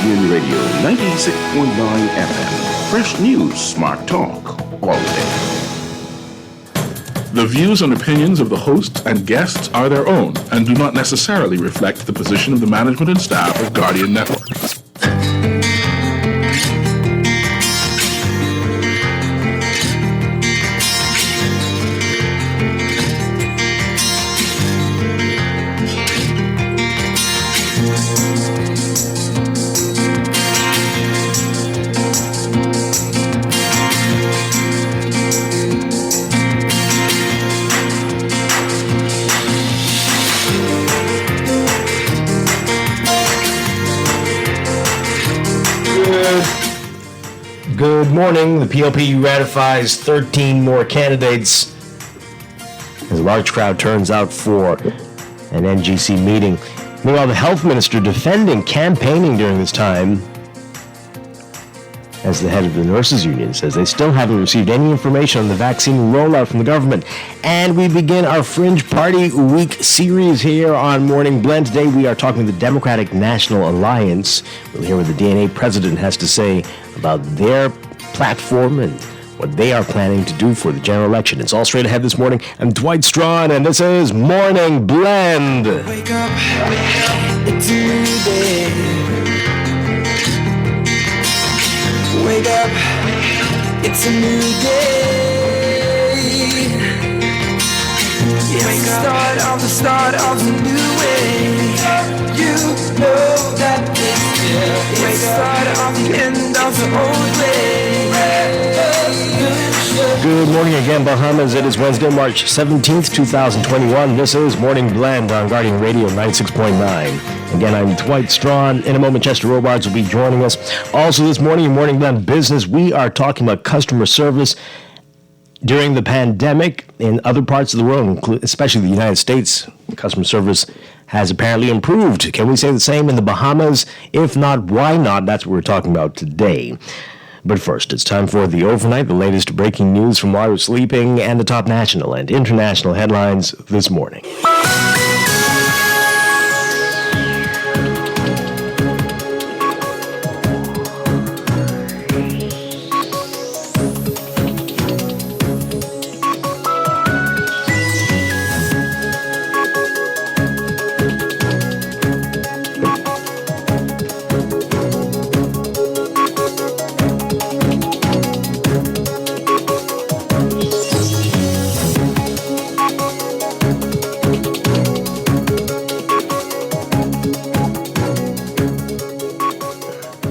Guardian Radio 96.9 FM. Fresh news, smart talk, all day. The views and opinions of the hosts and guests are their own and do not necessarily reflect the position of the management and staff of Guardian Network. Good morning. The PLP ratifies 13 more candidates as a large crowd turns out for an NGC meeting. Meanwhile, the health minister campaigning during this time as the head of the nurses union says they still haven't received any information on the vaccine rollout from the government. And we begin our Fringe Party Week series here on Morning Blend. Today we are talking with the Democratic National Alliance. We'll hear what the DNA president has to say about their platform and what they are planning to do for the general election. It's all straight ahead this morning. I'm Dwight Strachan, and this is Morning Blend. Wake up, it's a new day. Wake up, it's a new day. It's the start of a new way. You know that it's the start of the end of the old way. Good morning again, Bahamas. It is Wednesday, March 17th, 2021. This is Morning Blend on Guardian Radio 96.9. Again, I'm Dwight Strachan. In a moment, Chester Robards will be joining us. Also this morning in Morning Blend Business, we are talking about customer service during the pandemic in other parts of the world, especially the United States. Customer service has apparently improved. Can we say the same in the Bahamas? If not, why not? That's what we're talking about today. But first, it's time for the overnight, the latest breaking news from while you're sleeping, and the top national and international headlines this morning.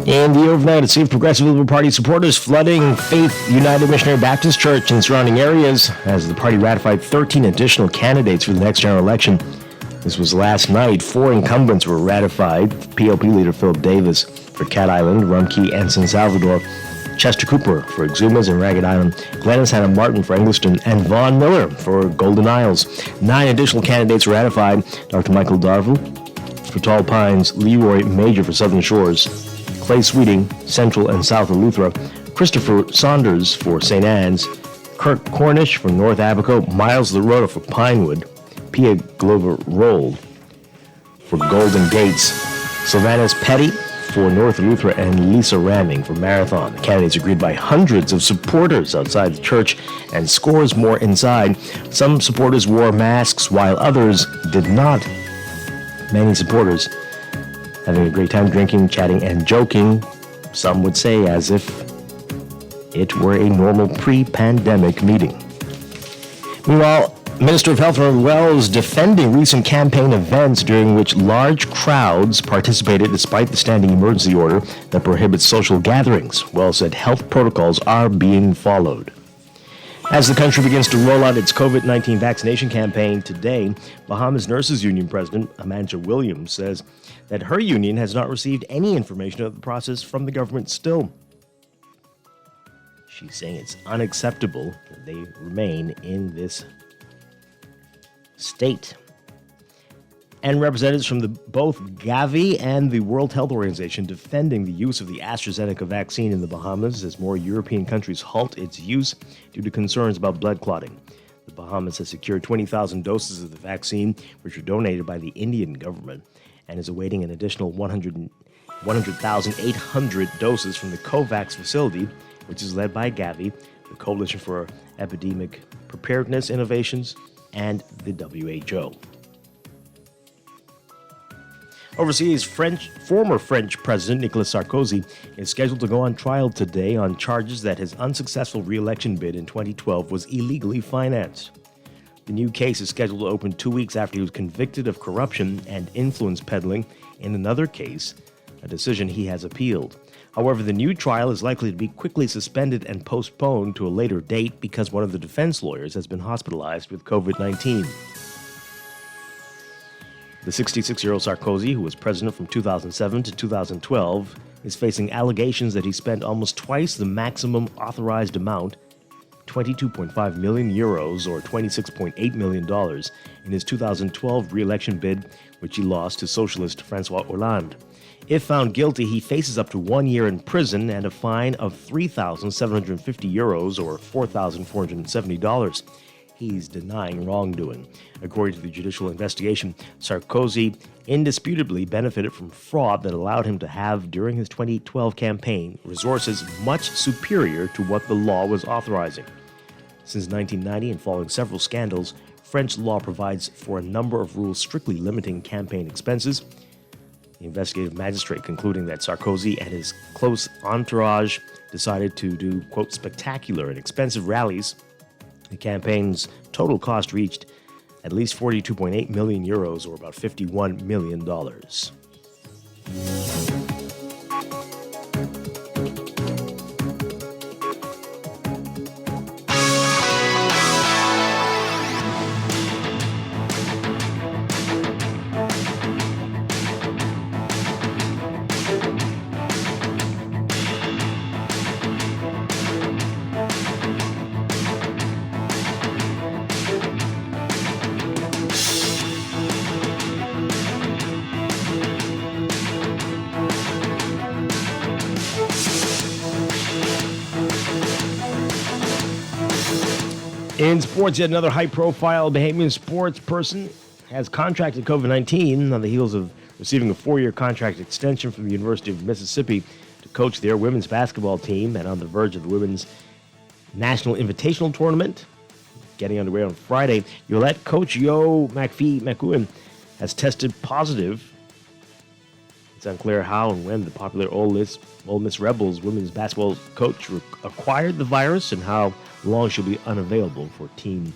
In the overnight, it seems Progressive Liberal Party supporters flooding Faith United Missionary Baptist Church and surrounding areas as the party ratified 13 additional candidates for the next general election. This was last night. 4 incumbents were ratified. PLP leader Philip Davis for Cat Island, Rum Key, and San Salvador. Chester Cooper for Exumas and Ragged Island. Glennis Hannah Martin for Engliston. And Vaughn Miller for Golden Isles. 9 additional candidates were ratified. Dr. Michael Darville for Tall Pines. Leroy Major for Southern Shores. Clay Sweeting, Central and South Eleuthera, Christopher Saunders for St. Anne's, Kirk Cornish for North Abaco, Miles LaRota for Pinewood, Pia Glover Roll for Golden Gates, Sylvanus Petty for North Eleuthera, and Lisa Ramming for Marathon. The candidates agreed by hundreds of supporters outside the church and scores more inside. Some supporters wore masks while others did not. Many supporters having a great time drinking, chatting, and joking, some would say as if it were a normal pre-pandemic meeting. Meanwhile, Minister of Health Ron Wells defending recent campaign events during which large crowds participated despite the standing emergency order that prohibits social gatherings. Wells said health protocols are being followed. As the country begins to roll out its COVID-19 vaccination campaign today, Bahamas Nurses Union President Amanda Williams says that her union has not received any information of the process from the government still. She's saying it's unacceptable that they remain in this state. And representatives from both Gavi and the World Health Organization defending the use of the AstraZeneca vaccine in the Bahamas as more European countries halt its use due to concerns about blood clotting. The Bahamas has secured 20,000 doses of the vaccine, which were donated by the Indian government, and is awaiting an additional 100,800 doses from the COVAX facility, which is led by Gavi, the Coalition for Epidemic Preparedness Innovations, and the WHO. Overseas, former French President Nicolas Sarkozy is scheduled to go on trial today on charges that his unsuccessful re-election bid in 2012 was illegally financed. The new case is scheduled to open 2 weeks after he was convicted of corruption and influence peddling in another case, a decision he has appealed. However, the new trial is likely to be quickly suspended and postponed to a later date because one of the defense lawyers has been hospitalized with COVID-19. The 66-year-old Sarkozy, who was president from 2007 to 2012, is facing allegations that he spent almost twice the maximum authorized amount, 22.5 million euros or $26.8 million, in his 2012 re-election bid, which he lost to socialist François Hollande. If found guilty, he faces up to 1 year in prison and a fine of 3,750 euros or $4,470. He's denying wrongdoing. According to the judicial investigation, Sarkozy indisputably benefited from fraud that allowed him to have, during his 2012 campaign, resources much superior to what the law was authorizing. Since 1990 and following several scandals, French law provides for a number of rules strictly limiting campaign expenses. The investigative magistrate concluding that Sarkozy and his close entourage decided to do, quote, spectacular and expensive rallies. The campaign's total cost reached at least 42.8 million euros, or about $51 million. In sports, yet another high-profile Bahamian sports person has contracted COVID-19 on the heels of receiving a 4-year contract extension from the University of Mississippi to coach their women's basketball team, and on the verge of the women's national invitational tournament getting underway on Friday. Yolette coach Yo McPhee-McEwen has tested positive. It's unclear how and when the popular Ole Miss Rebels women's basketball coach acquired the virus and how long she'll be unavailable for team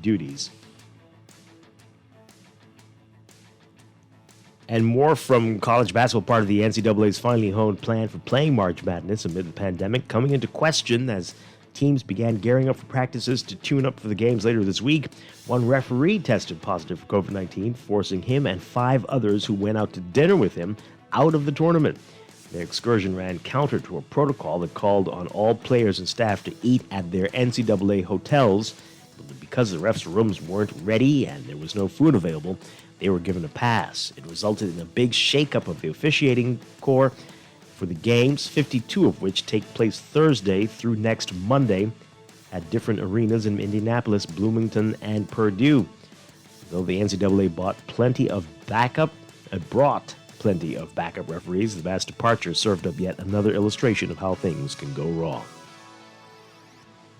duties. And more from college basketball, part of the NCAA's finally honed plan for playing March Madness amid the pandemic coming into question as teams began gearing up for practices to tune up for the games later this week. One referee tested positive for COVID-19, forcing him and 5 others who went out to dinner with him out of the tournament. The excursion ran counter to a protocol that called on all players and staff to eat at their NCAA hotels. But because the refs' rooms weren't ready and there was no food available, they were given a pass. It resulted in a big shakeup of the officiating corps for the games, 52 of which take place Thursday through next Monday at different arenas in Indianapolis, Bloomington, and Purdue. Though the NCAA brought plenty of backup referees, the mass departure served up yet another illustration of how things can go wrong.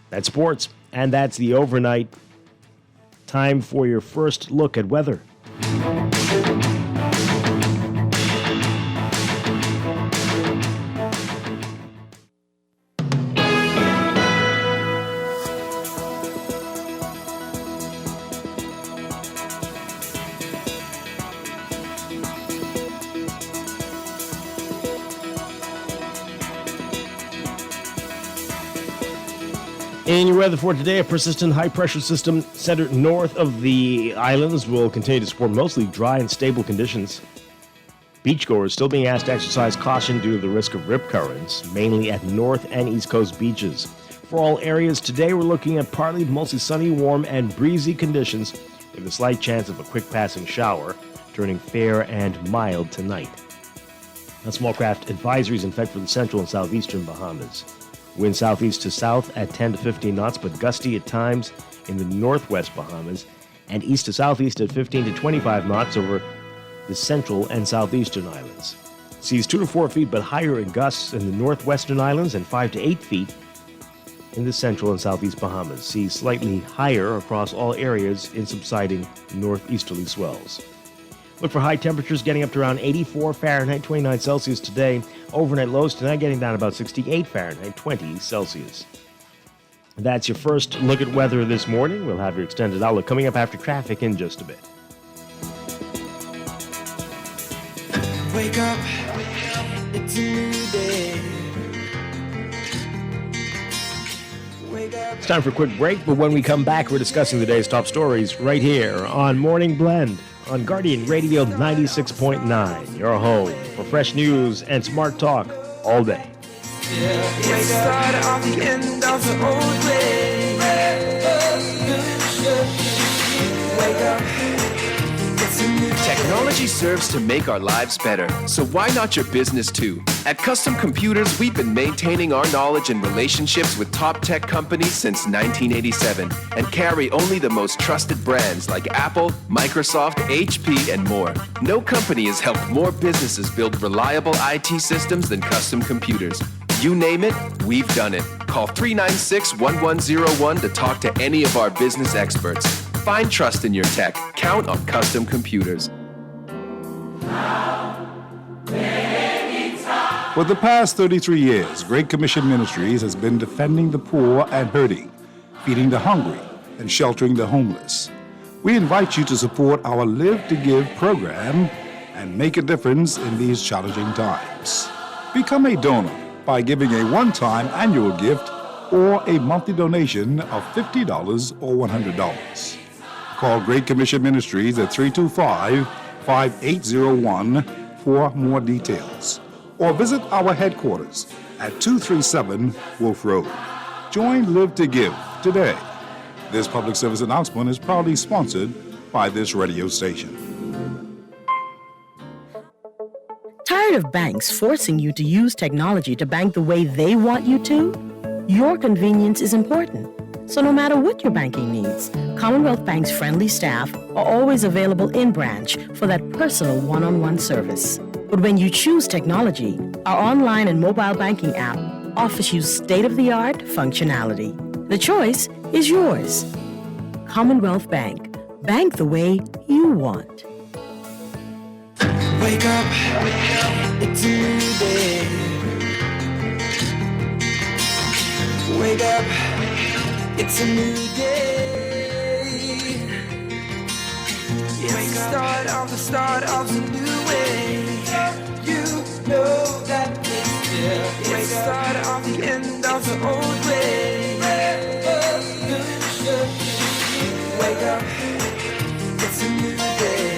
That's sports, and that's the overnight. Time for your first look at weather. In your weather for today, a persistent high-pressure system centered north of the islands will continue to support mostly dry and stable conditions. Beachgoers still being asked to exercise caution due to the risk of rip currents, mainly at north and east coast beaches. For all areas today, we're looking at partly mostly sunny, warm, and breezy conditions with a slight chance of a quick passing shower, turning fair and mild tonight. Now, small craft advisories in effect for the central and southeastern Bahamas. Wind southeast to south at 10 to 15 knots, but gusty at times in the northwest Bahamas, and east to southeast at 15 to 25 knots over the central and southeastern islands. Seas 2 to 4 feet, but higher in gusts in the northwestern islands and 5 to 8 feet in the central and southeast Bahamas. Seas slightly higher across all areas in subsiding northeasterly swells. Look for high temperatures getting up to around 84 Fahrenheit, 29 Celsius today. Overnight lows tonight getting down about 68 Fahrenheit, 20 Celsius. That's your first look at weather this morning. We'll have your extended outlook coming up after traffic in just a bit. Wake up, it's a new day. Wake up. It's time for a quick break, but when we come back, we're discussing the day's top stories right here on Morning Blend on Guardian Radio 96.9, your home for fresh news and smart talk all day. It's the start of the end of the old way. Wake up, it's a new day. Technology serves to make our lives better, so why not your business too? At Custom Computers, we've been maintaining our knowledge and relationships with top tech companies since 1987 and carry only the most trusted brands like Apple, Microsoft, HP, and more. No company has helped more businesses build reliable IT systems than Custom Computers. You name it, we've done it. Call 396-1101 to talk to any of our business experts. Find trust in your tech. Count on Custom Computers. For the past 33 years, Great Commission Ministries has been defending the poor and hurting, feeding the hungry, and sheltering the homeless. We invite you to support our Live to Give program and make a difference in these challenging times. Become a donor by giving a one-time annual gift or a monthly donation of $50 or $100. Call Great Commission Ministries at 325-5801 for more details. Or visit our headquarters at 237 Wolf Road. Join Live to Give today. This public service announcement is proudly sponsored by this radio station. Tired of banks forcing you to use technology to bank the way they want you to? Your convenience is important. So no matter what your banking needs, Commonwealth Bank's friendly staff are always available in branch for that personal one-on-one service. But when you choose technology, our online and mobile banking app offers you state-of-the-art functionality. The choice is yours. Commonwealth Bank. Bank the way you want. Wake up, it's a new day. Wake up, it's a new day. It's the start of the new way. You know that it's the start of the end of the old way. Wake up, it's a new day.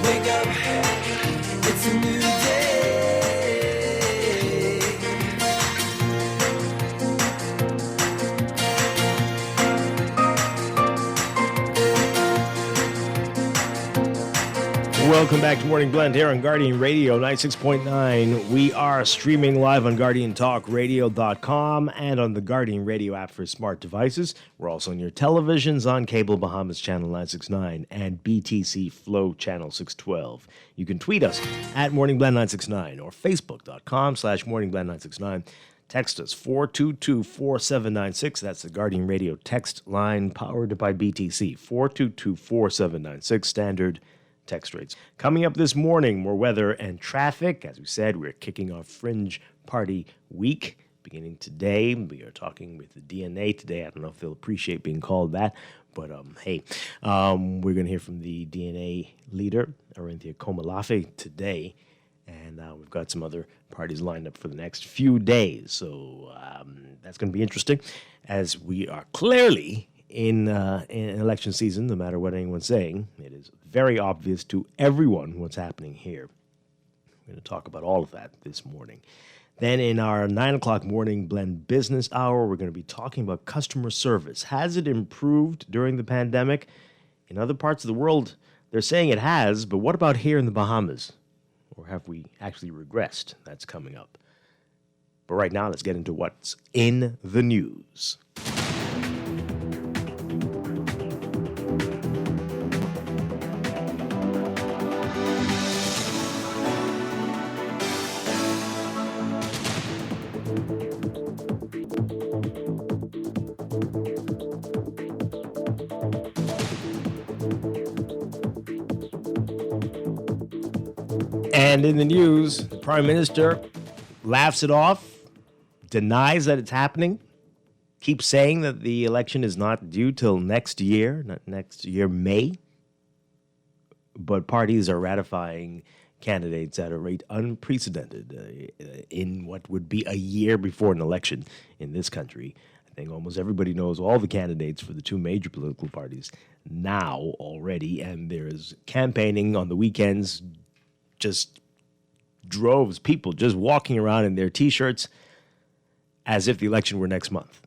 Wake up, it's a new day. Welcome back to Morning Blend here on Guardian Radio 96.9. We are streaming live on GuardianTalkRadio.com and on the Guardian Radio app for smart devices. We're also on your televisions on Cable Bahamas Channel 969 and BTC Flow Channel 612. You can tweet us at MorningBlend969 or Facebook.com/MorningBlend969. Text us 422-4796. That's the Guardian Radio text line powered by BTC. 422-4796 standard text rates. Coming up this morning, more weather and traffic. As we said, we're kicking off Fringe Party Week beginning today. We are talking with the DNA today. I don't know if they'll appreciate being called that, but we're going to hear from the DNA leader, Arinthia Komalafe, today. And we've got some other parties lined up for the next few days. So that's going to be interesting as we are clearly in election season, no matter what anyone's saying. It is very obvious to everyone what's happening here. We're going to talk about all of that this morning. Then in our 9 o'clock Morning Blend business hour, we're going to be talking about customer service. Has it improved during the pandemic? In other parts of the world, they're saying it has, but what about here in the Bahamas? Or have we actually regressed? That's coming up. But right now, let's get into what's in the news. And in the news, the Prime Minister laughs it off, denies that it's happening, keeps saying that the election is not due till next year, not next year, May. But parties are ratifying candidates at a rate unprecedented in what would be a year before an election in this country. I think almost everybody knows all the candidates for the two major political parties now already, and there's campaigning on the weekends, just droves, people just walking around in their T-shirts as if the election were next month.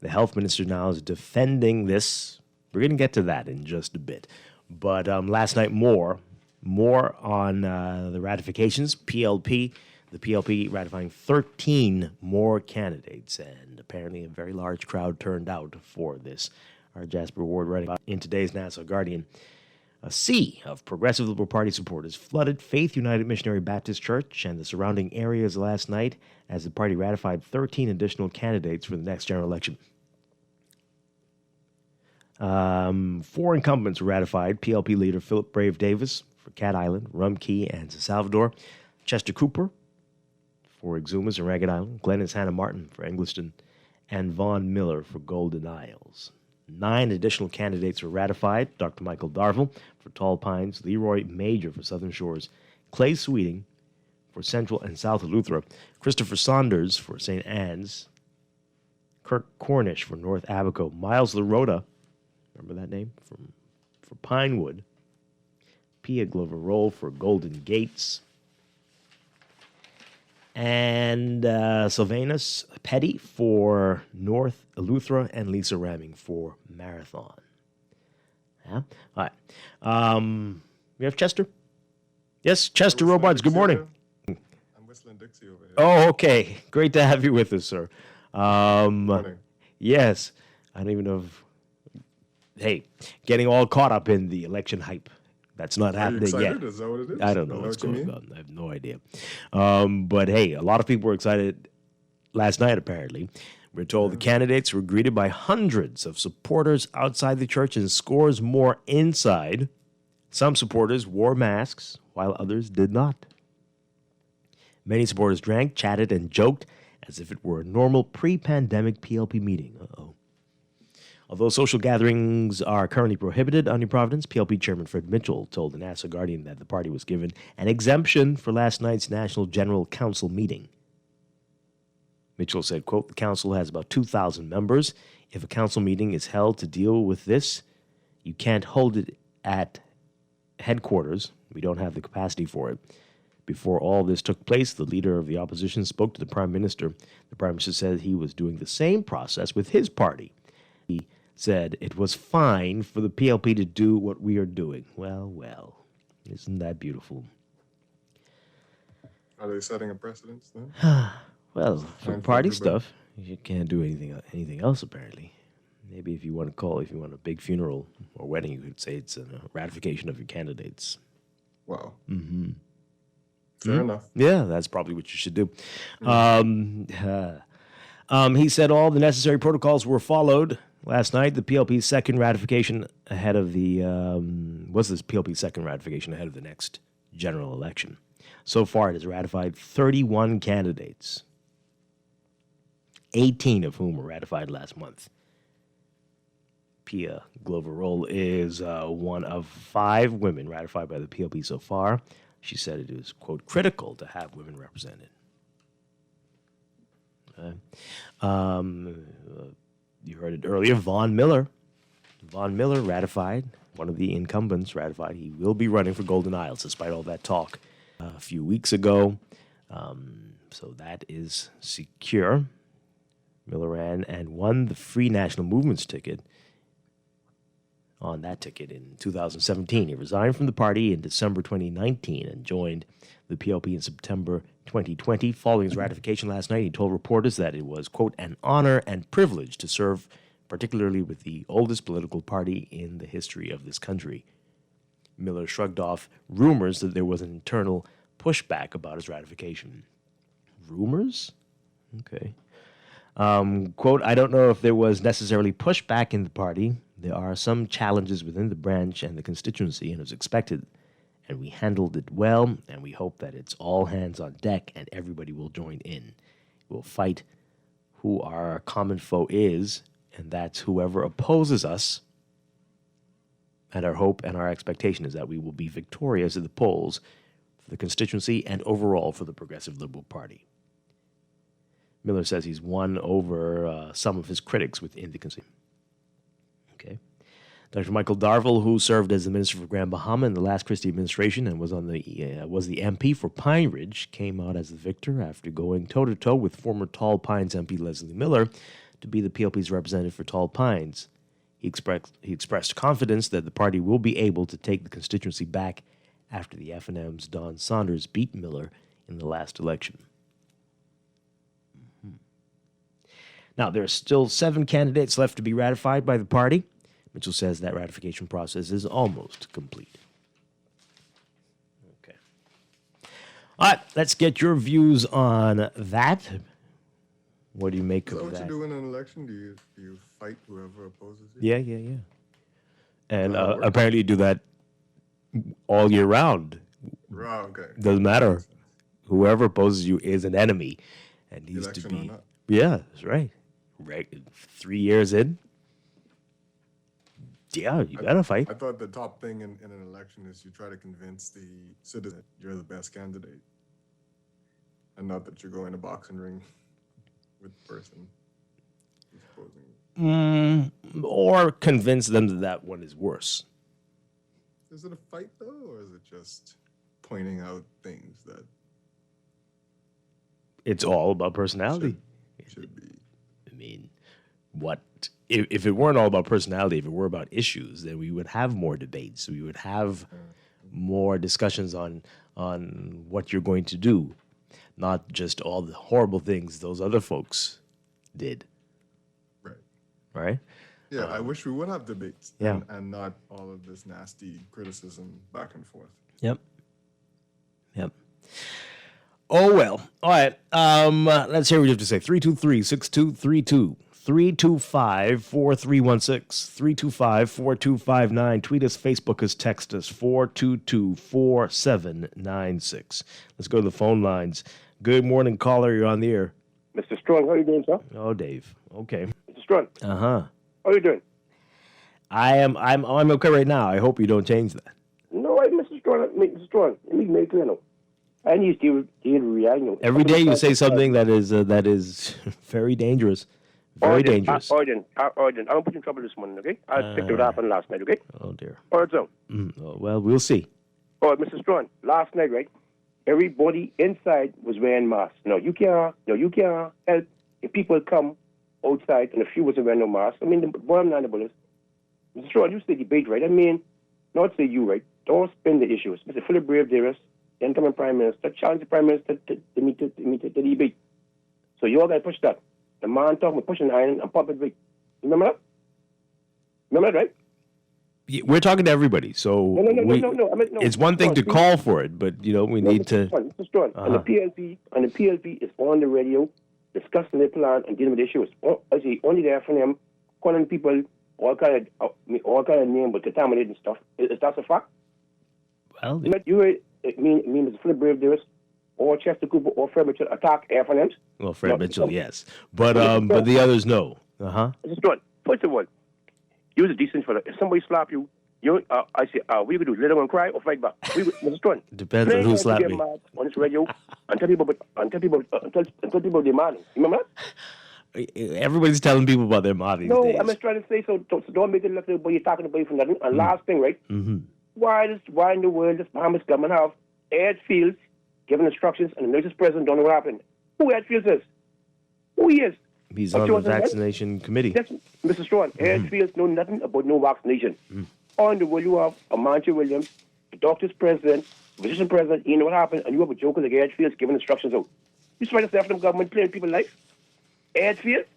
The health minister now is defending this. We're going to get to that in just a bit. But last night, more on the ratifications. The PLP ratifying 13 more candidates, and apparently a very large crowd turned out for this. Our Jasper Ward writing about in today's Nassau Guardian. A sea of Progressive Liberal Party supporters flooded Faith United Missionary Baptist Church and the surrounding areas last night as the party ratified 13 additional candidates for the next general election. 4 incumbents were ratified. PLP leader Philip Brave Davis for Cat Island, Rum Key, and San Salvador. Chester Cooper for Exumas and Ragged Island. Glennis Hannah Martin for Engliston. And Vaughn Miller for Golden Isles. 9 additional candidates were ratified. Dr. Michael Darville for Tall Pines. Leroy Major for Southern Shores. Clay Sweeting for Central and South Eleuthera. Christopher Saunders for St. Anne's. Kirk Cornish for North Abaco. Miles LaRota, remember that name? For Pinewood. Pia Glover Roll for Golden Gates. And Sylvanus Petty for North Eleuthera, and Lisa Ramming for Marathon. Yeah? All right. We have Chester? Yes, Chester Robards, good morning. I'm whistling Dixie over here. Oh, okay. Great to have you with us, sir. Morning. Yes. I don't even know if... Hey, getting all caught up in the election hype. That's not happening yet. Is that what it is? I don't know what's going on. I have no idea. But hey, a lot of people were excited last night, apparently. We're told the candidates were greeted by hundreds of supporters outside the church and scores more inside. Some supporters wore masks, while others did not. Many supporters drank, chatted, and joked as if it were a normal pre-pandemic PLP meeting. Uh-oh. Although social gatherings are currently prohibited on New Providence, PLP Chairman Fred Mitchell told the Nassau Guardian that the party was given an exemption for last night's National General Council meeting. Mitchell said, quote, the council has about 2,000 members. If a council meeting is held to deal with this, you can't hold it at headquarters. We don't have the capacity for it. Before all this took place, the leader of the opposition spoke to the Prime Minister. The Prime Minister said he was doing the same process with his party. He said it was fine for the PLP to do what we are doing. Well, isn't that beautiful? Are they setting a precedence then? Well, for party stuff, you can't do anything else, apparently. Maybe if you want a big funeral or wedding, you could say it's a ratification of your candidates. Wow. Mm-hmm. Fair enough. Yeah, that's probably what you should do. He said all the necessary protocols were followed. Last night, the PLP's second ratification ahead of the next general election. So far, it has ratified 31 candidates, 18 of whom were ratified last month. Pia Glover Roll is one of 5 women ratified by the PLP so far. She said it is, quote, critical to have women represented. You heard it earlier, Vaughn Miller. Vaughn Miller ratified, one of the incumbents ratified. He will be running for Golden Isles, despite all that talk a few weeks ago. So that is secure. Miller ran and won the Free National Movement's ticket. On that ticket in 2017. He resigned from the party in December 2019 and joined the PLP in September 2020. Following his ratification last night, he told reporters that it was, quote, an honor and privilege to serve, particularly with the oldest political party in the history of this country. Miller shrugged off rumors that there was an internal pushback about his ratification. Rumors? Okay. Quote, I don't know if there was necessarily pushback in the party. There are some challenges within the branch and the constituency, and it was expected and we handled it well, and we hope that it's all hands on deck and everybody will join in. We'll fight who our common foe is, and that's whoever opposes us. And our hope and our expectation is that we will be victorious at the polls for the constituency and overall for the Progressive Liberal Party. Miller says he's won over some of his critics within the constituency. Okay. Dr. Michael Darville, who served as the Minister for Grand Bahama in the last Christie administration and was the MP for Pine Ridge, came out as the victor after going toe-to-toe with former Tall Pines MP Leslie Miller to be the PLP's representative for Tall Pines. He expressed confidence that the party will be able to take the constituency back after the F&M's Don Saunders beat Miller in the last election. Now, there are still 7 candidates left to be ratified by the party. Mitchell says that ratification process is almost complete. Okay. All right, let's get your views on that. What do you make of that? Is that what you do in an election? Do you fight whoever opposes you? Yeah. And apparently you do that all year round. Right, okay. Doesn't matter. Whoever opposes you is an enemy and needs Election to be. or not. Yeah, that's right. 3 years in. Yeah, you gotta fight. I thought the top thing in an election is you try to convince the citizen you're the best candidate. And not that you go in a boxing ring with the person who's opposing you. Or convince them that one is worse. Is it a fight, though, or is it just pointing out things that It's all about personality. should be? I mean, what if it weren't all about personality, if it were about issues, then we would have more debates. We would have more discussions on what you're going to do, not just all the horrible things those other folks did. Right? Yeah, I wish we would have debates Yeah. and not all of this nasty criticism back and forth. Yep. Oh, well. All right. Let's hear what you have to say. 323-6232. 325-4316. 325-4259. Tweet us, Facebook us, text us, 422-4796. Let's go to the phone lines. Good morning, caller. You're on the air. Mr. Strong, how are you doing, sir? Oh, Dave. Okay. Mr. Strong, Uh-huh. how are you doing? I'm okay right now. I hope you don't change that. No, Mr. Strong, let me make it clear now. I need to react. Every day you say something that is very dangerous. Very dangerous. Arden, I won't put you in trouble this morning, okay? I picked it up on last night, okay? Oh, dear. All right, so. Well, we'll see. All right, Mr. Strong, last night, right? Everybody inside was wearing masks. No, you can't help if people come outside and a few wasn't wearing no masks. I mean, the bottom line about this, Mr. Strong, you say debate, right? I mean, not say you, right? Don't spin the issues. Mr. Philip Brave Davis, the incoming Prime Minister, challenge the Prime Minister to meet the debate. So you all got to push that. The man talking about pushing iron and puppet weight. Remember that? Remember that, right? Yeah, we're talking to everybody, so No. I mean, no. it's one thing to call for it, but we need to. Mr. Strong, and the PLP is on the radio discussing their plan and dealing with issues. I say only there for them, calling people all kind of name but contaminated and stuff. Is that a fact? Well, Mr. Philip Brave Davis or Chester Cooper or Fred Mitchell attack FNMs? well, Fred Mitchell, yes, but the others, no. Mr. Strong, first of all, you was a decent fella. If somebody slap you, I say, what you gonna do? Let them cry or fight back? Mr. Strong. Depends on who slapped me. Mad on this radio and tell people they're mad. You remember that? Everybody's telling people about their ma these No, days. I'm just trying to say so don't make it look like you're talking about for nothing. And last thing, right? Mm-hmm. Why in the world does Bahamas government have Ed Fields giving instructions and the nurses president don't know what happened? Who Ed Fields is? Who he is? He's on the vaccination committee. Yes, Mr. Strong, Ed Fields know nothing about no vaccination. Or in the world you have Amantia Williams, the doctor's president, the physician president, you know what happened, and you have a joker like Ed Fields giving instructions out. You trying to say after the government playing people's life? Ed Fields?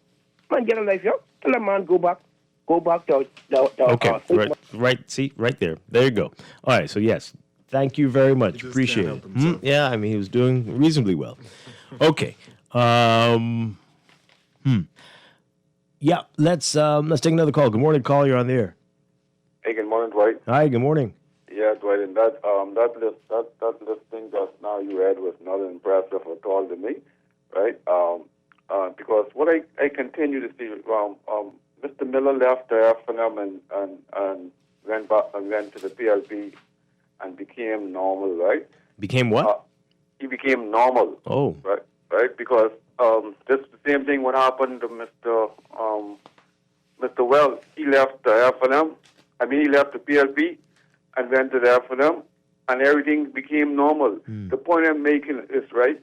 Man, get a life, yo. Tell that man go back to Okay, right. See, right there. There you go. All right. So yes, thank you very much. He just Appreciate can't it. help himself. Yeah, I mean he was doing reasonably well. Okay. Yeah. Let's take another call. Good morning, caller. You're on the air. Hey, good morning, Dwight. Hi. Good morning. Yeah, Yeah, Dwight, and that listing that now you read was not impressive at all to me, right? Because what I continue to see, Mr. Miller left the FNM and went back and went to the PLP and became normal, right? Became what? He became normal. Oh, right, because this the same thing what happened to Mr. Wells. He left the FNM. He left the PLP and went to the FNM, and everything became normal. The point I'm making is, right,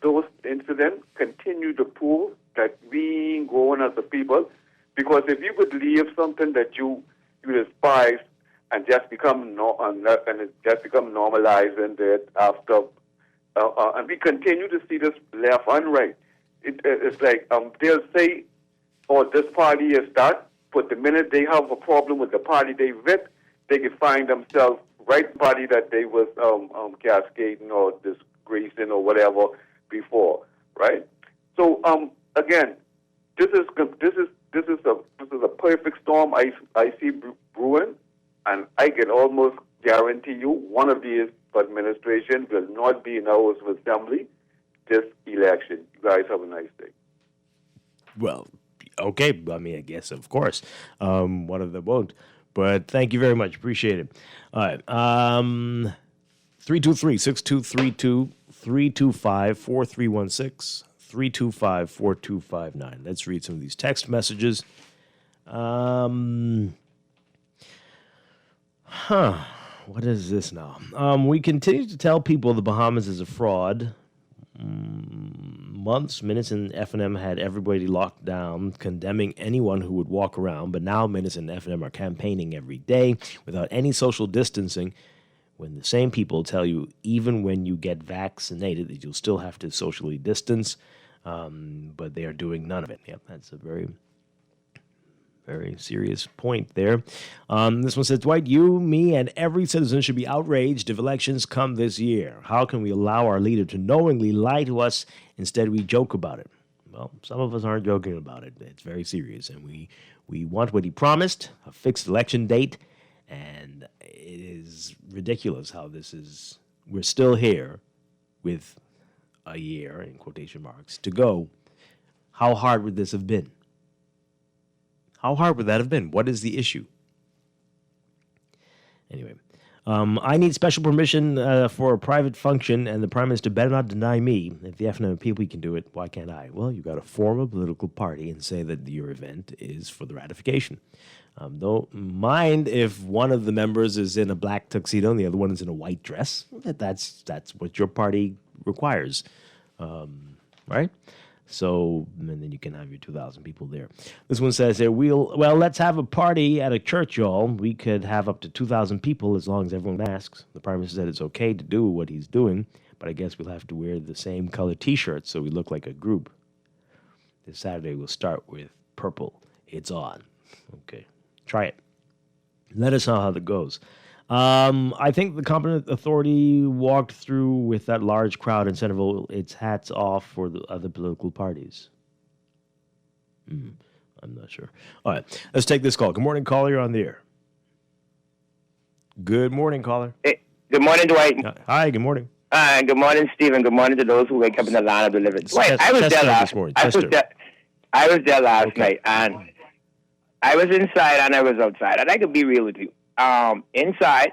those incidents continue to prove that we ain't going as a people, because if you could leave something that you despise and just become and it just become normalized and that after, and we continue to see this left and right. It's like they'll say, "Oh, this party is that," but the minute they have a problem with the party they with, they can find themselves right party that they was cascading or disgracing or whatever before, right? So again, this is a perfect storm I see brewing, and I can almost guarantee you one of these administration will not be in our assembly this election. You guys have a nice day. well, okay. I guess, of course, one of them won't. But thank you very much. Appreciate it. All right. 323-6232, 325-4316, 325-4259. Let's read some of these text messages. What is this now? We continue to tell people the Bahamas is a fraud. Months, Minutes and FNM had everybody locked down, condemning anyone who would walk around. But now Minutes and FNM are campaigning every day without any social distancing, when the same people tell you even when you get vaccinated that you'll still have to socially distance, but they are doing none of it. Yep, that's a very, very serious point there. This one says, Dwight, you, me, and every citizen should be outraged if elections come this year. How can we allow our leader to knowingly lie to us? Instead, we joke about it. Well, some of us aren't joking about it. It's very serious, and we want what he promised, a fixed election date, and it is ridiculous how this is. We're still here with a year, in quotation marks, to go. How hard would this have been? How hard would that have been? What is the issue? Anyway, I need special permission for a private function, and the Prime Minister better not deny me. If the FNM people can do it, why can't I? Well, you've got to form a political party and say that your event is for the ratification. Don't mind if one of the members is in a black tuxedo and the other one is in a white dress. That's what your party requires, right? So, and then you can have your 2,000 people there. This one says here, let's have a party at a church, y'all. We could have up to 2,000 people as long as everyone masks. The Prime Minister said it's okay to do what he's doing, but I guess we'll have to wear the same color T-shirts so we look like a group. This Saturday we'll start with purple. It's on. Okay, try it. Let us know how that goes. I think the competent authority walked through with that large crowd in Centerville. Its hats off for the other political parties. I'm not sure. All right, let's take this call. Good morning, caller. You're on the air. Good morning, caller. Hey, good morning, Dwight. Hi, good morning. Good morning, Stephen. Good morning to those who wake up in the line of the living. Dwight, I was there last morning. I was there last night, and I was inside and I was outside. And I could be real with you. Inside,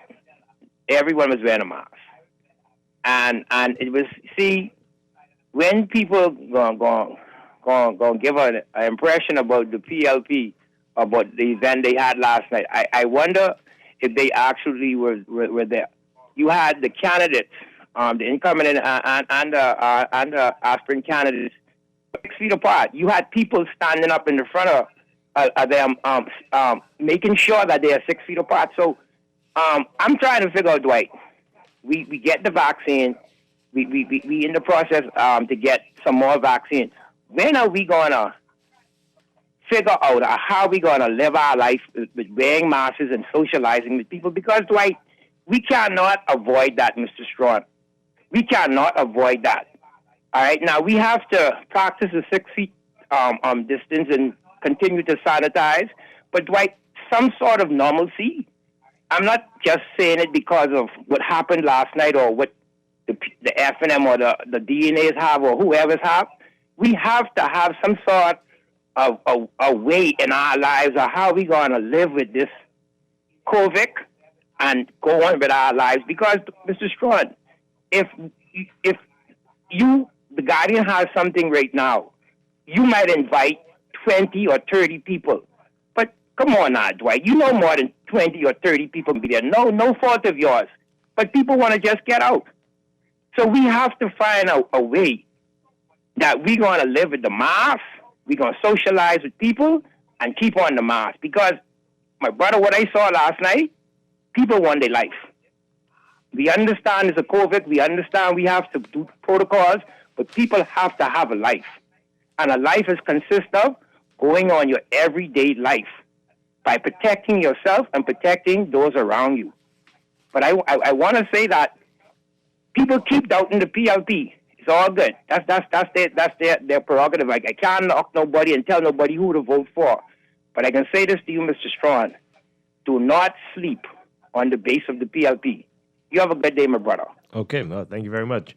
everyone was wearing a mask, and it was, see, when people go give an impression about the PLP, about the event they had last night, I wonder if they actually were there. You had the candidates, the incumbent and the aspirant candidates, 6 feet apart. You had people standing up in the front of them, making sure that they are 6 feet apart. So I'm trying to figure out, Dwight, we get the vaccine, we in the process to get some more vaccine. When are we going to figure out how we going to live our life with wearing masks and socializing with people? Because, Dwight, we cannot avoid that, Mr. Strachan. We cannot avoid that. All right? Now, we have to practice the 6 feet distance and continue to sanitize. But, Dwight, some sort of normalcy I'm not just saying it because of what happened last night or what the F&M or the DNAs have or whoever's have. We have to have some sort of a way in our lives of how we're going to live with this COVID and go on with our lives. Because, Mr. Strachan, if you, the Guardian has something right now, you might invite 20 or 30 people. But come on now, Dwight, you know more than 20 or 30 people will be there. No fault of yours. But people want to just get out. So we have to find a way that we're going to live with the mask, we're going to socialize with people, and keep on the mask. Because, my brother, what I saw last night, people want their life. We understand it's a COVID. We understand we have to do protocols, but people have to have a life. And a life is consist of going on your everyday life by protecting yourself and protecting those around you. But I want to say that people keep doubting the PLP. It's all good. That's their prerogative. I can't knock nobody and tell nobody who to vote for. But I can say this to you, Mr. Strachan. Do not sleep on the base of the PLP. You have a good day, my brother. Okay, well, thank you very much.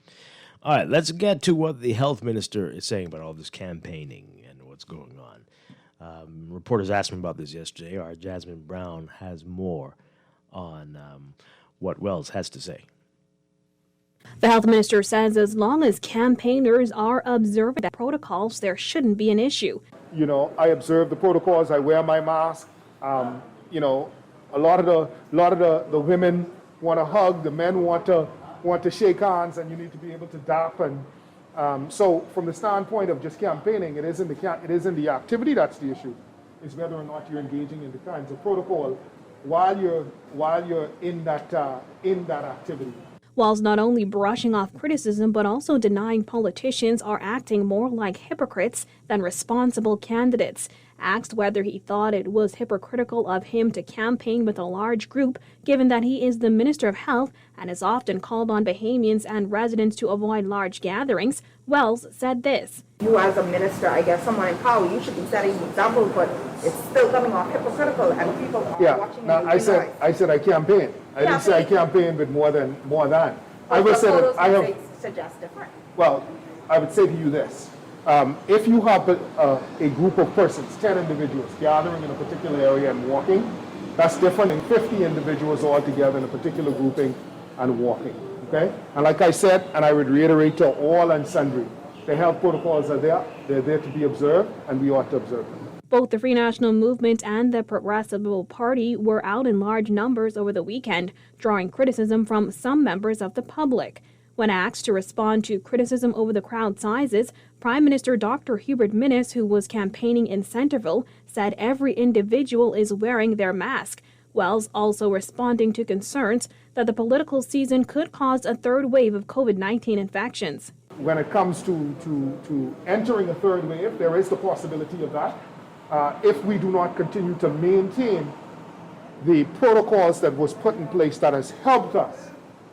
All right, let's get to what the health minister is saying about all this campaigning and what's going on. Reporters asked me about this yesterday. Our Jasmine Brown has more on what Wells has to say. The health minister says as long as campaigners are observing the protocols, there shouldn't be an issue. You know, I observe the protocols. I wear my mask. You know, a lot of the women want to hug. The men want to shake hands, and you need to be able to dap. And so, from the standpoint of just campaigning, it isn't the activity that's the issue. It's whether or not you're engaging in the kinds of protocol while you're in that activity. Walz not only brushing off criticism, but also denying politicians are acting more like hypocrites than responsible candidates. Asked whether he thought it was hypocritical of him to campaign with a large group, given that he is the Minister of Health and is often called on Bahamians and residents to avoid large gatherings, Wells said this. You as a minister, I guess someone in power, you should be setting an example, but it's still coming off hypocritical and people are watching. Now, I said I campaign. I didn't say I campaign with more than. I would say that I have. Suggest different. Well, I would say to you this. If you have a group of persons, 10 individuals, gathering in a particular area and walking, that's different than 50 individuals all together in a particular grouping and walking, okay? And like I said, and I would reiterate to all and sundry, the health protocols are there, they're there to be observed, and we ought to observe them. Both the Free National Movement and the Progressive Party were out in large numbers over the weekend, drawing criticism from some members of the public. When asked to respond to criticism over the crowd sizes, Prime Minister Dr. Hubert Minnis, who was campaigning in Centerville, said every individual is wearing their mask. Wells also responding to concerns that the political season could cause a third wave of COVID-19 infections. When it comes to entering a third wave, there is the possibility of that. If we do not continue to maintain the protocols that was put in place that has helped us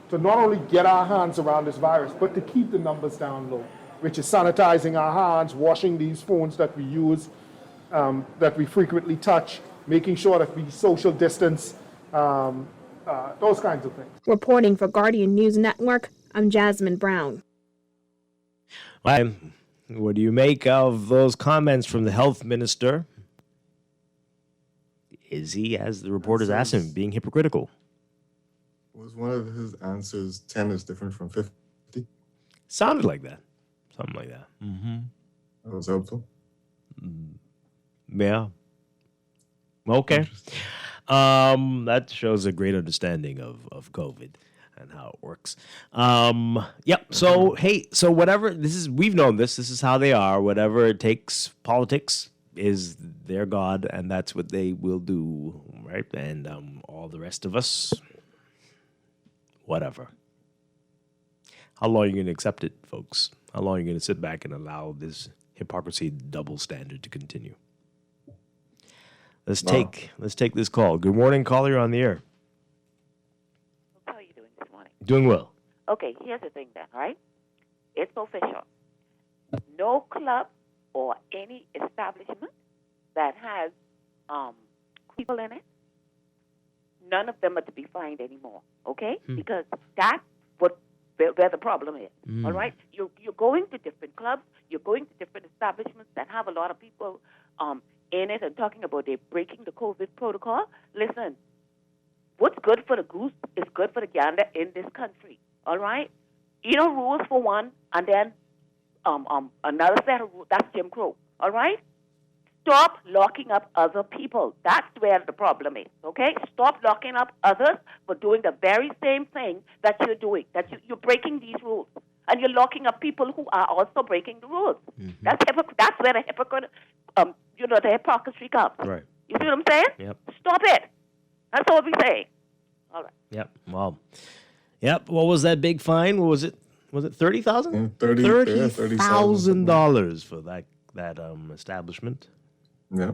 to not only get our hands around this virus, but to keep the numbers down low, which is sanitizing our hands, washing these phones that we use, that we frequently touch, making sure that we social distance, those kinds of things. Reporting for Guardian News Network, I'm Jasmine Brown. What do you make of those comments from the health minister? Is he, as the reporters asked him, being hypocritical? Was one of his answers 10 is different from 50? Sounded like that. Something like that. Mm-hmm. That was helpful. Yeah. Okay. That shows a great understanding of COVID and how it works. Yep. So, hey, so whatever, we've known this is how they are. Whatever it takes, politics is their God, and that's what they will do, right? And all the rest of us, whatever. How long are you going to accept it, folks? How long are you going to sit back and allow this hypocrisy double standard to continue? Let's take this call. Good morning, caller. You're on the air. How are you doing this morning? Doing well. Okay, here's the thing then, right? It's official. No club or any establishment that has people in it, none of them are to be fined anymore, okay? Because that's where the problem is, all right? You're going to different clubs, you're going to different establishments that have a lot of people in it and talking about they're breaking the COVID protocol. Listen, what's good for the goose is good for the gander in this country, all right? Rules for one, and then another set of rules. That's Jim Crow, all right? Stop locking up other people. That's where the problem is, okay? Stop locking up others for doing the very same thing that you're doing, you're breaking these rules. And you're locking up people who are also breaking the rules. That's where the the hypocrisy comes. Right. You see what I'm saying? Yep. Stop it. That's all we're saying. All right. Yep. Well, yep. What was that big fine? What was it? Was it $30,000? $30,000 for that establishment. Yeah.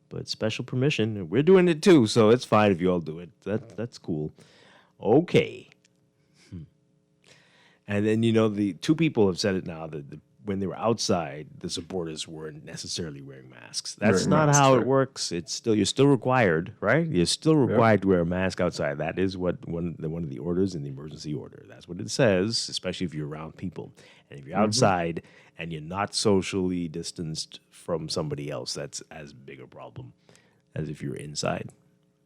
But special permission, and we're doing it too, so it's fine if you all do it. That's cool. Okay. And then the two people have said it now that when they were outside, the supporters weren't necessarily wearing masks. That's not how it works. You're still required, right? You're still required to wear a mask outside. That is what one of the orders in the emergency order. That's what it says, especially if you're around people. And if you're outside and you're not socially distanced from somebody else, that's as big a problem as if you're inside.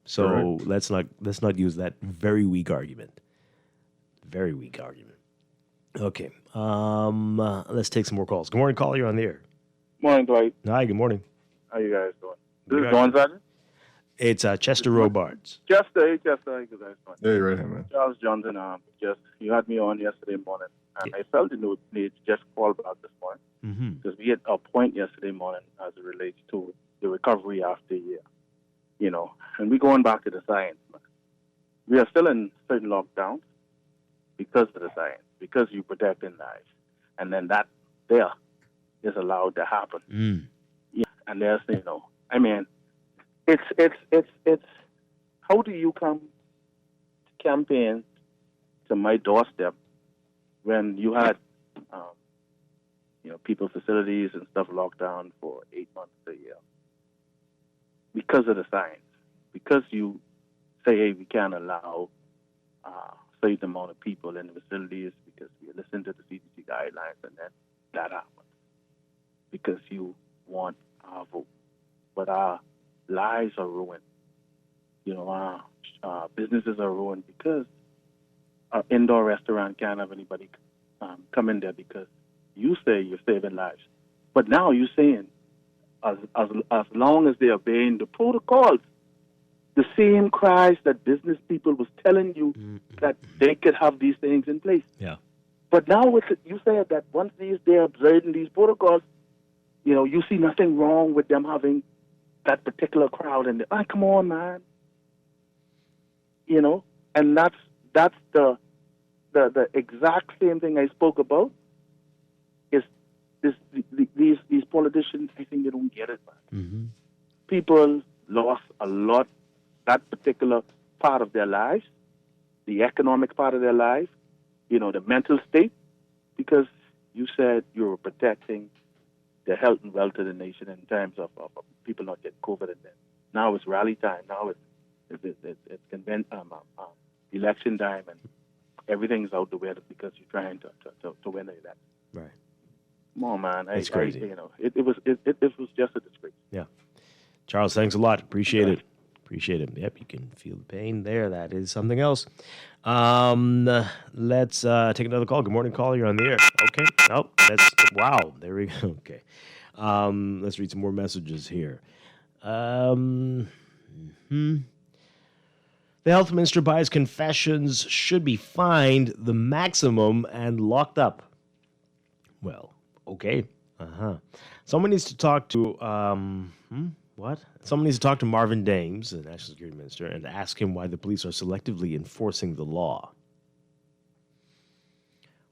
So let's not use that very weak argument. Very weak argument. Okay. Let's take some more calls. Good morning, caller. You're on the air. Morning, Dwight. Hi, good morning. How you guys doing? This is Dawn Sergeant? It's Chester Robards. Chester, how you guys doing? Yeah, you're right here, man. Charles Johnson, you had me on yesterday morning, and I felt the need to just call back this morning. Because we had a point yesterday morning as it relates to the recovery after a year. And we're going back to the science, man. We are still in certain lockdowns because of the science, because you're protecting lives. And then that there is allowed to happen. Yeah, and there's, it's how do you come to campaign to my doorstep when you had, people's facilities and stuff locked down for 8 months a year? Because of the science. Because you say, hey, we can't allow certain amount of people in the facilities because we listen to the CDC guidelines, and then that happens. Because you want our vote. But our lives are ruined. Our businesses are ruined because our indoor restaurant can't have anybody come in there because you say you're saving lives. But now you're saying as long as they're obeying the protocols, the same cries that business people was telling you that they could have these things in place. Yeah. But now you said that once they're observing these protocols, you see nothing wrong with them having that particular crowd. And come on, man. And that's the exact same thing I spoke about. Is these politicians? I think they don't get it, man. People lost a lot. That particular part of their lives, the economic part of their life, the mental state, because you said you were protecting the health and wealth of the nation in terms of people not getting COVID. And then now it's rally time. Now it's election time, and everything's out the way because you're trying to win the election. Right. Come on, man. It's crazy. It was just a disgrace. Yeah. Charles, thanks a lot. Appreciate it. Yep, you can feel the pain there. That is something else. Let's take another call. Good morning, caller. You're on the air. Okay. Oh, wow. There we go. Okay. Let's read some more messages here. The health minister, by his confessions, should be fined the maximum and locked up. Well, okay. Someone needs to talk to Someone needs to talk to Marvin Dames, the National Security Minister, and ask him why the police are selectively enforcing the law.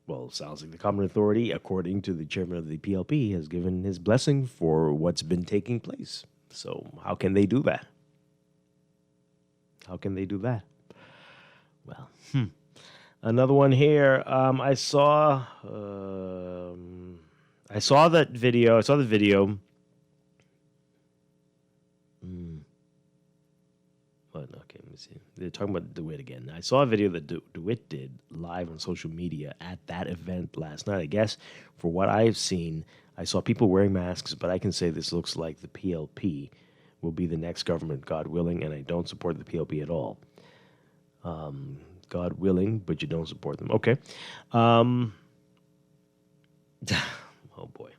Well, sounds like the Common Authority, according to the chairman of the PLP, has given his blessing for what's been taking place. So how can they do that? Well, another one here. I saw the video. They're talking about DeWitt again. I saw a video that DeWitt did live on social media at that event last night. I guess for what I've seen, I saw people wearing masks, but I can say this looks like the PLP will be the next government, God willing, and I don't support the PLP at all. God willing, but you don't support them. Okay. Oh, boy.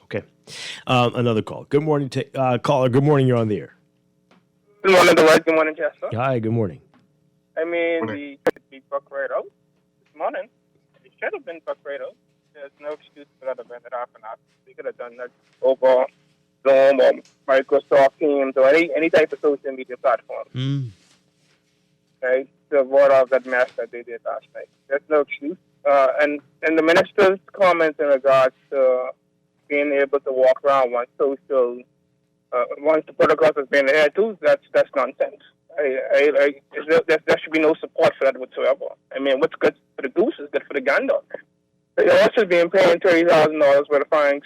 Okay. Another call. Good morning, caller. Good morning. You're on the air. Good morning, Dwight. Good morning, Chester. Hi, good morning. I mean, we could be buck right out this morning. We should have been buck right out. There's no excuse for that event that happened. We could have done that over Zoom or Microsoft Teams or any type of social media platform. Right? To avoid all that mess that they did last night. There's no excuse. And the minister's comments in regards to being able to walk around once the protocols has been adhered to, that's nonsense. There should be no support for that whatsoever. I mean, what's good for the goose is good for the gander. They're also being paid $30,000 worth of fines.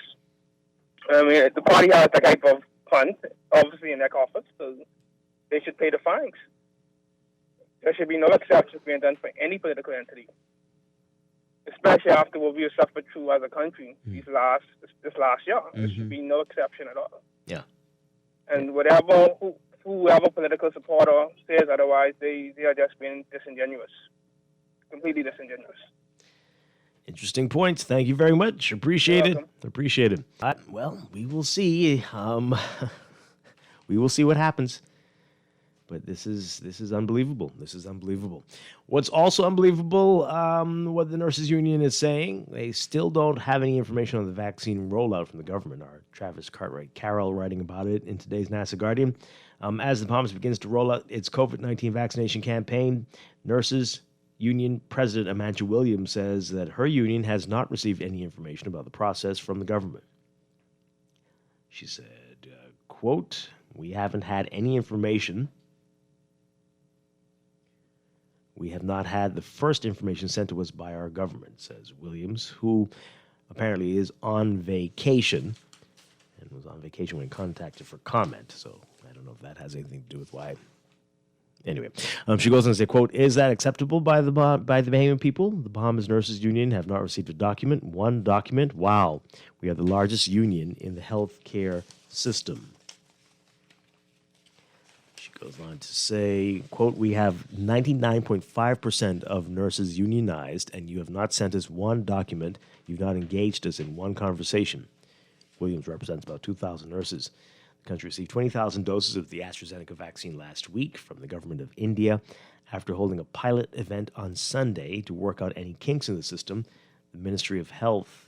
I mean, the party has that type of fund, obviously, in their coffers, so they should pay the fines. There should be no exceptions being done for any political entity, especially after what we have suffered through as a country this last year. There should be no exception at all. Yeah. And whoever political supporter says otherwise, they are just being disingenuous, completely disingenuous. Interesting points. Thank you very much. Appreciate it. Appreciate it. Well, we will see. We will see what happens. But this is unbelievable. This is unbelievable. What's also unbelievable, what the nurses union is saying, they still don't have any information on the vaccine rollout from the government. Our Travis Carroll writing about it in today's NASA Guardian. As the Bahamas begins to roll out its COVID-19 vaccination campaign, nurses union president Amanda Williams says that her union has not received any information about the process from the government. She said, quote, "We haven't had any information. We have not had the first information sent to us by our government," says Williams, who apparently is on vacation and was on vacation when contacted for comment. So I don't know if that has anything to do with why. Anyway, she goes on to say, quote, "Is that acceptable by the Bahamian people? The Bahamas Nurses Union have not received a document. One document? Wow. We are the largest union in the healthcare system." Goes on to say, quote, "We have 99.5% of nurses unionized, and you have not sent us one document. You've not engaged us in one conversation." Williams represents about 2,000 nurses. The country received 20,000 doses of the AstraZeneca vaccine last week from the government of India. After holding a pilot event on Sunday to work out any kinks in the system, the Ministry of Health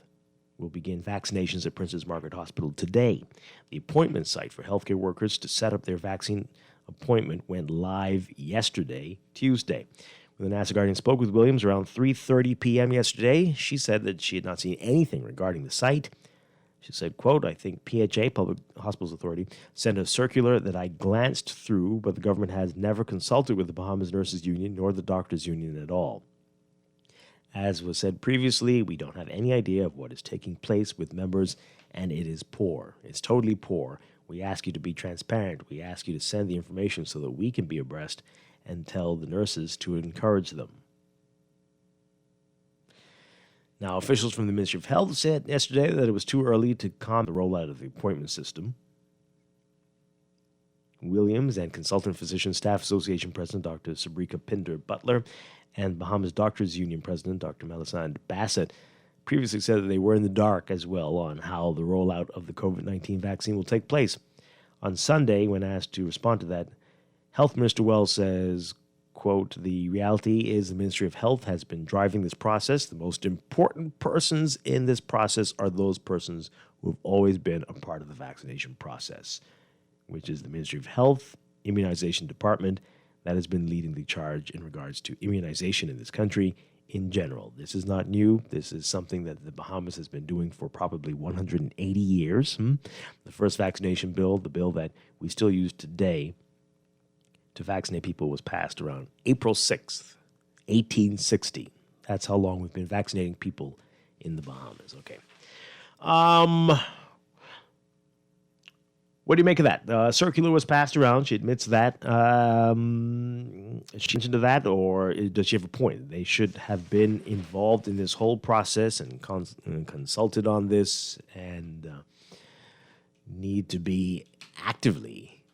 will begin vaccinations at Princess Margaret Hospital today. The appointment site for healthcare workers to set up their vaccine appointment went live yesterday, Tuesday. When the NASA Guardian spoke with Williams around 3:30 p.m. yesterday, she said that she had not seen anything regarding the site. She said, quote, "I think PHA, Public Hospitals Authority, sent a circular that I glanced through, but the government has never consulted with the Bahamas Nurses Union nor the Doctors Union at all. As was said previously, we don't have any idea of what is taking place with members, and it is poor. It's totally poor. We ask you to be transparent. We ask you to send the information so that we can be abreast and tell the nurses to encourage them." Now, officials from the Ministry of Health said yesterday that it was too early to comment the rollout of the appointment system. Williams and Consultant Physician Staff Association President Dr. Sabrika Pinder-Butler and Bahamas Doctors Union President Dr. Melisande Bassett previously said that they were in the dark as well on how the rollout of the COVID-19 vaccine will take place. On Sunday, when asked to respond to that, Health Minister Wells says, quote, "The reality is the Ministry of Health has been driving this process. The most important persons in this process are those persons who have always been a part of the vaccination process," which is the Ministry of Health Immunization Department that has been leading the charge in regards to immunization in this country in general. This is not new. This is something that the Bahamas has been doing for probably 180 years. The first vaccination bill, the bill that we still use today to vaccinate people, was passed around April 6th, 1860. That's how long we've been vaccinating people in the Bahamas. Okay. What do you make of that? Circular was passed around. She admits that. Is she into that, or does she have a point? They should have been involved in this whole process and consulted on this and need to be actively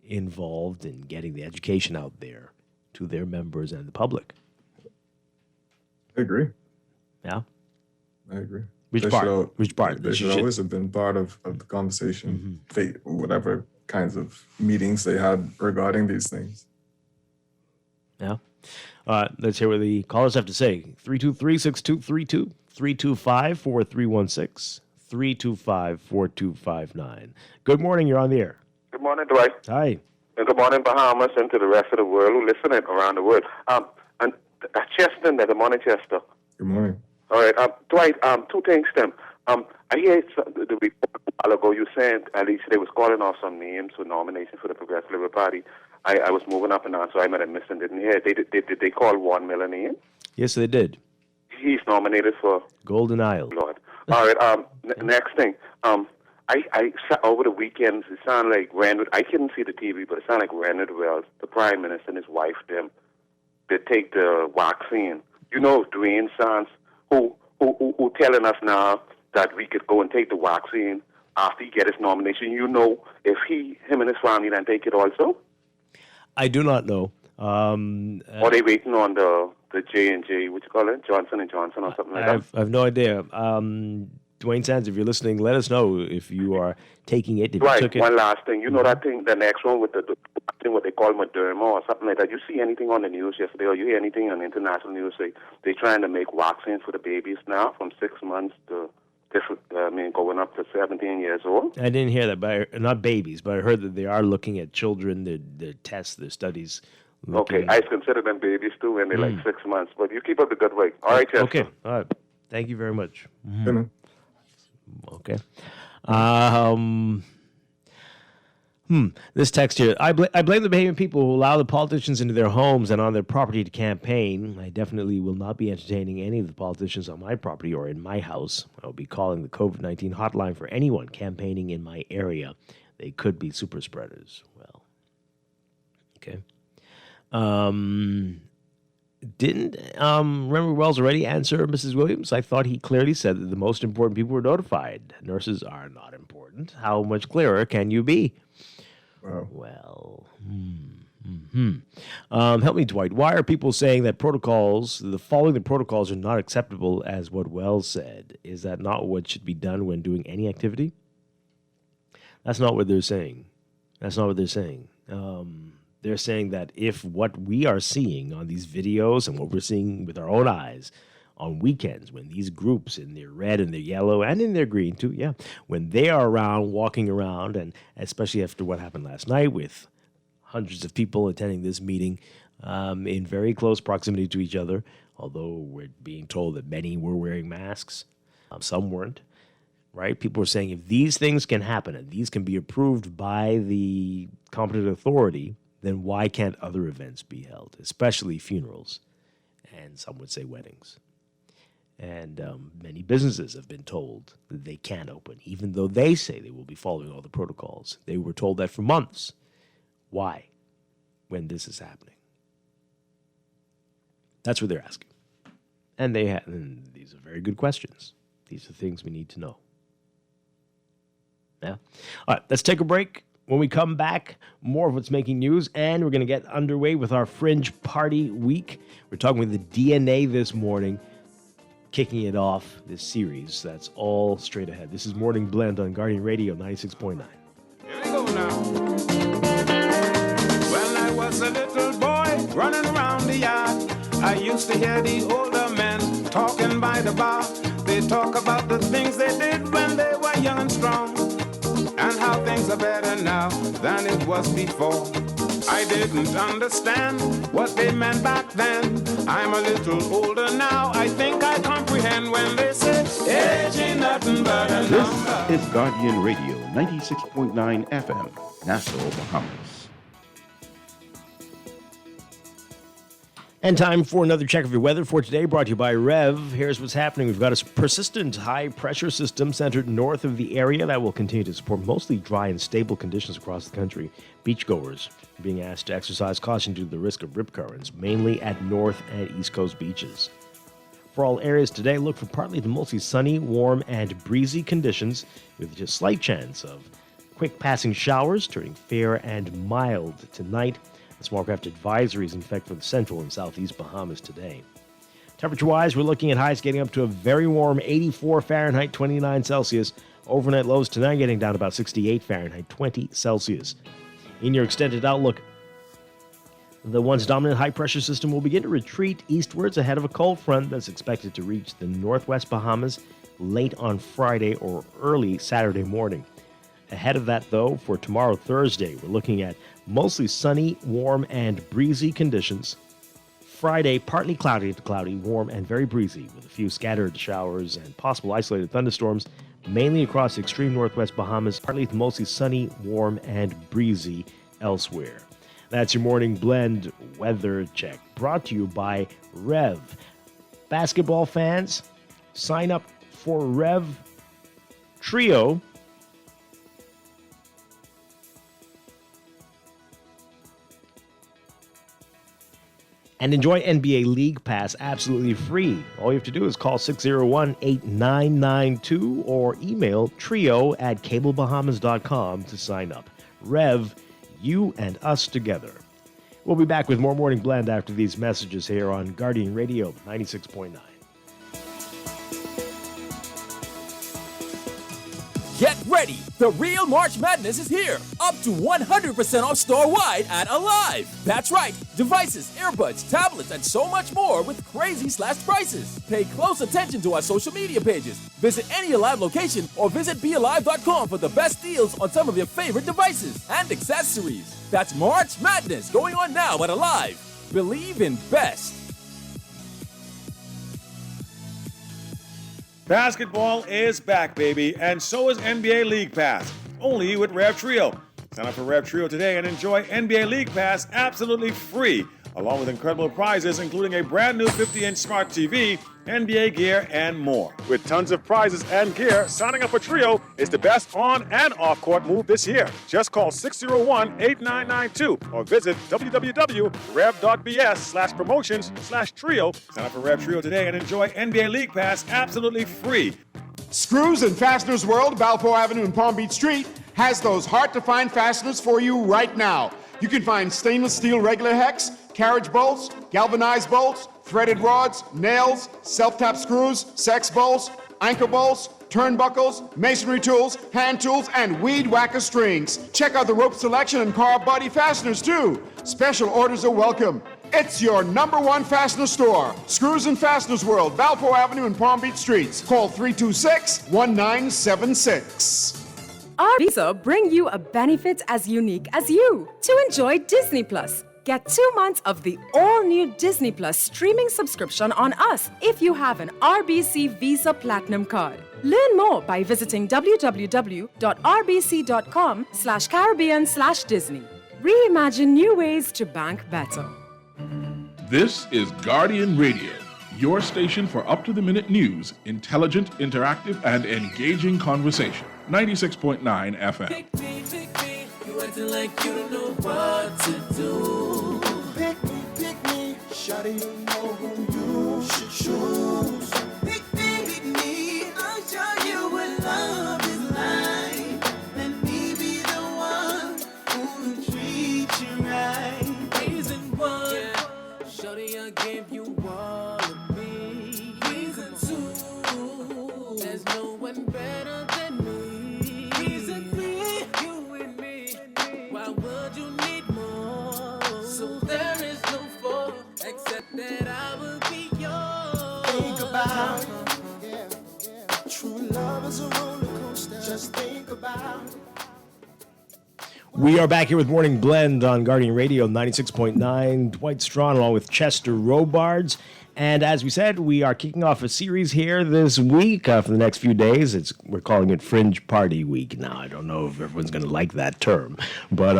involved in getting the education out there to their members and the public. I agree. Yeah? I agree. Which part? Which part? They should always have been part of the conversation, whatever kinds of meetings they had regarding these things. Yeah. Let's hear what the callers have to say. 323-6232, 325-4316, 325-4259. Good morning. You're on the air. Good morning, Dwight. Hi. And good morning, Bahamas, and to the rest of the world who listening around the world. And Chester, good morning, Chester. Good morning. All right, Dwight, two things, Tim. I hear the report a while ago you saying at least they was calling off some names for nomination for the Progressive Liberal Party. I was moving up and down, so I might have missed and didn't hear. Did they call 1 million in? Yes, they did. He's nominated for Golden Isle. Lord. All right. Next thing. I over the weekends. It sounded like Randall. I couldn't see the TV, but it sounded like Randall Wells, the Prime Minister, and his wife, them, they take the vaccine. You know, Dwayne Sands, who telling us now that we could go and take the vaccine after he get his nomination. You know, if him and his family then take it also. I do not know. Or they waiting on the J&J, what you call it, Johnson & Johnson or something like that? I have no idea. Dwayne Sands, if you're listening, let us know if you are taking it. If right. You took it. One last thing. You know that thing, the next one with the thing, what they call Moderna or something like that. You see anything on the news yesterday, or you hear anything on international news? They're trying to make vaccines for the babies now from 6 months to going up to 17 years old. I didn't hear that, but not babies, but I heard that they are looking at children, their tests, their studies. Okay, I consider them babies too when they're like 6 months. But you keep up the good work. All right, Chester. Okay, all right. Thank you very much. Okay. This text here. I blame the Bahamian people who allow the politicians into their homes and on their property to campaign. I definitely will not be entertaining any of the politicians on my property or in my house. I will be calling the COVID-19 hotline for anyone campaigning in my area. They could be super spreaders. Well, okay. Didn't Randall Wells already answer Mrs. Williams? I thought he clearly said that the most important people were notified. Nurses are not important. How much clearer can you be? Wow. Well, help me, Dwight. Why are people saying that following the protocols are not acceptable as what Wells said? Is that not what should be done when doing any activity? That's not what they're saying. They're saying that if what we are seeing on these videos and what we're seeing with our own eyes on weekends, when these groups in their red and their yellow and in their green too, when they are around, walking around, and especially after what happened last night with hundreds of people attending this meeting in very close proximity to each other, although we're being told that many were wearing masks, some weren't. Right? People are saying if these things can happen and these can be approved by the competent authority, then why can't other events be held, especially funerals, and some would say weddings? And many businesses have been told that they can't open, even though they say they will be following all the protocols. They were told that for months. Why, when this is happening? That's what they're asking. And these are very good questions. These are things we need to know. Yeah. All right, let's take a break. When we come back, more of what's making news, and we're going to get underway with our Fringe Party Week. We're talking with the DNA this morning, kicking it off, this series. That's all straight ahead. This is Morning Blend on Guardian Radio 96.9. Here we go now. When I was a little boy running around the yard, I used to hear the older men talking by the bar. They talk about the things they did when they were young and strong, and how things are better now than it was before. I didn't understand what they meant back then. I'm a little older now. I think I comprehend when they say age ain't nothing but a number. This is Guardian Radio 96.9 FM, Nassau, Bahamas. And time for another check of your weather for today, brought to you by Rev. Here's what's happening. We've got a persistent high-pressure system centered north of the area that will continue to support mostly dry and stable conditions across the country. Beachgoers are being asked to exercise caution due to the risk of rip currents, mainly at north and east coast beaches. For all areas today, look for partly to mostly sunny, warm, and breezy conditions with just slight chance of quick passing showers, turning fair and mild tonight. Small craft advisories in effect for the central and southeast Bahamas today. Temperature-wise, we're looking at highs getting up to a very warm 84 Fahrenheit, 29 Celsius. Overnight lows tonight getting down to about 68 Fahrenheit, 20 Celsius. In your extended outlook, the once dominant high-pressure system will begin to retreat eastwards ahead of a cold front that's expected to reach the northwest Bahamas late on Friday or early Saturday morning. Ahead of that, though, for tomorrow, Thursday, we're looking at mostly sunny, warm, and breezy conditions. Friday, partly cloudy, warm, and very breezy, with a few scattered showers and possible isolated thunderstorms, mainly across the extreme northwest Bahamas, partly to mostly sunny, warm, and breezy elsewhere. That's your morning blend weather check, brought to you by Rev. Basketball fans, sign up for Rev Trio. And enjoy NBA League Pass absolutely free. All you have to do is call 601-8992 or email trio@cablebahamas.com to sign up. Rev, you and us together. We'll be back with more Morning Blend after these messages here on Guardian Radio 96.9. Get ready! The real March Madness is here! Up to 100% off store-wide at Alive! That's right! Devices, earbuds, tablets, and so much more with crazy slashed prices! Pay close attention to our social media pages. Visit any Alive location or visit bealive.com for the best deals on some of your favorite devices and accessories. That's March Madness going on now at Alive. Believe in best. Basketball is back, baby, and so is NBA League Pass, only with Rev Trio. Sign up for Rev Trio today and enjoy NBA League Pass absolutely free, along with incredible prizes including a brand new 50-inch smart TV, NBA gear, and more. With tons of prizes and gear, signing up for Trio is the best on- and off-court move this year. Just call 601-8992 or visit www.rev.bs/promotions/trio. Sign up for Rev Trio today and enjoy NBA League Pass absolutely free. Screws and Fasteners World, Balfour Avenue and Palm Beach Street, has those hard-to-find fasteners for you right now. You can find stainless steel regular hex, carriage bolts, galvanized bolts, threaded rods, nails, self-tap screws, sex bolts, anchor bolts, turnbuckles, masonry tools, hand tools, and weed whacker strings. Check out the rope selection and carved body fasteners, too. Special orders are welcome. It's your #1 fastener store. Screws and Fasteners World, Balfour Avenue and Palm Beach Streets. Call 326-1976. Our Visa bring you a benefit as unique as you to enjoy Disney Plus. Get 2 months of the all-new Disney Plus streaming subscription on us if you have an RBC Visa Platinum card. Learn more by visiting www.rbc.com/Caribbean/Disney. Reimagine new ways to bank better. This is Guardian Radio, your station for up-to-the-minute news, intelligent, interactive, and engaging conversation. 96.9 FM. Pick me, you acting like you don't know what to do. Pick me, shawty, you know who you should choose. Pick me, I'll show you what love is like. Let me be the one who'll treat you right. Reason one, yeah. Shawty, I gave you all of me. Reason two, there's no one better than me. Reason three, you and me. Why would you need more? So there is no four, except that I will be yours. Think about it. Yeah. True love is a roller coaster. Just think about it. We are back here with Morning Blend on Guardian Radio 96.9. Dwight Strachan along with Chester Robards. And as we said, we are kicking off a series here this week for the next few days. We're calling it Fringe Party Week. Now, I don't know if everyone's going to like that term, but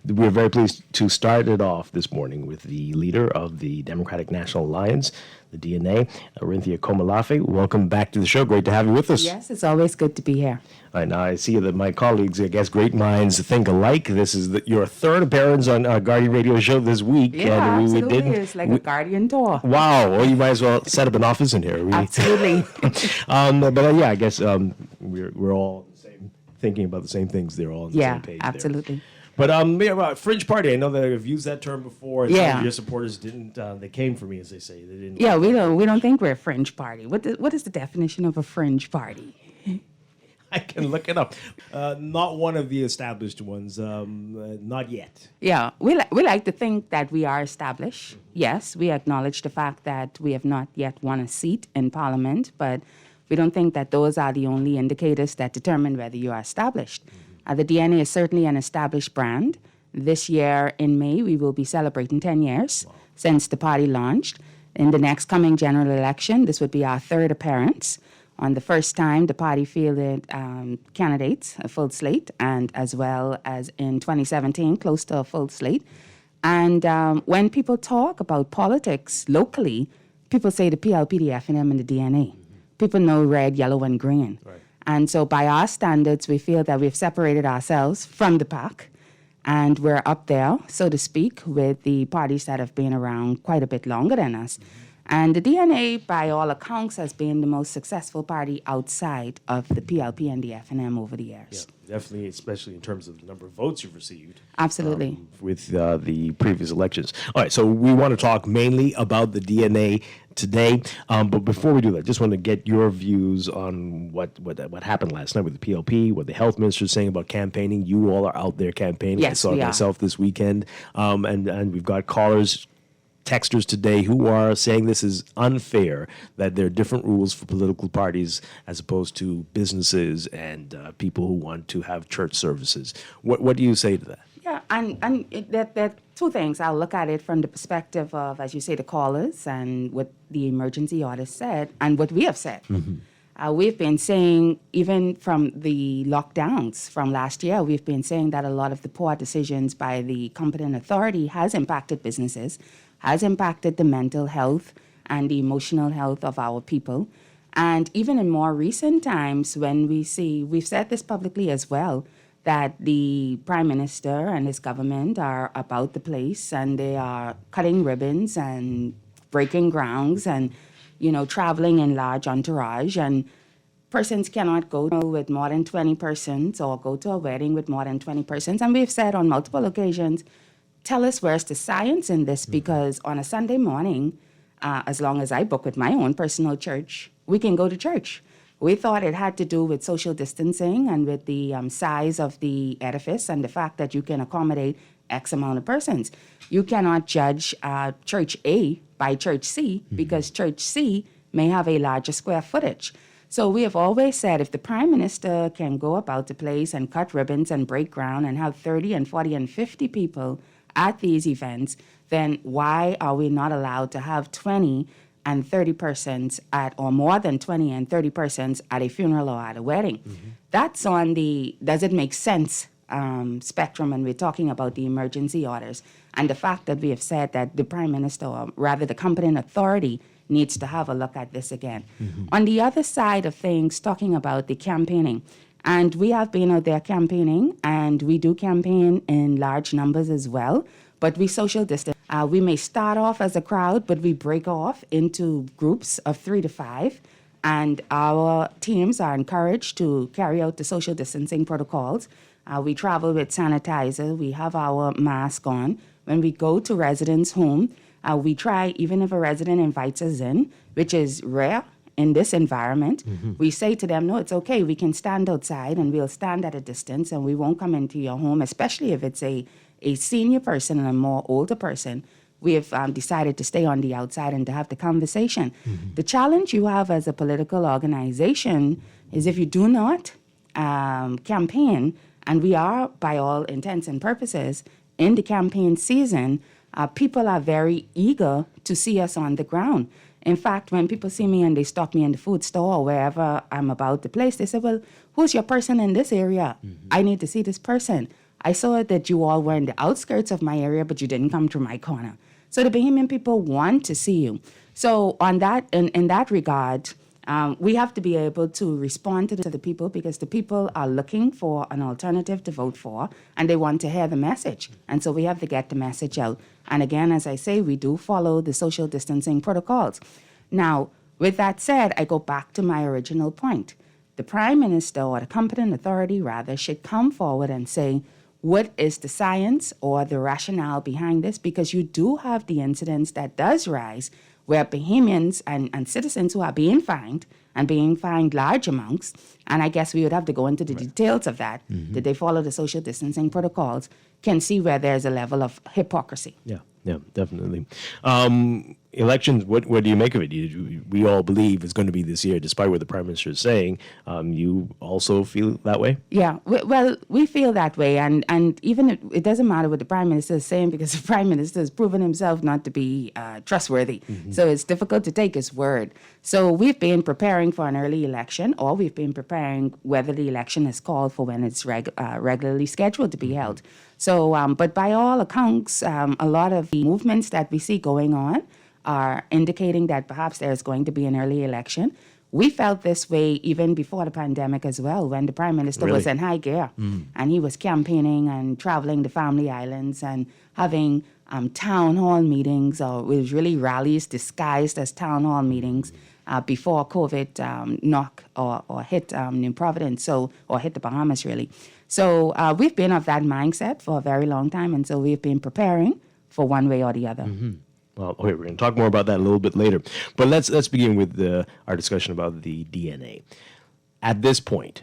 we're very pleased to start it off this morning with the leader of the Democratic National Alliance, the DNA, Orinthia Komalafe. Welcome back to the show. Great to have you with us. Yes, it's always good to be here. All right, now I see that my colleagues, I guess great minds think alike. This is your third appearance on our Guardian Radio show this week. Yeah, and absolutely. It's like a Guardian tour. Wow. Well, you might as well set up an office in here. Absolutely. But yeah, I guess we're all thinking about the same things. They're all on the same page. Yeah, absolutely. But about Fringe Party, I know that I've used that term before. And some of your supporters didn't. They came for me, as they say. They didn't. Yeah, we don't think we're a fringe party. What is the definition of a fringe party? I can look it up. Not one of the established ones. Not yet. Yeah, we like to think that we are established. Yes, we acknowledge the fact that we have not yet won a seat in Parliament, but we don't think that those are the only indicators that determine whether you are established. The DNA is certainly an established brand. This year in May, we will be celebrating 10 years since the party launched. In the next coming general election, this would be our third appearance. On the first time, the party fielded candidates, a full slate, and as well as in 2017, close to a full slate. And when people talk about politics locally, people say the PLP, the FNM, and the DNA. People know red, yellow, and green. Right. And so by our standards, we feel that we've separated ourselves from the pack, and we're up there, so to speak, with the parties that have been around quite a bit longer than us. And the DNA, by all accounts, has been the most successful party outside of the PLP and the FNM over the years. Yeah, definitely, especially in terms of the number of votes you've received. Absolutely. With the previous elections. All right, so we want to talk mainly about the DNA today. But before we do that, just want to get your views on what happened last night with the PLP, what the health minister is saying about campaigning. You all are out there campaigning. Yes, I saw we it are. myself this weekend. And we've got callers, texters today who are saying this is unfair, that there are different rules for political parties as opposed to businesses and people who want to have church services. What do you say to that? Yeah, and there are two things. I'll look at it from the perspective of, as you say, the callers and what the emergency order said and what we have said. Mm-hmm. We've been saying, even from the lockdowns from last year, we've been saying that a lot of the poor decisions by the competent authority has impacted businesses, has impacted the mental health and the emotional health of our people. And even in more recent times, when we've said this publicly as well, that the Prime Minister and his government are about the place and they are cutting ribbons and breaking grounds and, traveling in large entourage, and persons cannot go with more than 20 persons or go to a wedding with more than 20 persons. And we've said on multiple occasions, tell us where's the science in this, because on a Sunday morning, as long as I book with my own personal church, we can go to church. We thought it had to do with social distancing and with the size of the edifice and the fact that you can accommodate X amount of persons. You cannot judge Church A by Church C because Church C may have a larger square footage. So we have always said if the Prime Minister can go about the place and cut ribbons and break ground and have 30 and 40 and 50 people at these events, then why are we not allowed to have 20 and 30 persons or more than 20 and 30 persons at a funeral or at a wedding? Mm-hmm. That's on the does it make sense spectrum when we're talking about the emergency orders and the fact that we have said that the Prime Minister, or rather the competent authority, needs to have a look at this again. Mm-hmm. On the other side of things, talking about the campaigning, and we have been out there campaigning, and we do campaign in large numbers as well, but we social distance. We may start off as a crowd, but we break off into groups of 3 to 5, and our teams are encouraged to carry out the social distancing protocols. We travel with sanitizer. We have our mask on. When we go to residents' home, we try, even if a resident invites us in, which is rare in this environment, we say to them, no, it's okay. We can stand outside and we'll stand at a distance and we won't come into your home, especially if it's a senior person and a more older person. We have decided to stay on the outside and to have the conversation. Mm-hmm. The challenge you have as a political organization is if you do not campaign, and we are, by all intents and purposes, in the campaign season, people are very eager to see us on the ground. In fact, when people see me and they stop me in the food store or wherever I'm about to place, they say, well, who's your person in this area? I need to see this person. I saw that you all were in the outskirts of my area, but you didn't come to my corner. So the Bahamian people want to see you. So on that, in that regard, we have to be able to respond to the people because the people are looking for an alternative to vote for and they want to hear the message. And so we have to get the message out. And again, as I say, we do follow the social distancing protocols. Now, with that said, I go back to my original point. The Prime Minister or the competent authority, rather, should come forward and say, what is the science or the rationale behind this? Because you do have the incidents that does rise where Bahamians and citizens who are being fined and being fined large amounts, and I guess we would have to go into the details of that. Did they follow the social distancing protocols? Can see where there's a level of hypocrisy. Yeah, definitely. Elections, what do you make of it? We all believe it's going to be this year, despite what the Prime Minister is saying. You also feel that way? Yeah, we feel that way. And even it doesn't matter what the Prime Minister is saying because the Prime Minister has proven himself not to be trustworthy. So it's difficult to take his word. So we've been preparing for an early election, or we've been preparing whether the election is called for when it's regularly scheduled to be held. So, but by all accounts, a lot of the movements that we see going on are indicating that perhaps there's going to be an early election. We felt this way even before the pandemic as well, when the Prime Minister was in high gear and he was campaigning and traveling the Family Islands and having town hall meetings, or it was really rallies disguised as town hall meetings before COVID knocked or hit New Providence, or hit the Bahamas really. So we've been of that mindset for a very long time, and so we've been preparing for one way or the other. Well, okay, we're going to talk more about that a little bit later. But let's begin with our discussion about the DNA. At this point,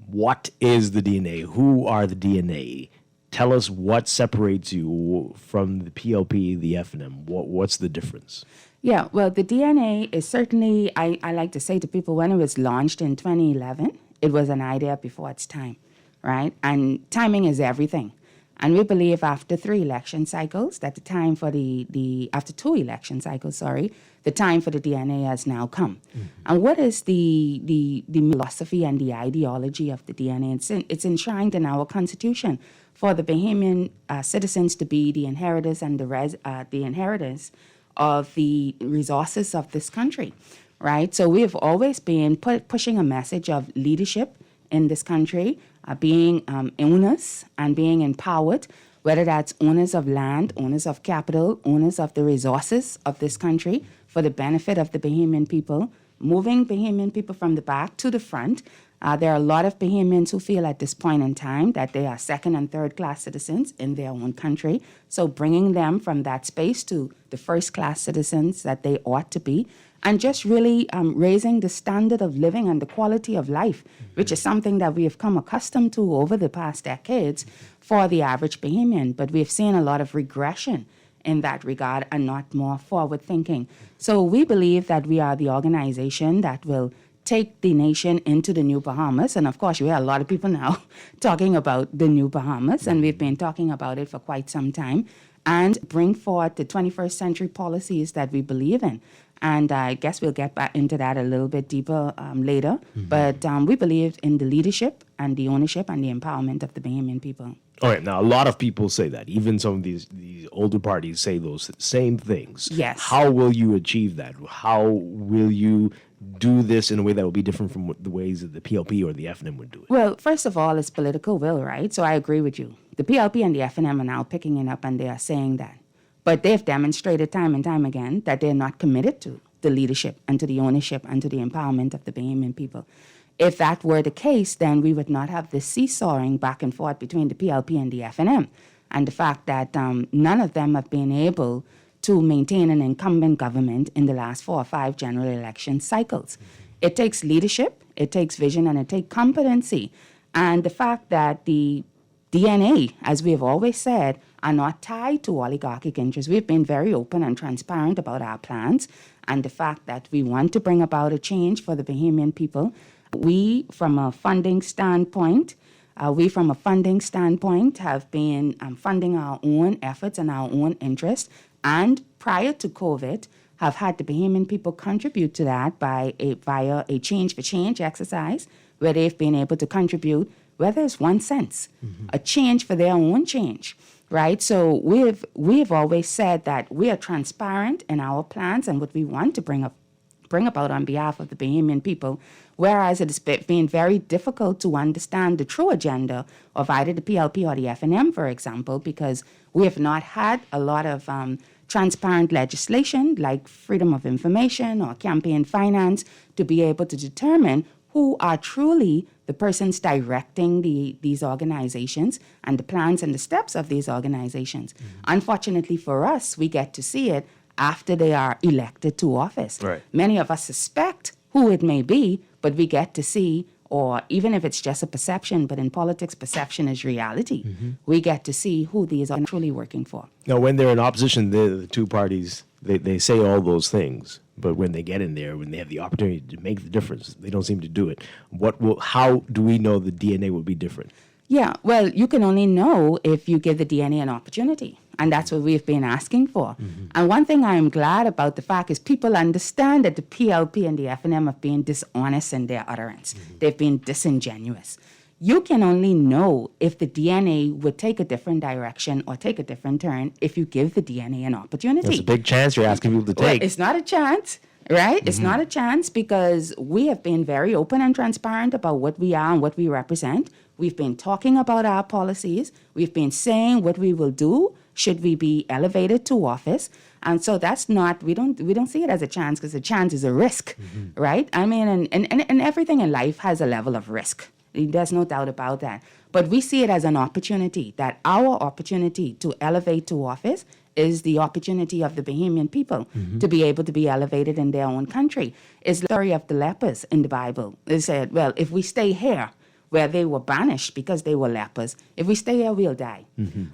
what is the DNA? Who are the DNA? Tell us what separates you from the PLP, the FNM. What's the difference? Yeah, well, the DNA is certainly, I like to say to people, when it was launched in 2011, it was an idea before its time, right? And timing is everything. And we believe after 3 election cycles, that the time for after 2 election cycles, the time for the DNA has now come. And what is the philosophy and the ideology of the DNA? It's enshrined in our Constitution for the Bahamian citizens to be the inheritors and the inheritors of the resources of this country, right? So we have always been pushing a message of leadership in this country, being owners and being empowered, whether that's owners of land, owners of capital, owners of the resources of this country for the benefit of the Bahamian people, moving Bahamian people from the back to the front. There are a lot of Bahamians who feel at this point in time that they are second and third class citizens in their own country. So bringing them from that space to the first class citizens that they ought to be, and just really raising the standard of living and the quality of life, which is something that we have come accustomed to over the past decades for the average Bahamian. But we've seen a lot of regression in that regard and not more forward thinking. So we believe that we are the organization that will take the nation into the new Bahamas. And of course, you hear a lot of people now talking about the new Bahamas, and we've been talking about it for quite some time, and bring forth the 21st century policies that we believe in. And I guess we'll get back into that a little bit deeper later. But we believe in the leadership and the ownership and the empowerment of the Bahamian people. All right, now a lot of people say that. Even some of these older parties say those same things. Yes. How will you achieve that? How will you do this in a way that will be different from the ways that the PLP or the FNM would do it? Well, first of all, it's political will, right? So I agree with you. The PLP and the FNM are now picking it up and they are saying that. But they've demonstrated time and time again that they're not committed to the leadership and to the ownership and to the empowerment of the Bahamian people. If that were the case, then we would not have this seesawing back and forth between the PLP and the FNM. And the fact that none of them have been able to maintain an incumbent government in the last 4 or 5 general election cycles. It takes leadership, it takes vision, and it takes competency. And the fact that the DNA, as we have always said, are not tied to oligarchic interests. We've been very open and transparent about our plans and the fact that we want to bring about a change for the Bahamian people. We, from a funding standpoint, We, from a funding standpoint, have been funding our own efforts and our own interests. And prior to COVID, have had the Bahamian people contribute to that via a change for change exercise, where they've been able to contribute, whether it's 1 cent, a change for their own change, right? So we've always said that we are transparent in our plans and what we want to bring about on behalf of the Bahamian people, whereas it has been very difficult to understand the true agenda of either the PLP or the FNM, for example, because we have not had a lot of transparent legislation like freedom of information or campaign finance to be able to determine who are truly the persons directing these organizations and the plans and the steps of these organizations. Unfortunately for us, we get to see it after they are elected to office. Right. Many of us suspect who it may be, but we get to see, or even if it's just a perception, but in politics, perception is reality. We get to see who these are truly working for. Now, when they're in opposition, the two parties, they say all those things. But when they get in there, when they have the opportunity to make the difference, they don't seem to do it. How do we know the DNA will be different? Yeah, well, you can only know if you give the DNA an opportunity. And that's what we've been asking for. And one thing I'm glad about the fact is people understand that the PLP and the FNM have been dishonest in their utterance. They've been disingenuous. You can only know if the DNA would take a different direction or take a different turn if you give the DNA an opportunity. That's a big chance you're asking people to take. Well, it's not a chance, right? It's not a chance because we have been very open and transparent about what we are and what we represent. We've been talking about our policies. We've been saying what we will do should we be elevated to office. And so that's not, we don't see it as a chance because a chance is a risk, right? I mean, and everything in life has a level of risk. There's no doubt about that. But we see it as an opportunity, that our opportunity to elevate to office is the opportunity of the Bahamian people to be able to be elevated in their own country. It's the story of the lepers in the Bible. They said, well, if we stay here, where they were banished because they were lepers, if we stay here, we'll die.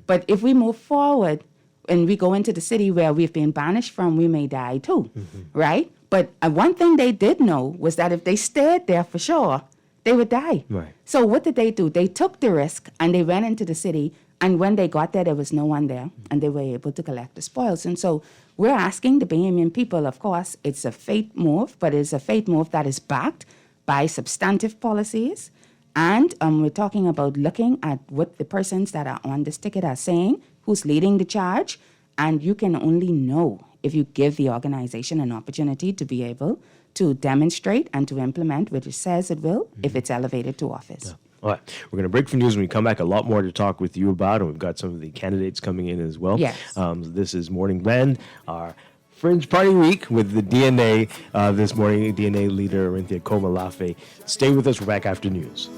But if we move forward and we go into the city where we've been banished from, we may die too, right? But one thing they did know was that if they stayed there for sure, they would die. Right. So what did they do? They took the risk and they went into the city, and when they got there was no one there, and they were able to collect the spoils. And so we're asking the Bahamian people, of course, it's a faith move, but it's a faith move that is backed by substantive policies. And we're talking about looking at what the persons that are on this ticket are saying, who's leading the charge, and you can only know if you give the organization an opportunity to be able to demonstrate and to implement, which it says it will, if it's elevated to office. Yeah. All right. We're going to break for news. When we come back, a lot more to talk with you about, and we've got some of the candidates coming in as well. Yes. This is Morning Blend, our Fringe Party Week with the DNA this morning, DNA leader Orinthia Komalafe. Stay with us. We're back after news.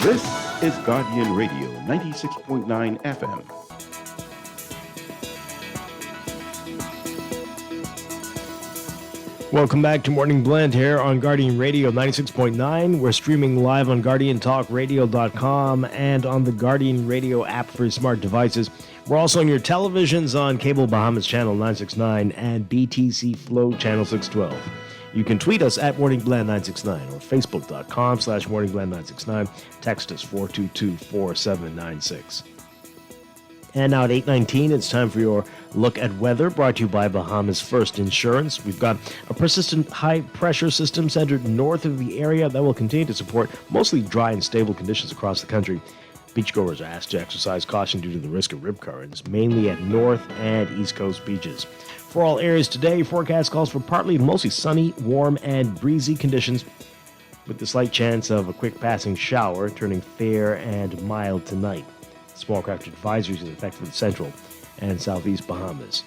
This is Guardian Radio 96.9 FM. Welcome back to Morning Blend here on Guardian Radio 96.9. We're streaming live on GuardianTalkRadio.com and on the Guardian Radio app for smart devices. We're also on your televisions on Cable Bahamas Channel 969 and BTC Flow Channel 612. You can tweet us at MorningBlend969 or Facebook.com/MorningBlend969. Text us 422-4796. And now at 8:19, it's time for your look at weather, brought to you by Bahamas First Insurance. We've got a persistent high-pressure system centered north of the area that will continue to support mostly dry and stable conditions across the country. Beachgoers are asked to exercise caution due to the risk of rip currents, mainly at north and east coast beaches. For all areas today, forecast calls for partly mostly sunny, warm, and breezy conditions, with the slight chance of a quick passing shower, turning fair and mild tonight. Small craft advisories in effect for the central and southeast Bahamas.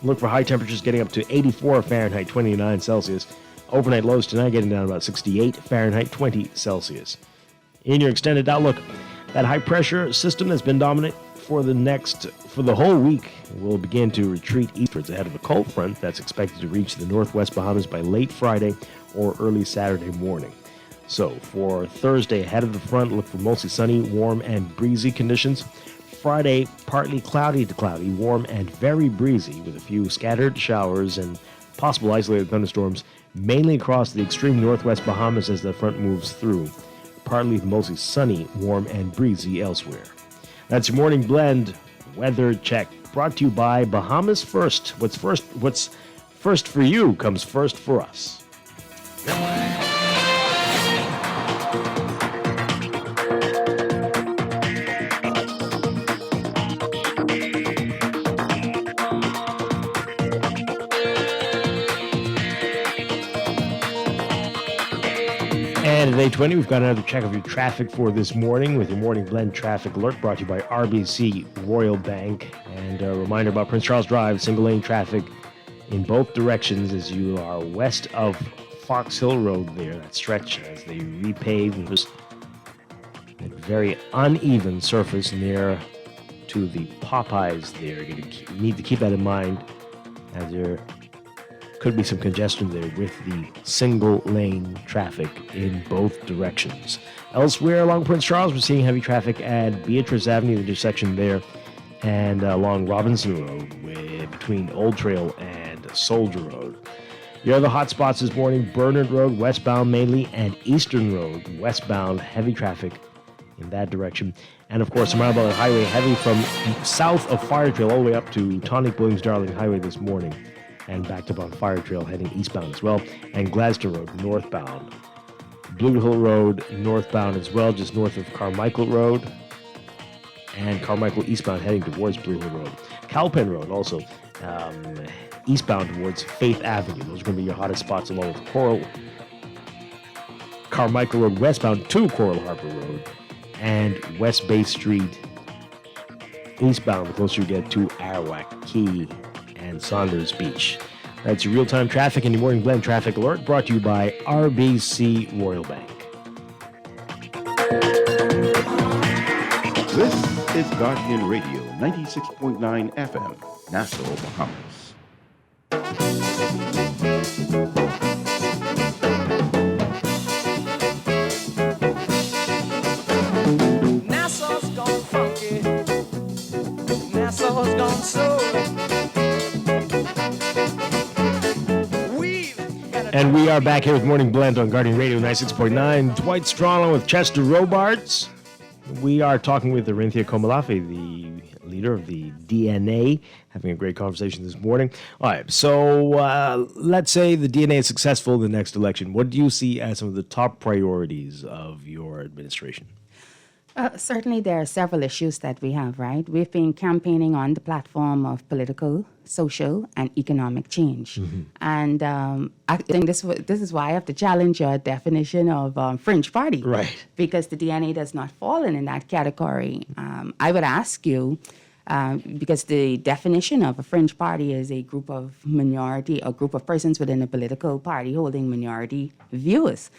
Look for high temperatures getting up to 84 Fahrenheit, 29 Celsius. Overnight lows tonight getting down about 68 Fahrenheit, 20 Celsius. In your extended outlook, that high pressure system that's been dominant for the whole week will begin to retreat eastwards ahead of a cold front that's expected to reach the northwest Bahamas by late Friday or early Saturday morning. So for Thursday, ahead of the front, look for mostly sunny, warm, and breezy conditions. Friday, partly cloudy to cloudy, warm and very breezy with a few scattered showers and possible isolated thunderstorms, mainly across the extreme northwest Bahamas as the front moves through. Partly to mostly sunny, warm, and breezy elsewhere. That's your morning blend weather check, brought to you by Bahamas First. What's first for you comes first for us. And at 8:20, we've got another check of your traffic for this morning with your morning blend traffic alert brought to you by RBC Royal Bank. And a reminder about Prince Charles Drive, single lane traffic in both directions as you are west of Fox Hill Road there, that stretch as they repave and just a very uneven surface near to the Popeyes there. You need to keep that in mind as there could be some congestion there with the single lane traffic in both directions. Elsewhere along Prince Charles, we're seeing heavy traffic at Beatrice Avenue, the intersection there, and along Robinson Road between Old Trail and Soldier Road. Your other hot spots this morning, Bernard Road westbound mainly, and Eastern Road westbound, heavy traffic in that direction. And of course, the Mile Valley Highway heavy from south of Fire Trail all the way up to Tonic Williams Darling Highway this morning, and backed up on Fire Trail heading eastbound as well, and Gladstone Road northbound. Blue Hill Road northbound as well, just north of Carmichael Road, and Carmichael eastbound heading towards Blue Hill Road. Cowpen Road also eastbound towards Faith Avenue. Those are going to be your hottest spots along with Carmichael Road westbound to Coral Harbor Road, and West Bay Street eastbound the closer you get to Arawak Key and Saunders Beach. That's your real-time traffic and your morning blend traffic alert brought to you by RBC Royal Bank. This is Guardian Radio, 96.9 FM, Nassau, Bahamas. Nassau's gone funky. Nassau's gone soul. And we are back here with Morning Blend on Guardian Radio 96.9. Dwight Strachan with Chester Robards. We are talking with Orinthia Komalafe, the leader of the DNA, having a great conversation this morning. All right, so let's say the DNA is successful in the next election. What do you see as some of the top priorities of your administration? Certainly, there are several issues that we have, right? We've been campaigning on the platform of political, social, and economic change. Mm-hmm. And I think this is why I have to challenge your definition of fringe party. Right. Because the DNA does not fall in that category. I would ask you, because the definition of a fringe party is a group of persons within a political party holding minority views.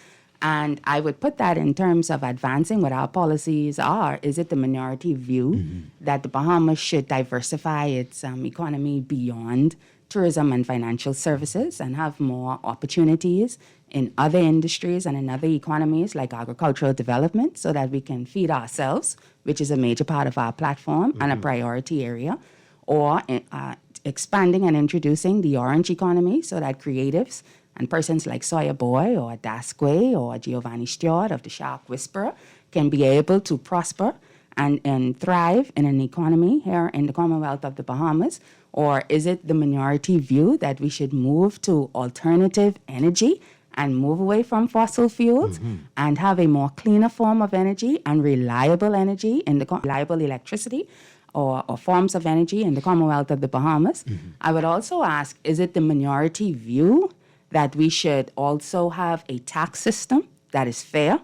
And I would put that in terms of advancing what our policies are. Is it the minority view that the Bahamas should diversify its economy beyond tourism and financial services and have more opportunities in other industries and in other economies like agricultural development so that we can feed ourselves, which is a major part of our platform and a priority area, or expanding and introducing the orange economy so that creatives and persons like Sawyer Boy or Dasque or Giovanni Stewart of the Shark Whisperer can be able to prosper and thrive in an economy here in the Commonwealth of the Bahamas? Or is it the minority view that we should move to alternative energy and move away from fossil fuels and have a more cleaner form of energy and reliable energy in the reliable electricity or forms of energy in the Commonwealth of the Bahamas? I would also ask, is it the minority view that we should also have a tax system that is fair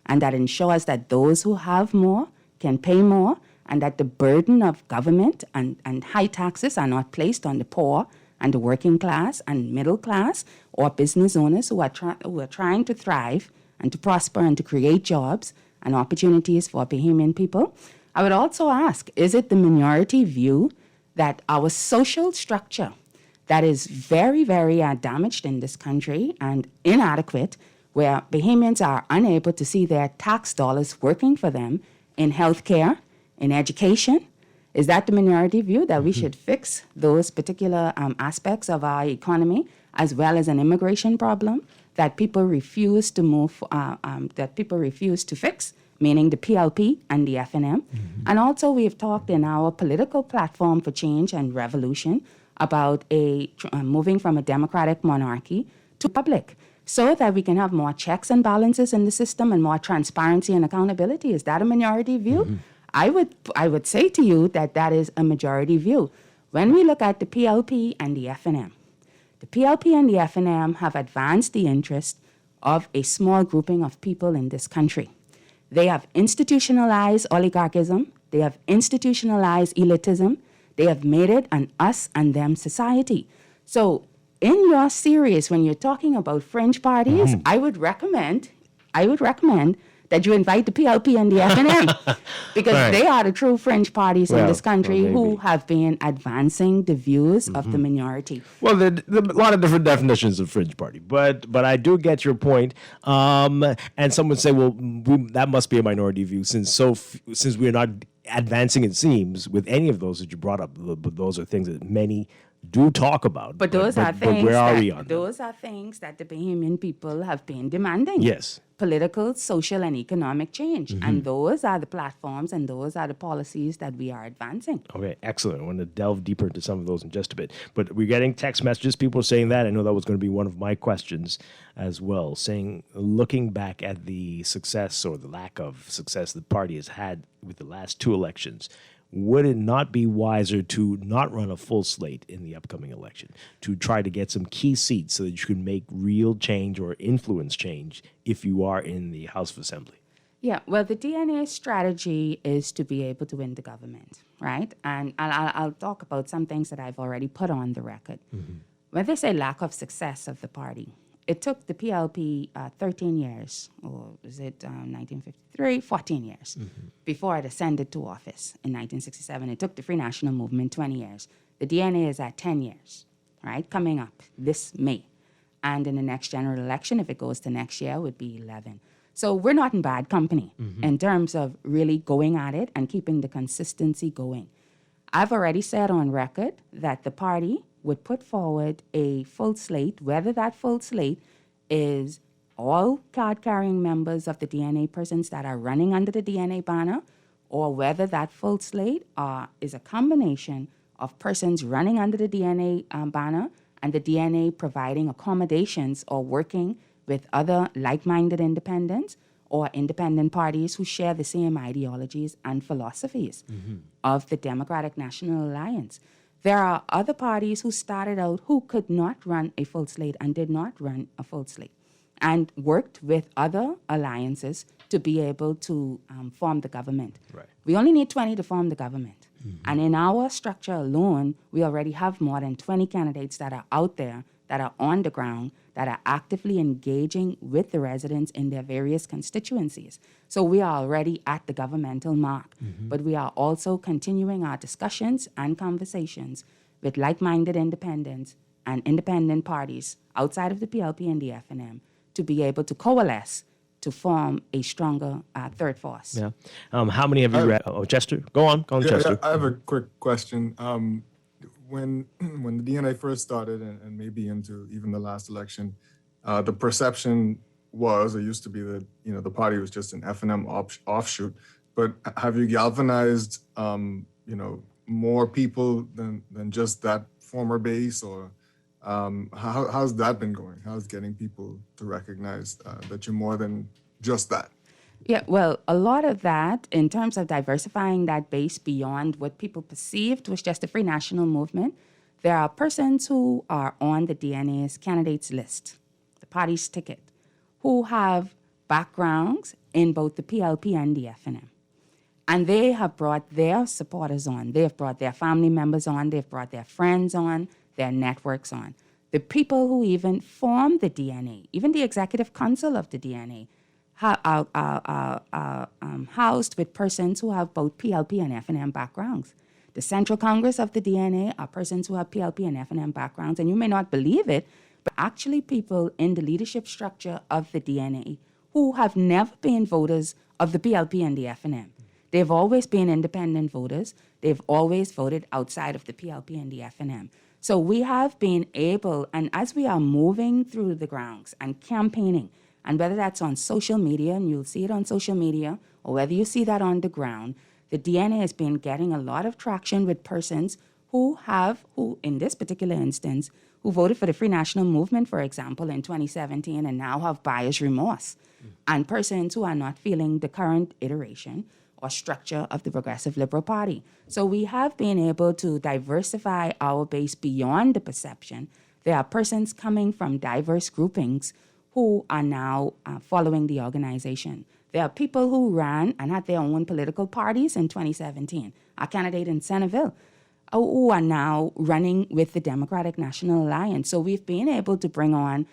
and that ensures that those who have more can pay more, and that the burden of government and high taxes are not placed on the poor and the working class and middle class or business owners who are trying to thrive and to prosper and to create jobs and opportunities for Bahamian people? I would also ask, is it the minority view that our social structure that is very, very damaged in this country and inadequate, where Bahamians are unable to see their tax dollars working for them in healthcare, in education, Is that the minority view, that we should fix those particular aspects of our economy, as well as an immigration problem that people refuse to fix, meaning the PLP and the FNM? And also, we've talked in our political platform for change and revolution about moving from a democratic monarchy to public, so that we can have more checks and balances in the system and more transparency and accountability. Is that a minority view? I would say to you that is a majority view. When we look at the PLP and the FNM, the PLP and the FNM have advanced the interest of a small grouping of people in this country. They have institutionalized oligarchism. They have institutionalized elitism. They have made it an us and them society. So in your series, when you're talking about fringe parties, I would recommend that you invite the PLP and the FNM, because they are the true fringe parties in this country who have been advancing the views of the minority. Well, there are a lot of different definitions of fringe party, but I do get your point. And some would say, well, that must be a minority view, since we're not advancing, it seems, with any of those that you brought up. But those are things that many do talk about. But those are things that the Bahamian people have been demanding. Yes. Political, social, and economic change. And those are the platforms and those are the policies that we are advancing. Okay, excellent. I want to delve deeper into some of those in just a bit. But we're getting text messages, people saying that. I know that was going to be one of my questions as well, saying, looking back at the success or the lack of success the party has had with the last two elections, would it not be wiser to not run a full slate in the upcoming election, to try to get some key seats so that you can make real change or influence change if you are in the House of Assembly? Yeah, well, the DNA strategy is to be able to win the government, right? And I'll talk about some things that I've already put on the record. When they say lack of success of the party, it took the PLP 13 years, or was it 1953? 14 years before it ascended to office in 1967. It took the Free National Movement 20 years. The DNA is at 10 years, right? Coming up this May. And in the next general election, if it goes to next year, would be 11. So we're not in bad company in terms of really going at it and keeping the consistency going. I've already said on record that the party would put forward a full slate, whether that full slate is all card-carrying members of the DNA persons that are running under the DNA banner, or whether that full slate is a combination of persons running under the DNA banner and the DNA providing accommodations or working with other like-minded independents or independent parties who share the same ideologies and philosophies of the Democratic National Alliance. There are other parties who started out who could not run a full slate and did not run a full slate and worked with other alliances to be able to form the government. Right. We only need 20 to form the government. And in our structure alone, we already have more than 20 candidates that are out there, that are on the ground, that are actively engaging with the residents in their various constituencies. So we are already at the governmental mark, but we are also continuing our discussions and conversations with like-minded independents and independent parties outside of the PLP and the FNM to be able to coalesce to form a stronger third force. Yeah. How many have you read? Oh, Chester, go on, Chester. I have a quick question. When the DNA first started, and maybe into even the last election, the perception was, or used to be, that the party was just an FNM offshoot. But have you galvanized more people than just that former base, or how's that been going? How's getting people to recognize that you're more than just that? Yeah, well, a lot of that, in terms of diversifying that base beyond what people perceived was just the Free National Movement, there are persons who are on the DNA's candidates list, the party's ticket, who have backgrounds in both the PLP and the FNM. And they have brought their supporters on. They have brought their family members on. They've brought their friends on, their networks on. The people who even formed the DNA, even the executive council of the DNA, housed with persons who have both PLP and FNM backgrounds. The Central Congress of the DNA are persons who have PLP and FNM backgrounds, and you may not believe it, but actually people in the leadership structure of the DNA who have never been voters of the PLP and the FNM. They've always been independent voters. They've always voted outside of the PLP and the FNM. So we have been able, and as we are moving through the grounds and campaigning, and whether that's on social media, and you'll see it on social media, or whether you see that on the ground, the DNA has been getting a lot of traction with persons who in this particular instance, who voted for the Free National Movement, for example, in 2017 and now have buyer's remorse, and persons who are not feeling the current iteration or structure of the Progressive Liberal Party. So we have been able to diversify our base beyond the perception. There are persons coming from diverse groupings who are now following the organization. There are people who ran and had their own political parties in 2017. Our candidate in Centerville, who are now running with the Democratic National Alliance. So we've been able to bring on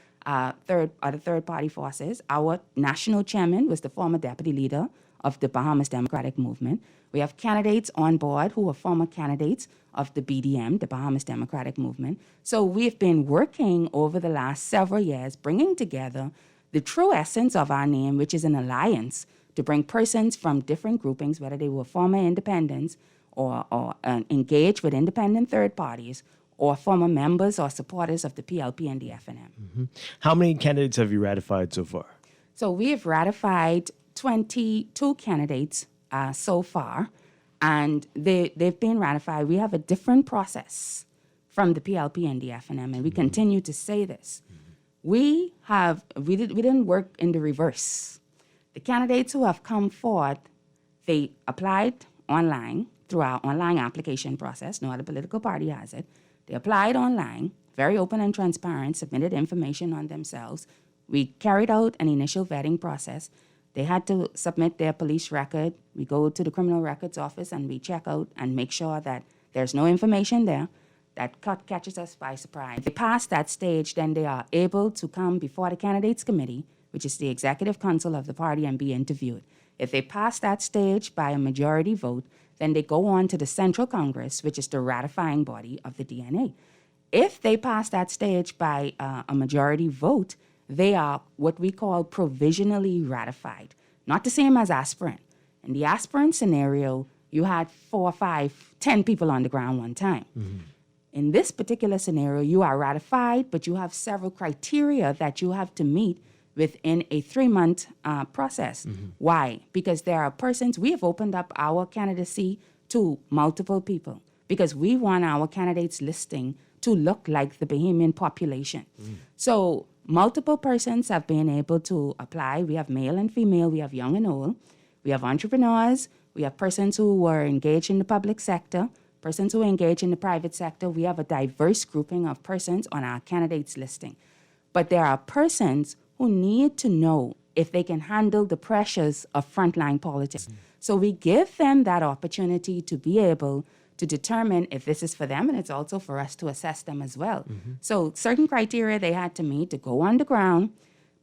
third-party forces. Our national chairman was the former deputy leader of the Bahamas Democratic Movement. We have candidates on board who are former candidates of the BDM, the Bahamas Democratic Movement. So we've been working over the last several years, bringing together the true essence of our name, which is an alliance, to bring persons from different groupings, whether they were former independents or engaged with independent third parties, or former members or supporters of the PLP and the FNM. Mm-hmm. How many candidates have you ratified so far? So we have ratified 22 candidates so far, and they've been ratified. We have a different process from the PLP and the FNM, and we continue to say this. We didn't work in the reverse. The candidates who have come forth, they applied online through our online application process. No other political party has it. They applied online, very open and transparent, submitted information on themselves. We carried out an initial vetting process. They had to submit their police record. We go to the criminal records office and we check out and make sure that there's no information there that catches us by surprise. If they pass that stage, then they are able to come before the candidates committee, which is the executive council of the party, and be interviewed. If they pass that stage by a majority vote, then they go on to the Central Congress, which is the ratifying body of the DNA. If they pass that stage by a majority vote, they are what we call provisionally ratified, not the same as aspirant. In the aspirant scenario, you had 4, 5, 10 people on the ground one time. Mm-hmm. In this particular scenario, you are ratified, but you have several criteria that you have to meet within a 3-month process. Mm-hmm. Why? Because there are persons, we have opened up our candidacy to multiple people because we want our candidates listing to look like the Bahamian population. Mm. So multiple persons have been able to apply. We have male and female, we have young and old, we have entrepreneurs, we have persons who were engaged in the public sector, persons who engage in the private sector. We have a diverse grouping of persons on our candidates listing. But there are persons who need to know if they can handle the pressures of frontline politics. Mm-hmm. So we give them that opportunity to be able to determine if this is for them, and it's also for us to assess them as well. Mm-hmm. So certain criteria they had to meet to go on the ground,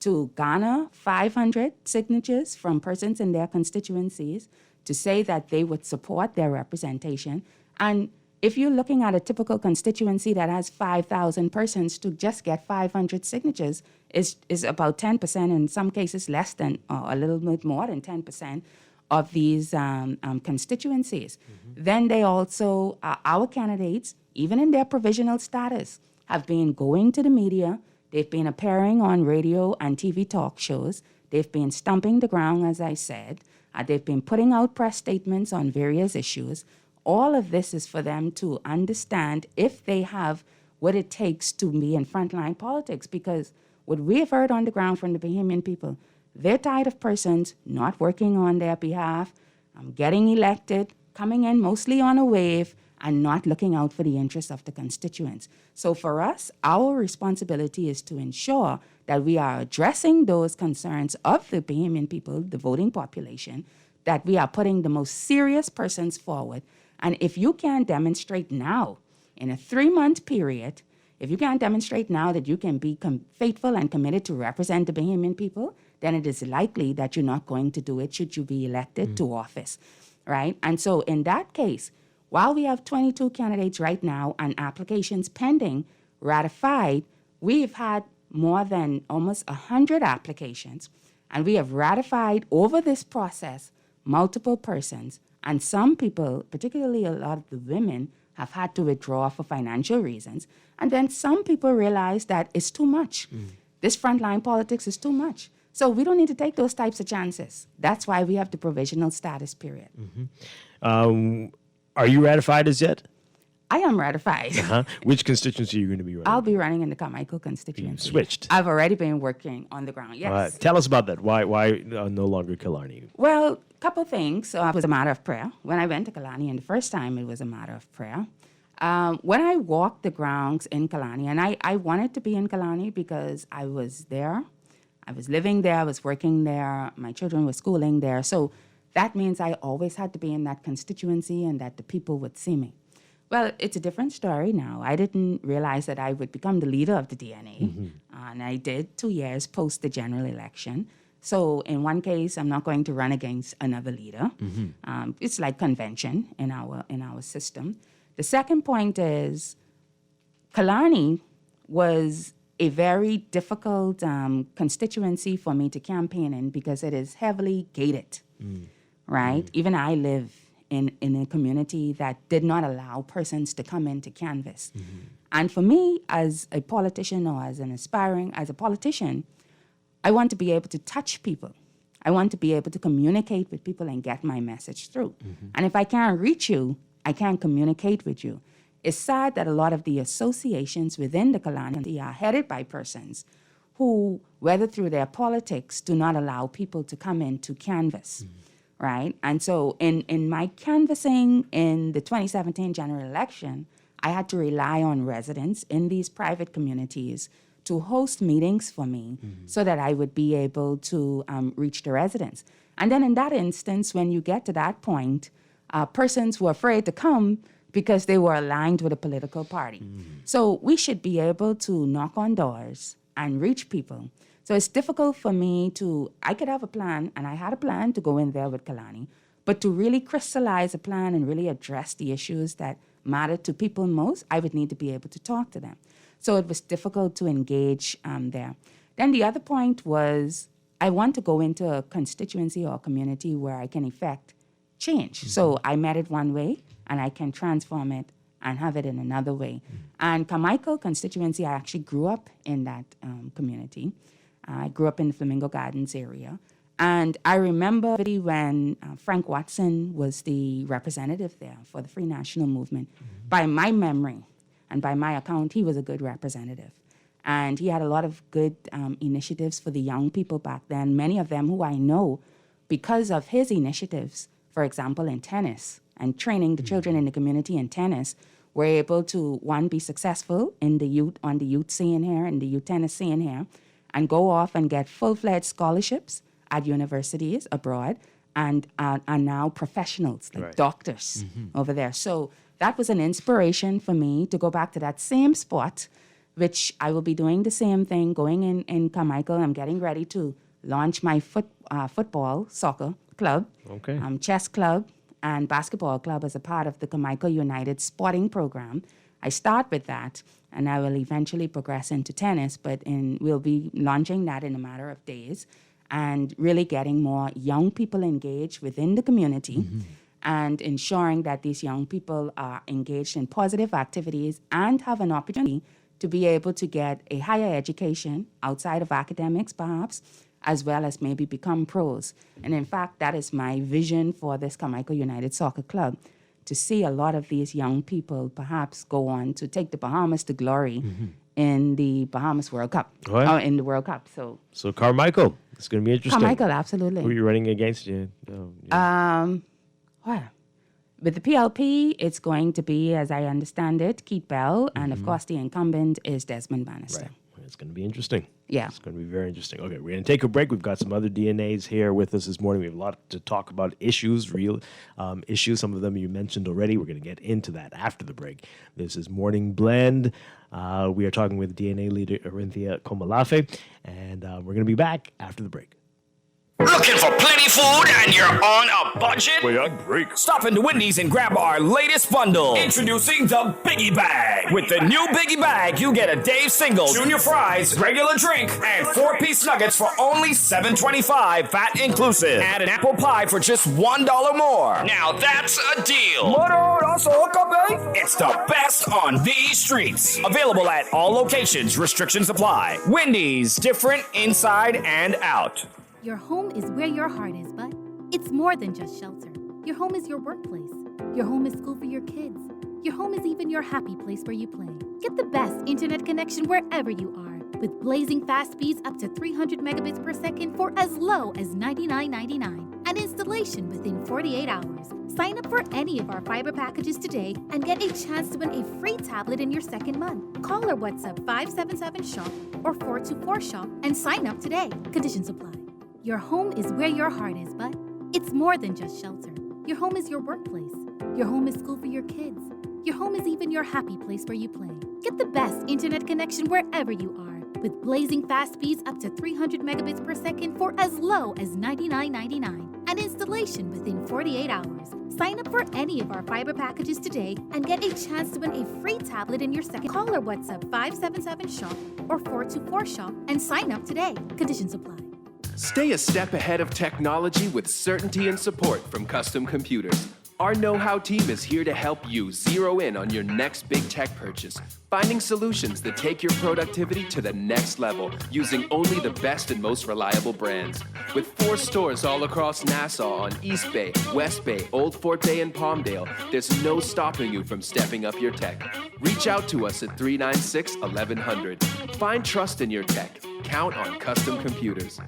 to garner 500 signatures from persons in their constituencies to say that they would support their representation. And if you're looking at a typical constituency that has 5,000 persons, to just get 500 signatures is about 10%, in some cases less than, or a little bit more than 10% of these constituencies. Mm-hmm. Then they also, our candidates, even in their provisional status, have been going to the media. They've been appearing on radio and TV talk shows. They've been stumping the ground, as I said. They've been putting out press statements on various issues. All of this is for them to understand if they have what it takes to be in frontline politics, because what we have heard on the ground from the Bahamian people, they're tired of persons not working on their behalf, getting elected, coming in mostly on a wave, and not looking out for the interests of the constituents. So for us, our responsibility is to ensure that we are addressing those concerns of the Bahamian people, the voting population, that we are putting the most serious persons forward. And if you can demonstrate now, in a 3-month period, if you can demonstrate now that you can be faithful and committed to represent the Bahamian people, then it is likely that you're not going to do it should you be elected to office, right? And so in that case, while we have 22 candidates right now and applications pending, ratified, we've had more than almost 100 applications, and we have ratified over this process multiple persons, and some people, particularly a lot of the women, have had to withdraw for financial reasons. And then some people realize that it's too much. This frontline politics is too much. So we don't need to take those types of chances. That's why we have the provisional status period. Are you ratified as yet? I am ratified. Which constituency are you going to be running? I'll be running in the Carmichael constituency. You switched. I've already been working on the ground, yes. Tell us about that. Why no longer Killarney? Well, a couple things. It was a matter of prayer. When I went to Killarney, and the first time it was a matter of prayer. When I walked the grounds in Killarney, and I wanted to be in Killarney because I was there. I was living there. I was working there. My children were schooling there. So that means I always had to be in that constituency and that the people would see me. Well, it's a different story now. I didn't realize that I would become the leader of the DNA, and I did 2 years post the general election. So in one case, I'm not going to run against another leader. It's like convention in our system. The second point is Killarney was a very difficult constituency for me to campaign in because it is heavily gated, right? Even I live in a community that did not allow persons to come in to canvass. And for me, as a politician or as a politician, I want to be able to touch people. I want to be able to communicate with people and get my message through. And if I can't reach you, I can't communicate with you. It's sad that a lot of the associations within the Killarney are headed by persons who, whether through their politics, do not allow people to come in to canvass. Right? And so in my canvassing in the 2017 general election, I had to rely on residents in these private communities to host meetings for me so that I would be able to reach the residents. And then in that instance, when you get to that point, persons were afraid to come because they were aligned with a political party. So we should be able to knock on doors and reach people. So it's difficult for me I could have a plan, and I had a plan to go in there with Killarney, but to really crystallize a plan and really address the issues that matter to people most, I would need to be able to talk to them. So it was difficult to engage there. Then the other point was I want to go into a constituency or a community where I can effect change. So I met it one way, and I can transform it and have it in another way. And Carmichael constituency, I actually grew up in that community. I grew up in the Flamingo Gardens area. And I remember when Frank Watson was the representative there for the Free National Movement. By my memory and by my account, he was a good representative. And he had a lot of good initiatives for the young people back then, many of them who I know because of his initiatives, for example, in tennis and training the children in the community in tennis, were able to, one, be successful on the youth scene here, in the youth tennis scene here, and go off and get full-fledged scholarships at universities abroad and are now professionals, like doctors over there. So that was an inspiration for me to go back to that same spot, which I will be doing the same thing, going in Carmichael. I'm getting ready to launch my football, soccer club, chess club, and basketball club as a part of the Carmichael United sporting program. I start with that, and I will eventually progress into tennis, but we'll be launching that in a matter of days and really getting more young people engaged within the community and ensuring that these young people are engaged in positive activities and have an opportunity to be able to get a higher education outside of academics, perhaps, as well as maybe become pros. And in fact, that is my vision for this Carmichael United Soccer Club, to see a lot of these young people perhaps go on to take the Bahamas to glory in the Bahamas World Cup, or in the World Cup. So Carmichael, it's going to be interesting. Carmichael, absolutely. Who are you running against? With the PLP, it's going to be, as I understand it, Keith Bell, and of course the incumbent is Desmond Bannister. Right. It's going to be interesting. Yeah. It's going to be very interesting. Okay, we're going to take a break. We've got some other DNAs here with us this morning. We have a lot to talk about, issues, real issues. Some of them you mentioned already. We're going to get into that after the break. This is Morning Blend. We are talking with DNA leader Arinthia Komalafe, and we're going to be back after the break. Looking for plenty food and you're on a budget? Wait, I break. Stop into Wendy's and grab our latest bundle. Introducing the Biggie Bag. With the new Biggie Bag, you get a Dave single, junior fries, regular drink, and 4-piece nuggets for only $7.25, VAT inclusive. Add an apple pie for just $1 more. Now that's a deal. It's the best on these streets. Available at all locations. Restrictions apply. Wendy's, different inside and out. Your home is where your heart is, but it's more than just shelter. Your home is your workplace. Your home is school for your kids. Your home is even your happy place where you play. Get the best internet connection wherever you are, with blazing fast speeds up to 300 megabits per second for as low as $99.99. And installation within 48 hours. Sign up for any of our fiber packages today and get a chance to win a free tablet in your second month. Call or WhatsApp 577-SHOP or 424-SHOP and sign up today. Conditions apply. Your home is where your heart is, but it's more than just shelter. Your home is your workplace. Your home is school for your kids. Your home is even your happy place where you play. Get the best internet connection wherever you are, with blazing fast speeds up to 300 megabits per second for as low as $99.99. And installation within 48 hours. Sign up for any of our fiber packages today and get a chance to win a free tablet in your second. Call or WhatsApp 577-SHOP or 424-SHOP and sign up today. Conditions apply. Stay a step ahead of technology with certainty and support from Custom Computers. Our know-how team is here to help you zero in on your next big tech purchase, finding solutions that take your productivity to the next level using only the best and most reliable brands. With 4 stores all across Nassau on East Bay, West Bay, Old Fort Bay, and Palmdale, there's no stopping you from stepping up your tech. Reach out to us at 396-1100. Find trust in your tech. Count on Custom Computers.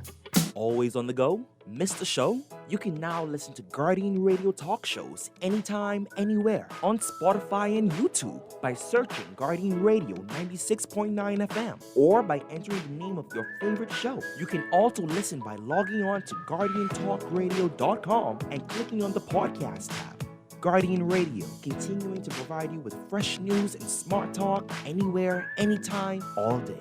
Always on the go? Missed the show? You can now listen to Guardian Radio talk shows anytime, anywhere on Spotify and YouTube by searching Guardian Radio 96.9 FM or by entering the name of your favorite show. You can also listen by logging on to GuardianTalkRadio.com and clicking on the podcast tab. Guardian Radio, continuing to provide you with fresh news and smart talk anywhere, anytime, all day.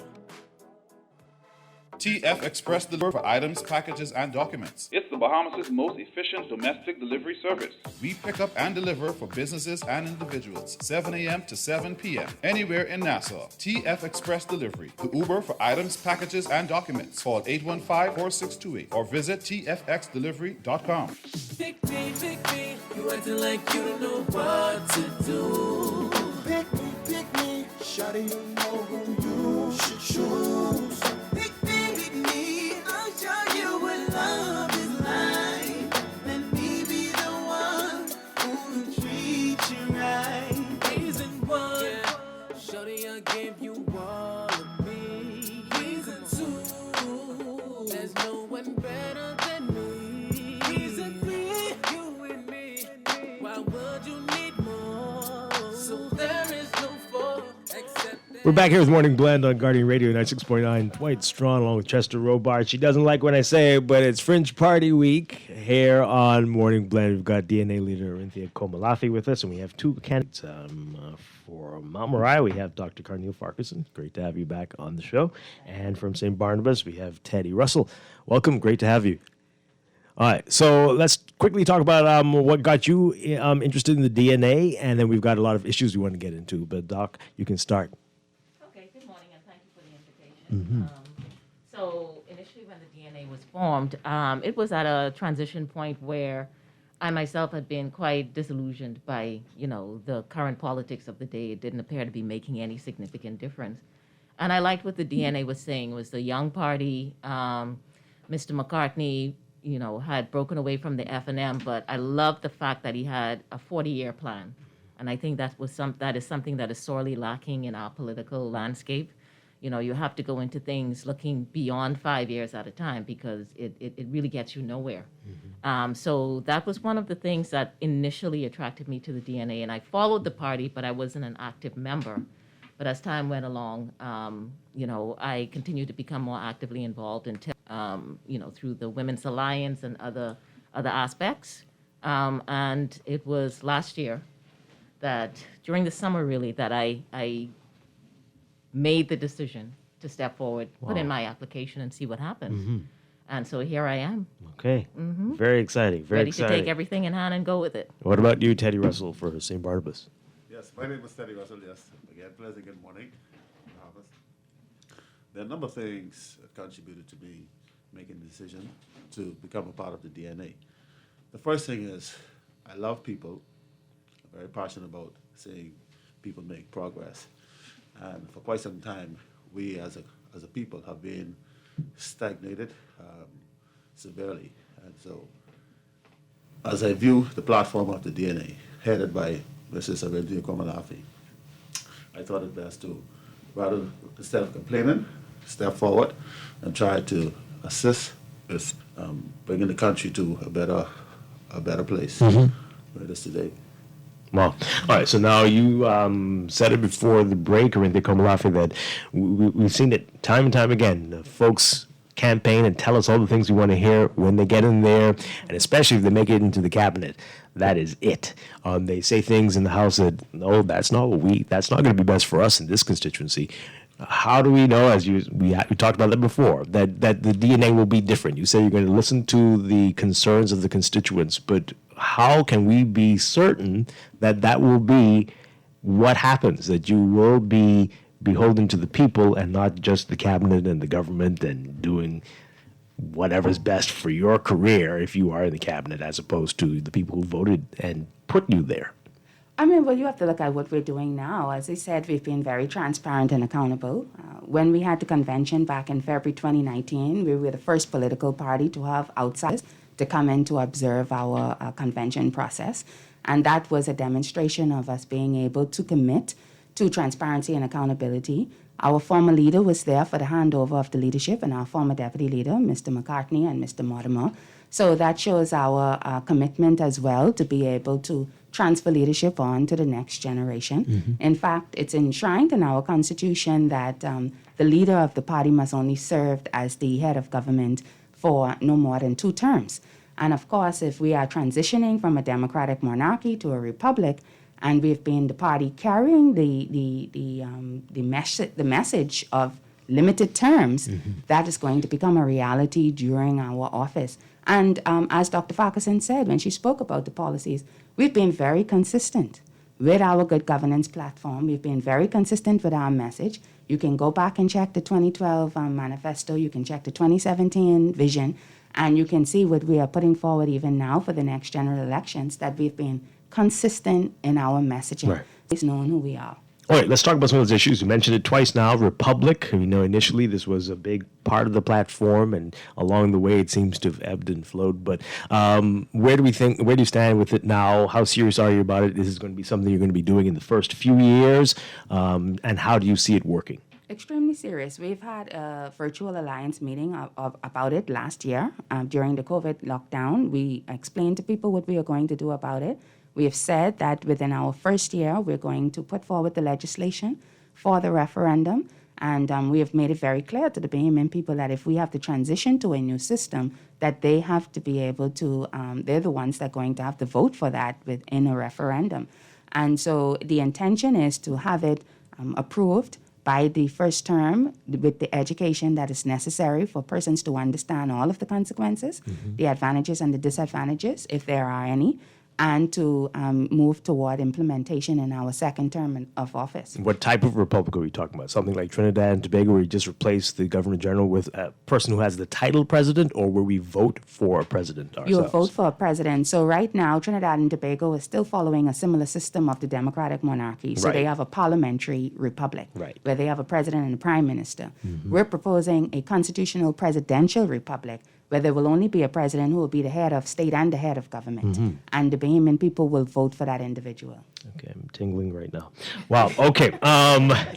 TF Express Delivery for items, packages, and documents. It's the Bahamas' most efficient domestic delivery service. We pick up and deliver for businesses and individuals, 7 a.m. to 7 p.m. anywhere in Nassau. TF Express Delivery. The Uber for items, packages, and documents. Call 815-4628 or visit tfxdelivery.com. Pick me, you acting like you don't know what to do. Pick me, shawty, you know who you should choose. Pick me, I'll show you what love is like. Let me be the one who'll treat you right. Reason one, shawty, I gave you all of me. Reason two, there's no one better than me. Reason three, you and me. Why would you need more? So there is no four except. We're back here with Morning Blend on Guardian Radio 96.9. Dwight Strachan along with Chester Robart. She doesn't like when I say it, but it's Fringe Party Week here on Morning Blend. We've got DNA leader Orinthia Komalafi with us, and we have 2 candidates. For Mount Moriah, we have Dr. Carneal Farquharson. Great to have you back on the show. And from St. Barnabas, we have Teddy Russell. Welcome. Great to have you. All right, so let's quickly talk about what got you interested in the DNA, and then we've got a lot of issues we want to get into. But, Doc, you can start. Mm-hmm. So initially when the DNA was formed, it was at a transition point where I myself had been quite disillusioned by, the current politics of the day. It didn't appear to be making any significant difference. And I liked what the DNA was saying. It was the young party. Mr. McCartney, had broken away from the F&M, but I loved the fact that he had a 40-year plan. And I think that is something that is sorely lacking in our political landscape. You have to go into things looking beyond 5 years at a time because it really gets you nowhere. Mm-hmm. So that was one of the things that initially attracted me to the DNA. And I followed the party, but I wasn't an active member. But as time went along, I continued to become more actively involved through the Women's Alliance and other aspects. And it was last year that, during the summer really, that I made the decision to step forward, put in my application and see what happens. Mm-hmm. And so here I am. Okay. Very exciting. Very Ready exciting. to take everything in hand and go with it. What about you, Teddy Russell, for St. Barnabas? Yes, my name is Teddy Russell. Yes, again, pleasant good morning. There are a number of things that contributed to me making the decision to become a part of the DNA. The first thing is I love people. I'm very passionate about seeing people make progress. And for quite some time, we as a people have been stagnated severely. And so as I view the platform of the DNA, headed by Mrs. Arindia Komalafi, I thought it best to, rather instead of complaining, step forward and try to assist with bringing the country to a better place where it is today. Well, all right. So now you said it before the break, Arindia Komalafi, that we've seen it time and time again. The folks campaign and tell us all the things we want to hear when they get in there, and especially if they make it into the cabinet. That is it. They say things in the House that, no, that's not going to be best for us in this constituency. How do we know, as we talked about that before, that the DNA will be different? You say you're going to listen to the concerns of the constituents, but how can we be certain that that will be what happens, that you will be beholden to the people and not just the cabinet and the government and doing whatever's best for your career if you are in the cabinet, as opposed to the people who voted and put you there? I mean, well, you have to look at what we're doing now. As I said, we've been very transparent and accountable. When we had the convention back in February 2019, we were the first political party to have outsiders to come in to observe our convention process. And that was a demonstration of us being able to commit to transparency and accountability. Our former leader was there for the handover of the leadership, and our former deputy leader, Mr. McCartney and Mr. Mortimer. So that shows our commitment as well to be able to transfer leadership on to the next generation. In fact, it's enshrined in our Constitution that the leader of the party must only serve as the head of government for no more than 2 terms. And of course, if we are transitioning from a democratic monarchy to a republic, and we've been the party carrying the message of limited terms, that is going to become a reality during our office. And as Dr. Farquharson said when she spoke about the policies, we've been very consistent with our good governance platform. We've been very consistent with our message. You can go back and check the 2012 manifesto. You can check the 2017 vision. And you can see what we are putting forward even now for the next general elections, that we've been consistent in our messaging. Right. It's known who we are. All right, let's talk about some of those issues. You mentioned it twice now, Republic. You know, initially this was a big part of the platform, and along the way it seems to have ebbed and flowed. But where do you stand with it now? How serious are you about it? Is this going to be something you're going to be doing in the first few years? And how do you see it working? Extremely serious. We've had a virtual alliance meeting about it last year during the COVID lockdown. We explained to people what we are going to do about it. We have said that within our first year, we're going to put forward the legislation for the referendum. And we have made it very clear to the Bahamian people that if we have to transition to a new system, that they have to be able to, they're the ones that are going to have to vote for that within a referendum. And so the intention is to have it approved by the first term with the education that is necessary for persons to understand all of the consequences, the advantages and the disadvantages, if there are any, and to move toward implementation in our second term of office. What type of republic are we talking about? Something like Trinidad and Tobago, where you just replace the Governor General with a person who has the title president, or where we vote for a president ourselves? You'll vote for a president. So right now, Trinidad and Tobago is still following a similar system of the democratic monarchy. So they have a parliamentary republic, where they have a president and a prime minister. We're proposing a constitutional presidential republic, where there will only be a president who will be the head of state and the head of government. And the Bahamian people will vote for that individual. Okay, I'm tingling right now. Wow, okay.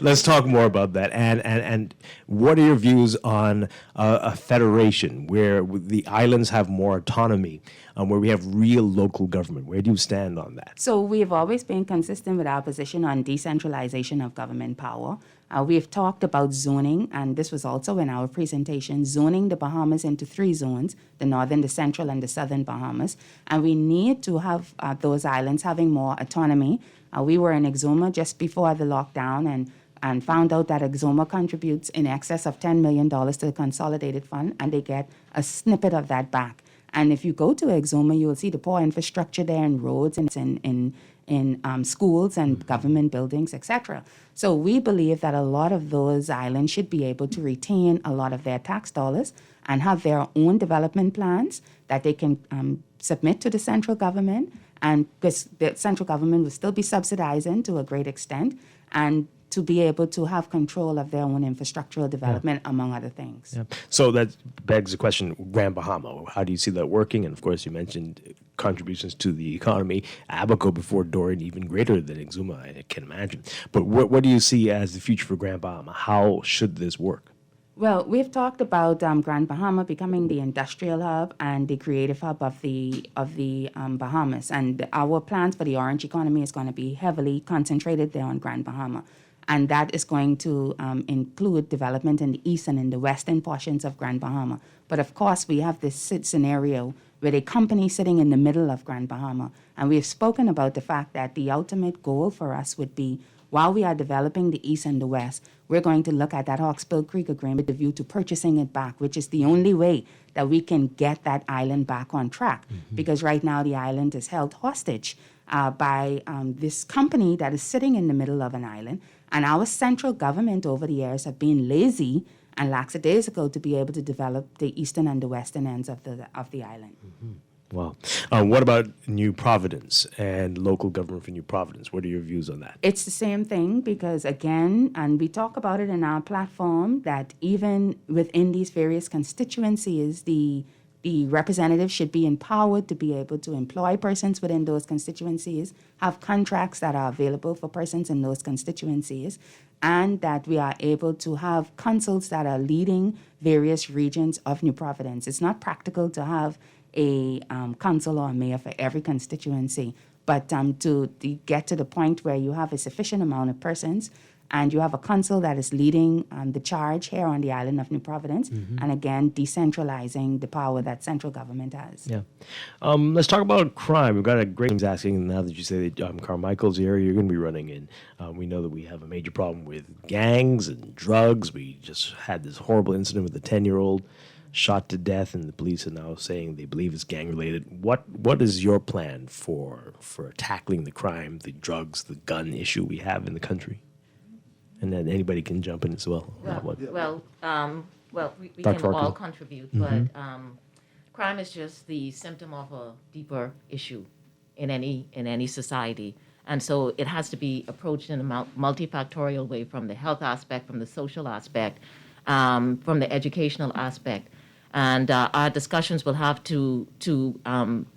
Let's talk more about that. And what are your views on a federation where the islands have more autonomy, where we have real local government? Where do you stand on that? So we have always been consistent with our position on decentralization of government power. We have talked about zoning, and this was also in our presentation, zoning the Bahamas into 3 zones, the northern, the central, and the southern Bahamas. And we need to have those islands having more autonomy. We were in Exuma just before the lockdown, and and found out that Exuma contributes in excess of $10 million to the consolidated fund, and they get a snippet of that back. And if you go to Exuma, you will see the poor infrastructure there in roads and in schools and government buildings, etc. So we believe that a lot of those islands should be able to retain a lot of their tax dollars and have their own development plans that they can submit to the central government, and because the central government will still be subsidizing to a great extent, and to be able to have control of their own infrastructural development, among other things. Yeah. So that begs the question, Grand Bahama, how do you see that working? And of course, you mentioned contributions to the economy, Abaco before Dorian, even greater than Exuma, I can imagine. But what do you see as the future for Grand Bahama? How should this work? Well, we've talked about Grand Bahama becoming the industrial hub and the creative hub of the Bahamas. And our plans for the orange economy is going to be heavily concentrated there on Grand Bahama. And that is going to include development in the east and in the western portions of Grand Bahama. But of course, we have this scenario with a company sitting in the middle of Grand Bahama. And we have spoken about the fact that the ultimate goal for us would be, while we are developing the east and the west, we're going to look at that Hawksbill Creek agreement with the view to purchasing it back, which is the only way that we can get that island back on track. Because right now the island is held hostage by this company that is sitting in the middle of an island. And our central government over the years have been lazy and lackadaisical to be able to develop the eastern and the western ends of the island. Wow. What about New Providence and local government for New Providence? What are your views on that? It's the same thing because, again, and we talk about it in our platform, that even within these various constituencies, the representatives should be empowered to be able to employ persons within those constituencies, have contracts that are available for persons in those constituencies, and that we are able to have councils that are leading various regions of New Providence. It's not practical to have a council or a mayor for every constituency, but to get to the point where you have a sufficient amount of persons and you have a council that is leading the charge here on the island of New Providence, and again, decentralizing the power that central government has. Yeah. Let's talk about crime. We've got a great teams asking, now that you say that Carmichael's the area you're going to be running in. We know that we have a major problem with gangs and drugs. We just had this horrible incident with a 10-year-old shot to death, and the police are now saying they believe it's gang-related. What is your plan for tackling the crime, the drugs, the gun issue we have in the country? And then anybody can jump in as well. We Dr. can all Farquhar. contribute, but crime is just the symptom of a deeper issue in any society. And so it has to be approached in a multifactorial way, from the health aspect, from the social aspect, from the educational aspect. And our discussions will have to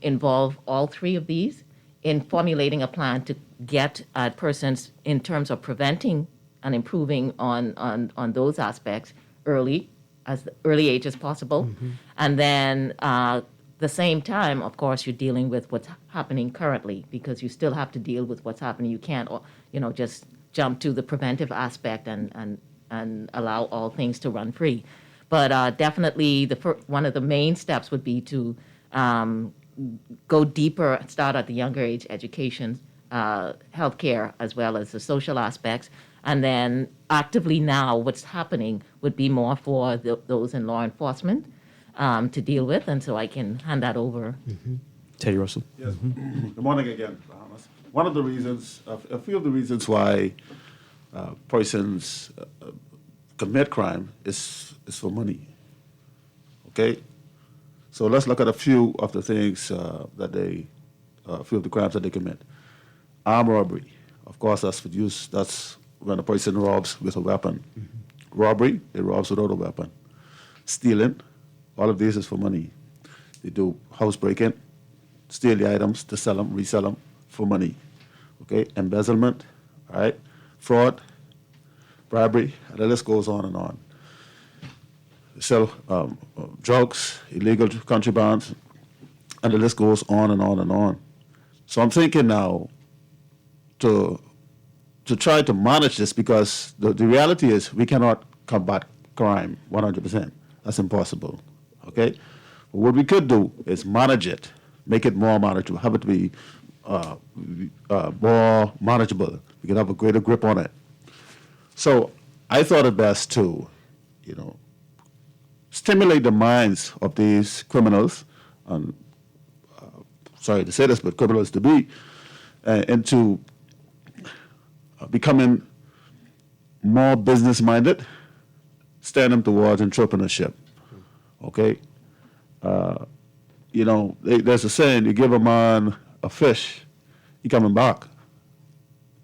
involve all three of these in formulating a plan to get persons in terms of preventing and improving on those aspects early age as possible. And then the same time, of course, you're dealing with what's happening currently, because you still have to deal with what's happening. You can't, just jump to the preventive aspect and allow all things to run free. But definitely one of the main steps would be to go deeper, start at the younger age, education, healthcare, as well as the social aspects. And then actively now, what's happening would be more for those in law enforcement to deal with. And so I can hand that over. Teddy Russell. Yes. Good morning again, Bahamas. One of the reasons, a few of the reasons why persons commit crime is for money. Okay? So let's look at a few of the things a few of the crimes that they commit. Armed robbery. Of course, that's for use. That's when a person robs with a weapon. Robbery, they robs without a weapon. Stealing, all of these is for money. They do housebreaking, steal the items to sell them, resell them for money. Okay? Embezzlement, all right? Fraud, bribery, and the list goes on and on. They sell drugs, illegal contrabands, and the list goes on and on and on. So I'm thinking now to try to manage this, because the reality is we cannot combat crime 100%. That's impossible, okay? But what we could do is manage it, make it more manageable, have it be more manageable. We can have a greater grip on it. So I thought it best to, stimulate the minds of these criminals, and sorry to say this, but criminals to be, into becoming more business-minded, steering them towards entrepreneurship. Okay? There's a saying, you give a man a fish, he coming back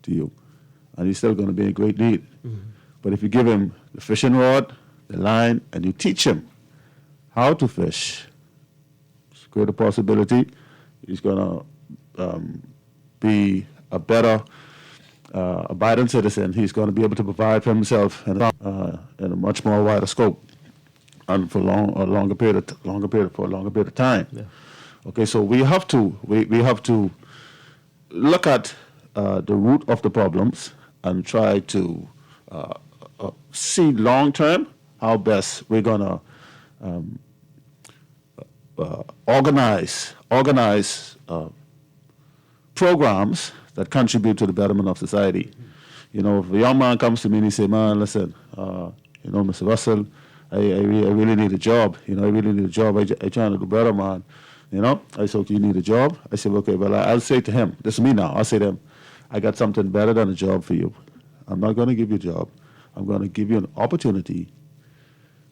to you, and he's still going to be in great need. But if you give him the fishing rod, the line, and you teach him how to fish, it's a greater possibility he's going to be a better abiding citizen. He's going to be able to provide for himself in a much more wider scope and for a longer period of time. Yeah. Okay, so we have to look at the root of the problems and try to see long term how best we're gonna organize programs that contribute to the betterment of society. If a young man comes to me and he say, "Man, listen, Mr. Russell, I really need a job. I really need a job. I trying to do better, man." I say, "Okay, you need a job?" I say, "Okay, well, I'll say to him, this is me now. I'll say to him, I got something better than a job for you. I'm not going to give you a job. I'm going to give you an opportunity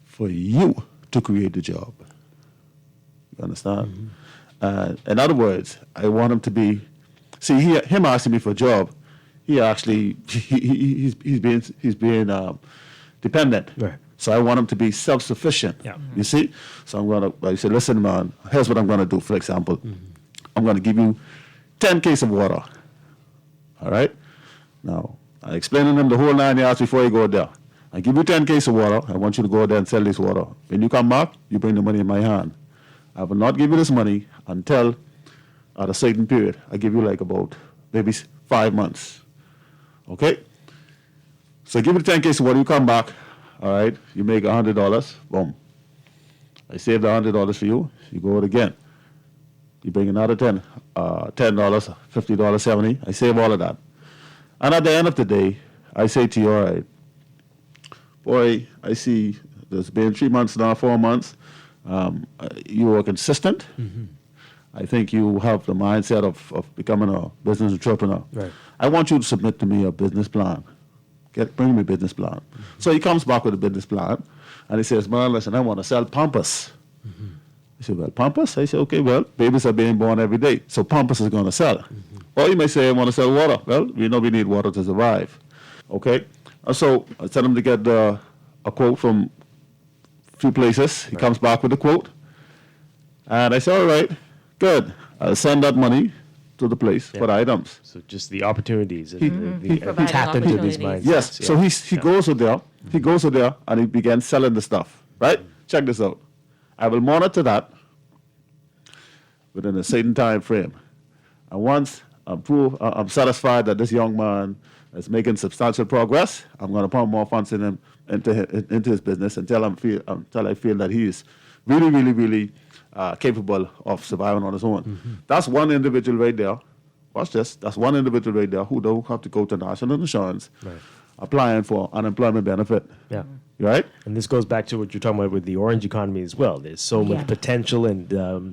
for you to create the job." You understand? In other words, I want him to be. See, him asking me for a job, he actually he's being dependent. Right. So I want him to be self-sufficient. Yeah. You see? So I say, "Listen, man, here's what I'm gonna do, for example. I'm gonna give you 10 cases of water. All right? Now, I explain to him the whole 9 yards before you go there. I give you 10 cases of water. I want you to go there and sell this water. When you come back, you bring the money in my hand. I will not give you this money until at a certain period. I give you like about maybe 5 months. Okay? So I give you 10 cases of water. You come back. All right? You make $100. Boom. I saved $100 for you. You go out again. You bring another $10, $50, $70. I save all of that. And at the end of the day, I say to you, all right, boy, I see there's been 3 months now, 4 months. You are consistent. I think you have the mindset of becoming a business entrepreneur. Right. I want you to submit to me a business plan. Bring me a business plan. So he comes back with a business plan, and he says, "Man, listen, I want to sell Pampers." I said, "Well, Pampers?" I said, "Okay, well, babies are being born every day, so Pampers is going to sell." Or you may say, "I want to sell water." Well, we know we need water to survive. Okay? And so I tell him to get a quote from a few places. He comes back with a quote. And I say, "All right, good. I'll send that money to the place for the items." So just the opportunities. He tap into these minds. Yes. So he goes to there. He goes to there and he begins selling the stuff. Right? Check this out. I will monitor that within a certain time frame. And once I'm satisfied that this young man is making substantial progress, I'm going to put more funds into his business until I feel that he is really, really, really capable of surviving on his own. That's one individual right there. Watch this. That's one individual right there who don't have to go to national insurance applying for unemployment benefit. Yeah. Right? And this goes back to what you're talking about with the orange economy as well. There's so much potential and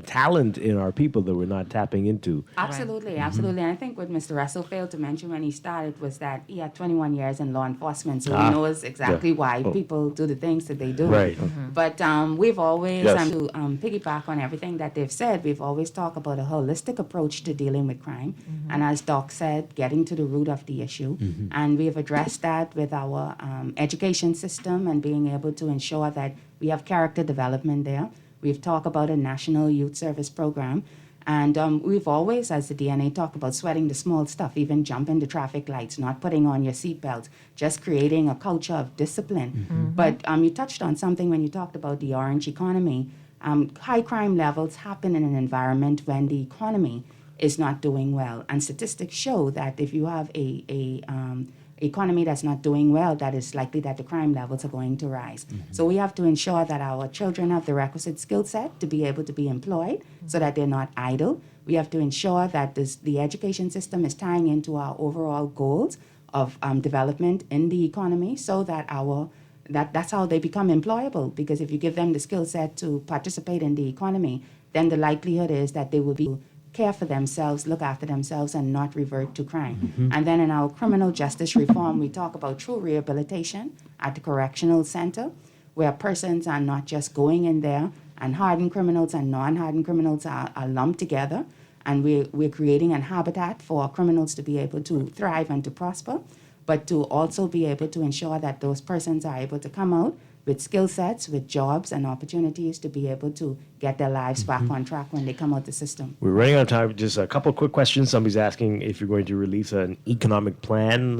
talent in our people that we're not tapping into. Absolutely, absolutely. And I think what Mr. Russell failed to mention when he started was that he had 21 years in law enforcement, so he knows exactly why people do the things that they do. Right. But we've always, to piggyback on everything that they've said, we've always talked about a holistic approach to dealing with crime. And as Doc said, getting to the root of the issue. And we have addressed that with our education system and being able to ensure that we have character development there. We've talked about a national youth service program. And we've always, as the DNA, talked about sweating the small stuff, even jumping the traffic lights, not putting on your seatbelt, just creating a culture of discipline. But you touched on something when you talked about the orange economy. High crime levels happen in an environment when the economy is not doing well. And statistics show that if you have a economy that's not doing well, that is likely that the crime levels are going to rise. So we have to ensure that our children have the requisite skill set to be able to be employed so that they're not idle. We have to ensure that the education system is tying into our overall goals, of development in the economy, so that that's how they become employable. Because if you give them the skill set to participate in the economy, then the likelihood is that they will be care for themselves, look after themselves, and not revert to crime. And then in our criminal justice reform, we talk about true rehabilitation at the correctional center, where persons are not just going in there, and hardened criminals and non-hardened criminals are lumped together. And we're creating a habitat for criminals to be able to thrive and to prosper, but to also be able to ensure that those persons are able to come out with skill sets, with jobs and opportunities to be able to get their lives back on track when they come out the system. We're running out of time. Just a couple of quick questions. Somebody's asking if you're going to release an economic plan.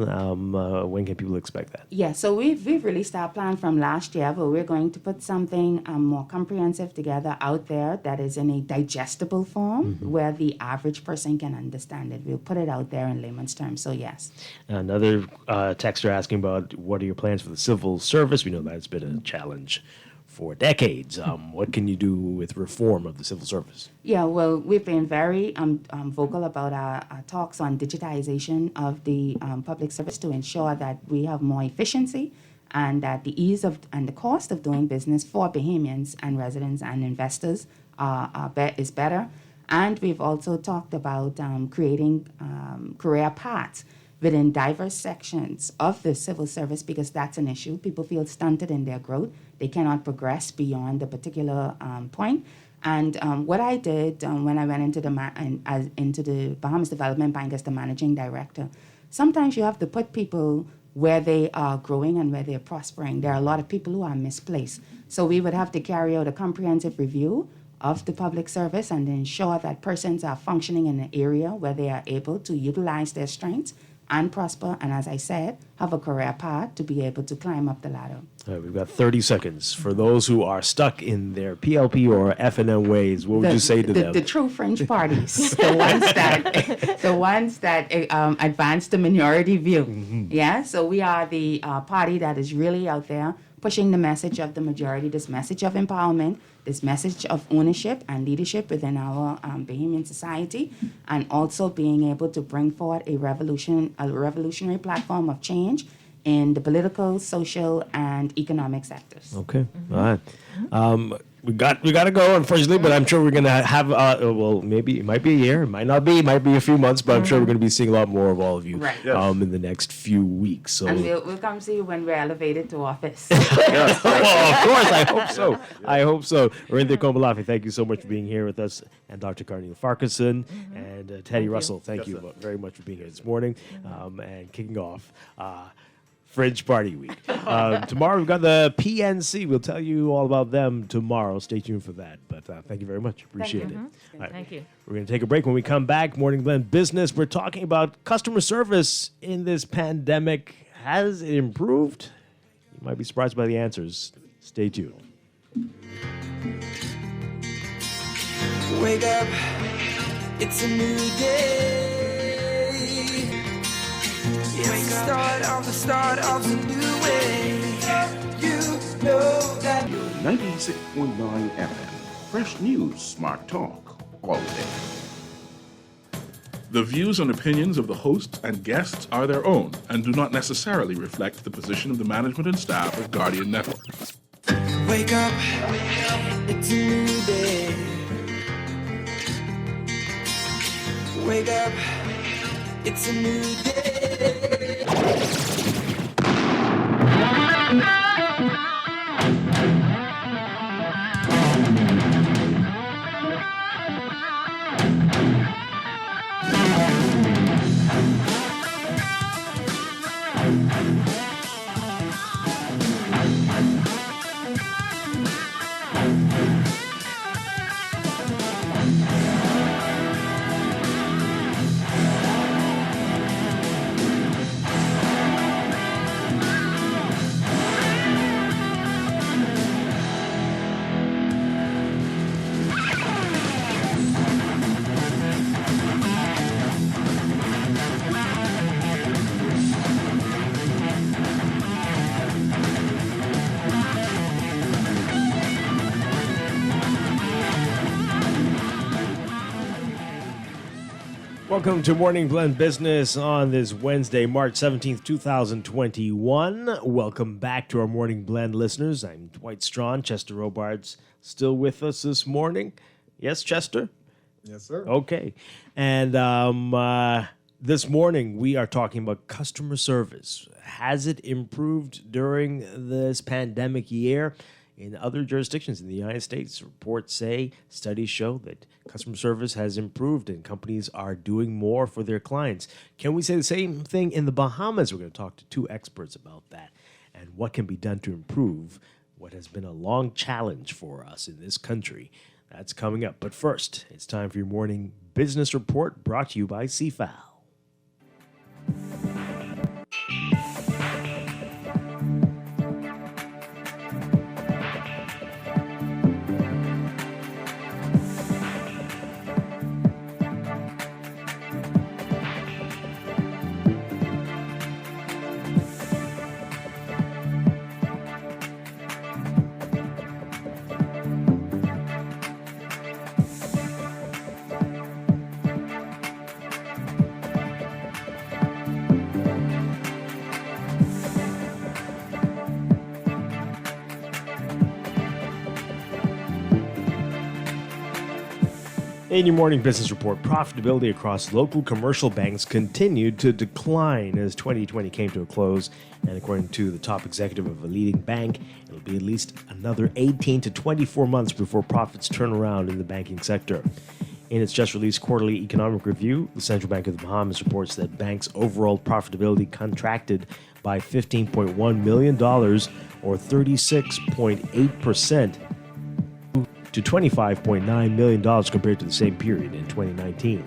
When can people expect that? Yeah, so we've released our plan from last year, but we're going to put something more comprehensive together out there that is in a digestible form where the average person can understand it. We'll put it out there in layman's terms, so yes. Another texter asking about what are your plans for the civil service. We know that's been a challenge for decades. What can you do with reform of the civil service? Yeah, well, we've been very vocal about our talks on digitization of the public service to ensure that we have more efficiency and that the ease of and the cost of doing business for Bahamians and residents and investors is better. And we've also talked about creating career paths within diverse sections of the civil service, because that's an issue. People feel stunted in their growth. They cannot progress beyond a particular point. And what I did when I went into the Bahamas Development Bank as the managing director, sometimes you have to put people where they are growing and where they're prospering. There are a lot of people who are misplaced. So we would have to carry out a comprehensive review of the public service and ensure that persons are functioning in an area where they are able to utilize their strengths and prosper, and as I said, have a career path to be able to climb up the ladder. All right, we've got 30 seconds. For those who are stuck in their PLP or FNM ways, what would you say to them? The true fringe parties, the ones that advance the minority view. Yeah, so we are the party that is really out there pushing the message of the majority, this message of empowerment, this message of ownership and leadership within our Bahamian society, and also being able to bring forward a revolutionary platform of change in the political, social, and economic sectors. Okay, all right. We got to go, unfortunately, but I'm sure we're going to have, well, maybe it might be a year, it might not be, it might be a few months, but I'm sure we're going to be seeing a lot more of all of you in the next few weeks. So. And we'll come see you when we're elevated to office. Yes. Well, of course, I hope so. I hope so. Arindha Komalafi, thank you so much for being here with us, and Dr. Carneal Farquharson, and Teddy Russell, thank you very much for being here this morning, and kicking off Fringe Party Week. Tomorrow we've got the PNC. We'll tell you all about them tomorrow. Stay tuned for that. But thank you very much. Appreciate it. All right. Thank you. We're going to take a break. When we come back, Morning Blend Business, we're talking about customer service in this pandemic. Has it improved? You might be surprised by the answers. Stay tuned. Wake up, it's a new day. It's the start of a new way. You know that 96.9 FM. Fresh news, smart talk, all day. The views and opinions of the hosts and guests are their own and do not necessarily reflect the position of the management and staff of Guardian Network. wake up, it's a new day. Wake up, it's a new day. Welcome to Morning Blend Business on this Wednesday, March 17th, 2021. Welcome back to our Morning Blend listeners. I'm Dwight Strachan. Chester Robards still with us this morning. Yes, Chester? Yes, sir. Okay. And this morning we are talking about customer service. Has it improved during this pandemic year? In other jurisdictions in the United States, reports say, studies show that customer service has improved and companies are doing more for their clients. Can we say the same thing in the Bahamas? We're going to talk to two experts about that and what can be done to improve what has been a long challenge for us in this country. That's coming up. But first, it's time for your morning business report brought to you by CFAL. In your morning business report, profitability across local commercial banks continued to decline as 2020 came to a close. And according to the top executive of a leading bank, it'll be at least another 18 to 24 months before profits turn around in the banking sector. In its just released quarterly economic review, the Central Bank of the Bahamas reports that bank's overall profitability contracted by $15.1 million or 36.8%. to $25.9 million compared to the same period in 2019.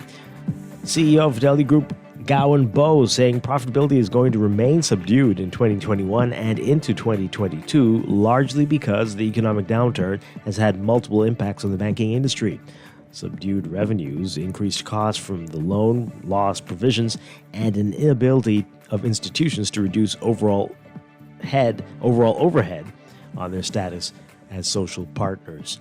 CEO of Fidelity Group, Gowan Bowe, saying profitability is going to remain subdued in 2021 and into 2022, largely because the economic downturn has had multiple impacts on the banking industry. Subdued revenues, increased costs from the loan loss provisions, and an inability of institutions to reduce overall overhead on their status as social partners.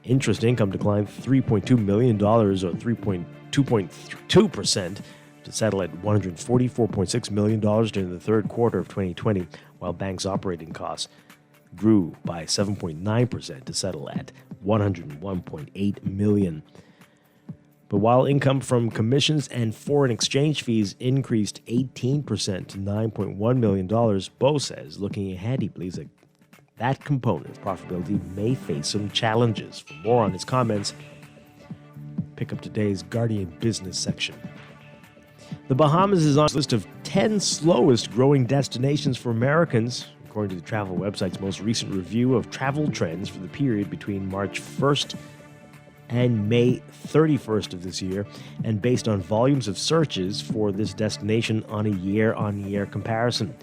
Interest income declined $3.2 million or 2.2% to settle at $144.6 million during the third quarter of 2020, while banks' operating costs grew by 7.9% to settle at $101.8 million. But while income from commissions and foreign exchange fees increased 18% to $9.1 million, Bowe says, looking ahead, he believes that component of profitability may face some challenges. For more on his comments, pick up today's Guardian Business section. The Bahamas is on a list of 10 slowest growing destinations for Americans, according to the travel website's most recent review of travel trends for the period between March 1st and May 31st of this year, and based on volumes of searches for this destination on a year-on-year comparison.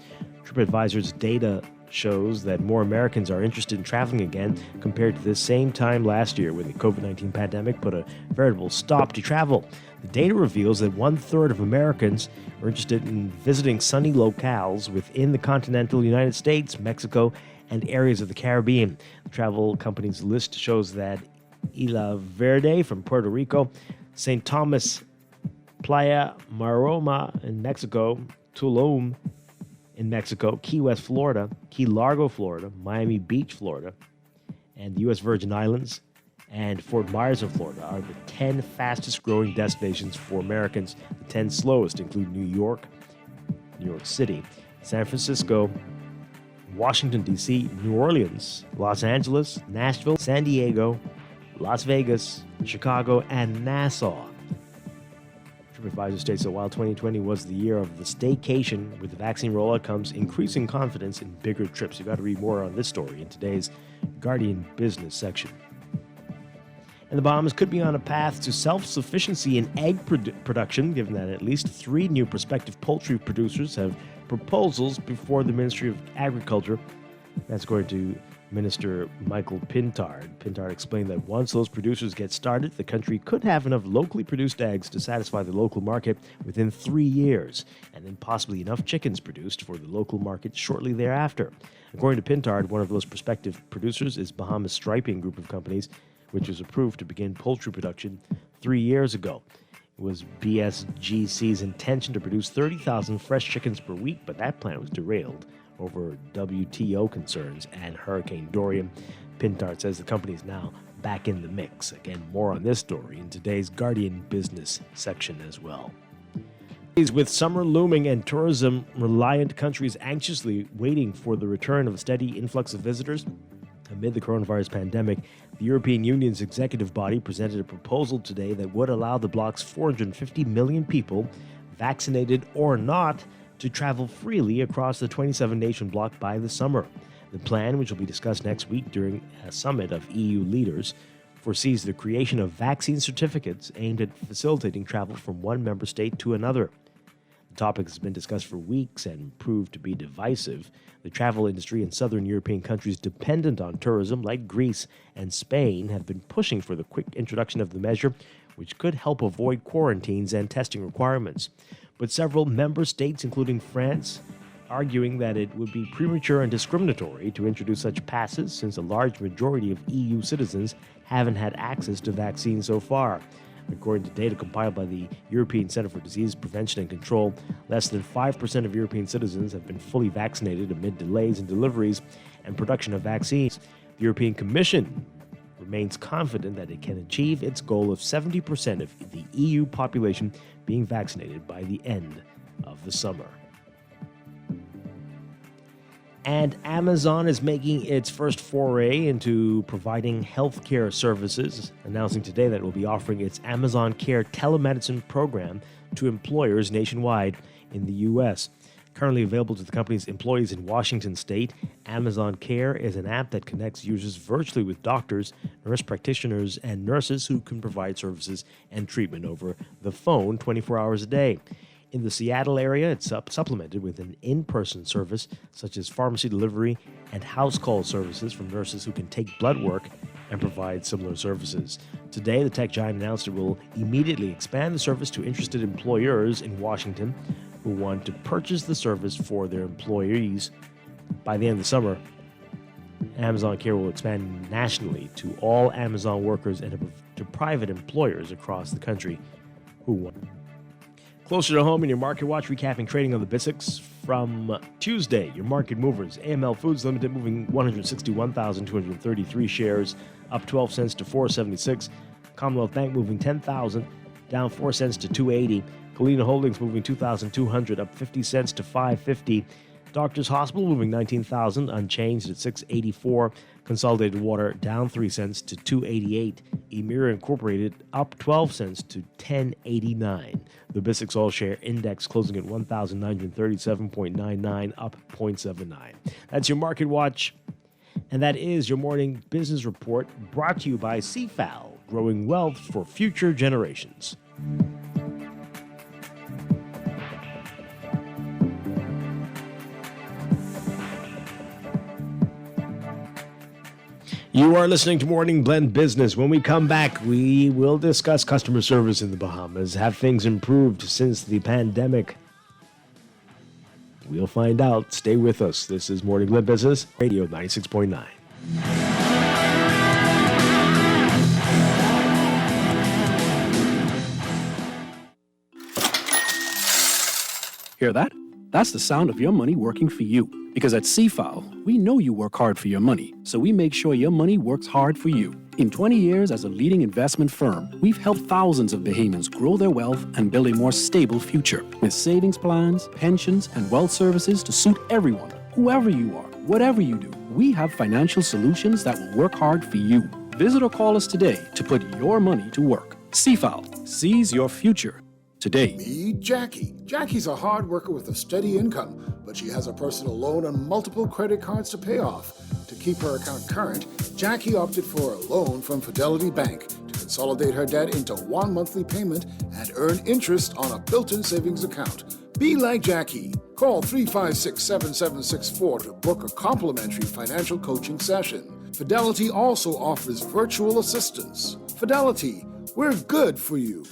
TripAdvisor's data shows that more Americans are interested in traveling again compared to the same time last year when the COVID-19 pandemic put a veritable stop to travel. The data reveals that 1/3 of Americans are interested in visiting sunny locales within the continental United States, Mexico, and areas of the Caribbean. The travel company's list shows that Isla Verde from Puerto Rico, St. Thomas, Playa Maroma in Mexico, Tulum in Mexico, Key West, Florida, Key Largo, Florida, Miami Beach, Florida, and the U.S. Virgin Islands and Fort Myers in Florida are the 10 fastest growing destinations for Americans. The 10 slowest include New York City, San Francisco, Washington, D.C., New Orleans, Los Angeles, Nashville, San Diego, Las Vegas, Chicago, and Nassau. TripAdvisor states that while 2020 was the year of the staycation, with the vaccine rollout comes increasing confidence in bigger trips. You've got to read more on this story in today's Guardian Business section. And the Bahamas could be on a path to self-sufficiency in egg production, given that at least 3 new prospective poultry producers have proposals before the Ministry of Agriculture. That's according to Minister Michael Pintard. Pintard explained that once those producers get started, the country could have enough locally produced eggs to satisfy the local market within 3 years, and then possibly enough chickens produced for the local market shortly thereafter. According to Pintard, one of those prospective producers is Bahamas Striping Group of Companies, which was approved to begin poultry production 3 years ago. It was BSGC's intention to produce 30,000 fresh chickens per week, but that plan was derailed over WTO concerns and Hurricane Dorian. Pintard says the company is now back in the mix. Again, more on this story in today's Guardian Business section as well. With summer looming and tourism-reliant countries anxiously waiting for the return of a steady influx of visitors, amid the coronavirus pandemic, the European Union's executive body presented a proposal today that would allow the bloc's 450 million people, vaccinated or not, to travel freely across the 27-nation bloc by the summer. The plan, which will be discussed next week during a summit of EU leaders, foresees the creation of vaccine certificates aimed at facilitating travel from one member state to another. The topic has been discussed for weeks and proved to be divisive. The travel industry in southern European countries dependent on tourism, like Greece and Spain, have been pushing for the quick introduction of the measure, which could help avoid quarantines and testing requirements. But several member states, including France, arguing that it would be premature and discriminatory to introduce such passes since a large majority of EU citizens haven't had access to vaccines so far. According to data compiled by the European Center for Disease Prevention and Control, less than 5% of European citizens have been fully vaccinated amid delays in deliveries and production of vaccines. The European Commission remains confident that it can achieve its goal of 70% of the EU population being vaccinated by the end of the summer. And Amazon is making its first foray into providing healthcare services, announcing today that it will be offering its Amazon Care telemedicine program to employers nationwide in the U.S. Currently available to the company's employees in Washington state, Amazon Care is an app that connects users virtually with doctors, nurse practitioners, and nurses who can provide services and treatment over the phone 24 hours a day. In the Seattle area, it's supplemented with an in-person service such as pharmacy delivery and house call services from nurses who can take blood work and provide similar services. Today, the tech giant announced it will immediately expand the service to interested employers in Washington who want to purchase the service for their employees. By the end of the summer, Amazon Care will expand nationally to all Amazon workers and to private employers across the country who want. Closer to home in your Market Watch, recapping trading on the BISX from Tuesday. Your market movers: AML Foods Limited moving 161,233 shares, up 12 cents to 476. Commonwealth Bank moving 10,000, down 4 cents to 280. Colina Holdings moving 2,200, up 50 cents to 550. Doctors Hospital moving 19,000, unchanged at 684. Consolidated Water down 3 cents to 288. Emira Incorporated up 12 cents to 1089. The BISX All Share Index closing at 1,937.99, up 0.79. That's your Market Watch. And that is your morning business report, brought to you by CFAL, growing wealth for future generations. You are listening to Morning Blend Business. When we come back, we will discuss customer service in the Bahamas. Have things improved since the pandemic? We'll find out. Stay with us. This is Morning Blend Business, Radio 96.9. Hear that? That's the sound of your money working for you. Because at CFAL, we know you work hard for your money, so we make sure your money works hard for you. In 20 years as a leading investment firm, we've helped thousands of Bahamians grow their wealth and build a more stable future with savings plans, pensions, and wealth services to suit everyone, whoever you are, whatever you do. We have financial solutions that will work hard for you. Visit or call us today to put your money to work. CFAL, seize your future today. Meet Jackie. Jackie's a hard worker with a steady income, but she has a personal loan and multiple credit cards to pay off. To keep her account current, Jackie opted for a loan from Fidelity Bank to consolidate her debt into one monthly payment and earn interest on a built-in savings account. Be like Jackie. Call 356-7764 to book a complimentary financial coaching session. Fidelity also offers virtual assistance. Fidelity, we're good for you.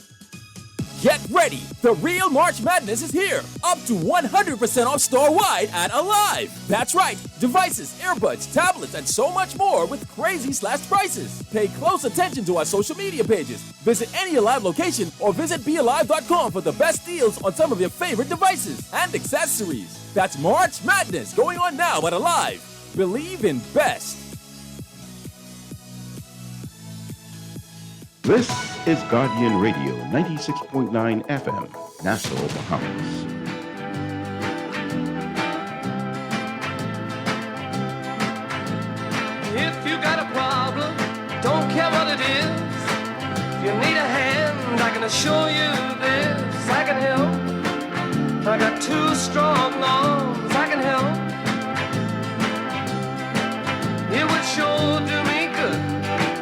Get ready! The real March Madness is here! Up to 100% off store-wide at Alive! That's right! Devices, earbuds, tablets, and so much more with crazy slashed prices. Pay close attention to our social media pages. Visit any Alive location or visit bealive.com for the best deals on some of your favorite devices and accessories. That's March Madness going on now at Alive. Believe in best. This is Guardian Radio 96.9 FM, Nassau, Bahamas. If you got a problem, don't care what it is. If you need a hand, I can assure you this. I can help. I got two strong arms. I can help. It would sure do me good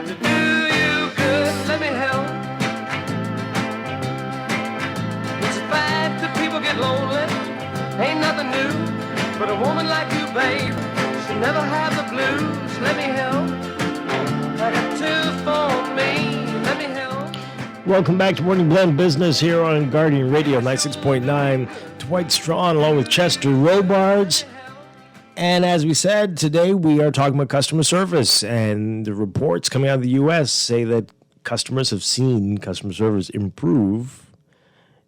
to do you good. Let me help. It's a fact that people get lonely. Ain't nothing new. But a woman like you, babe, she'll never have the blues. Let me help. I got two for me. Let me help. Welcome back to Morning Blend Business here on Guardian Radio 96.9. Dwight Strachan along with Chester Robards. And as we said, today we are talking about customer service. And the reports coming out of the U.S. say that customers have seen customer service improve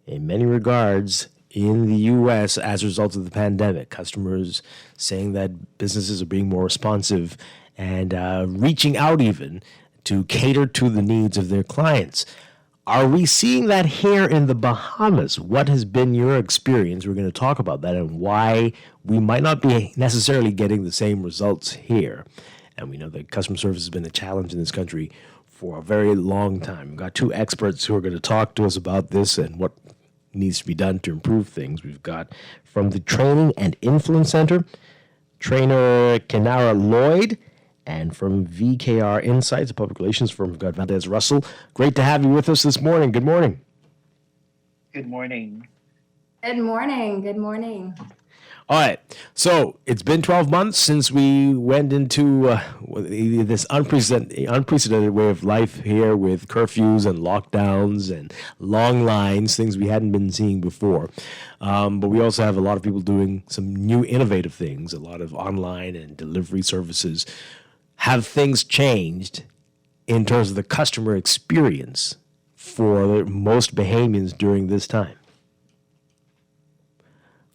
in many regards in the U.S. as a result of the pandemic. Customers saying that businesses are being more responsive and reaching out even to cater to the needs of their clients. Are we seeing that here in the Bahamas? What has been your experience? We're going to talk about that and why we might not be necessarily getting the same results here. And we know that customer service has been a challenge in this country for a very long time. We've got two experts who are going to talk to us about this and what needs to be done to improve things. We've got from the Training and Influence Center, trainer Kenara Lloyd, and from VKR Insights, a public relations firm, we've got Valdez Russell. Great to have you with us this morning. Good morning. Good morning. Good morning. Good morning. All right. So it's been 12 months since we went into this unprecedented way of life here with curfews and lockdowns and long lines, things we hadn't been seeing before. But we also have a lot of people doing some new innovative things, a lot of online and delivery services. Have things changed in terms of the customer experience for most Bahamians during this time?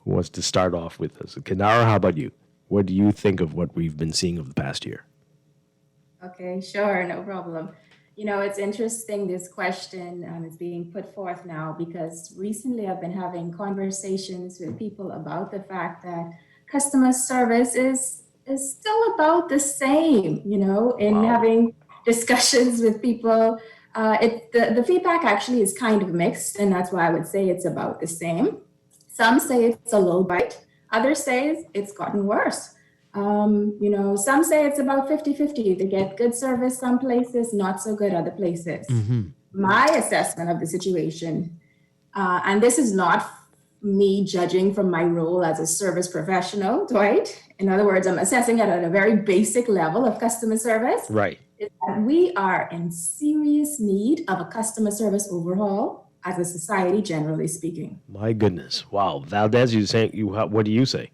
Who wants to start off with us? Kenara, how about you? What do you think of what we've been seeing over the past year? Okay, sure, no problem. You know, it's interesting, this question is being put forth now because recently I've been having conversations with people about the fact that customer service is still about the same, you know, in having discussions with people. The feedback actually is kind of mixed, and that's why I would say it's about the same. Some say it's a low bite. Others say it's gotten worse. You know, some say it's about 50-50. They get good service some places, not so good other places. Mm-hmm. My assessment of the situation, and this is not me judging from my role as a service professional, Dwight. In other words, I'm assessing it at a very basic level of customer service. Right. Is that we are in serious need of a customer service overhaul as a society, generally speaking. My goodness. Wow. Valdez, what do you say?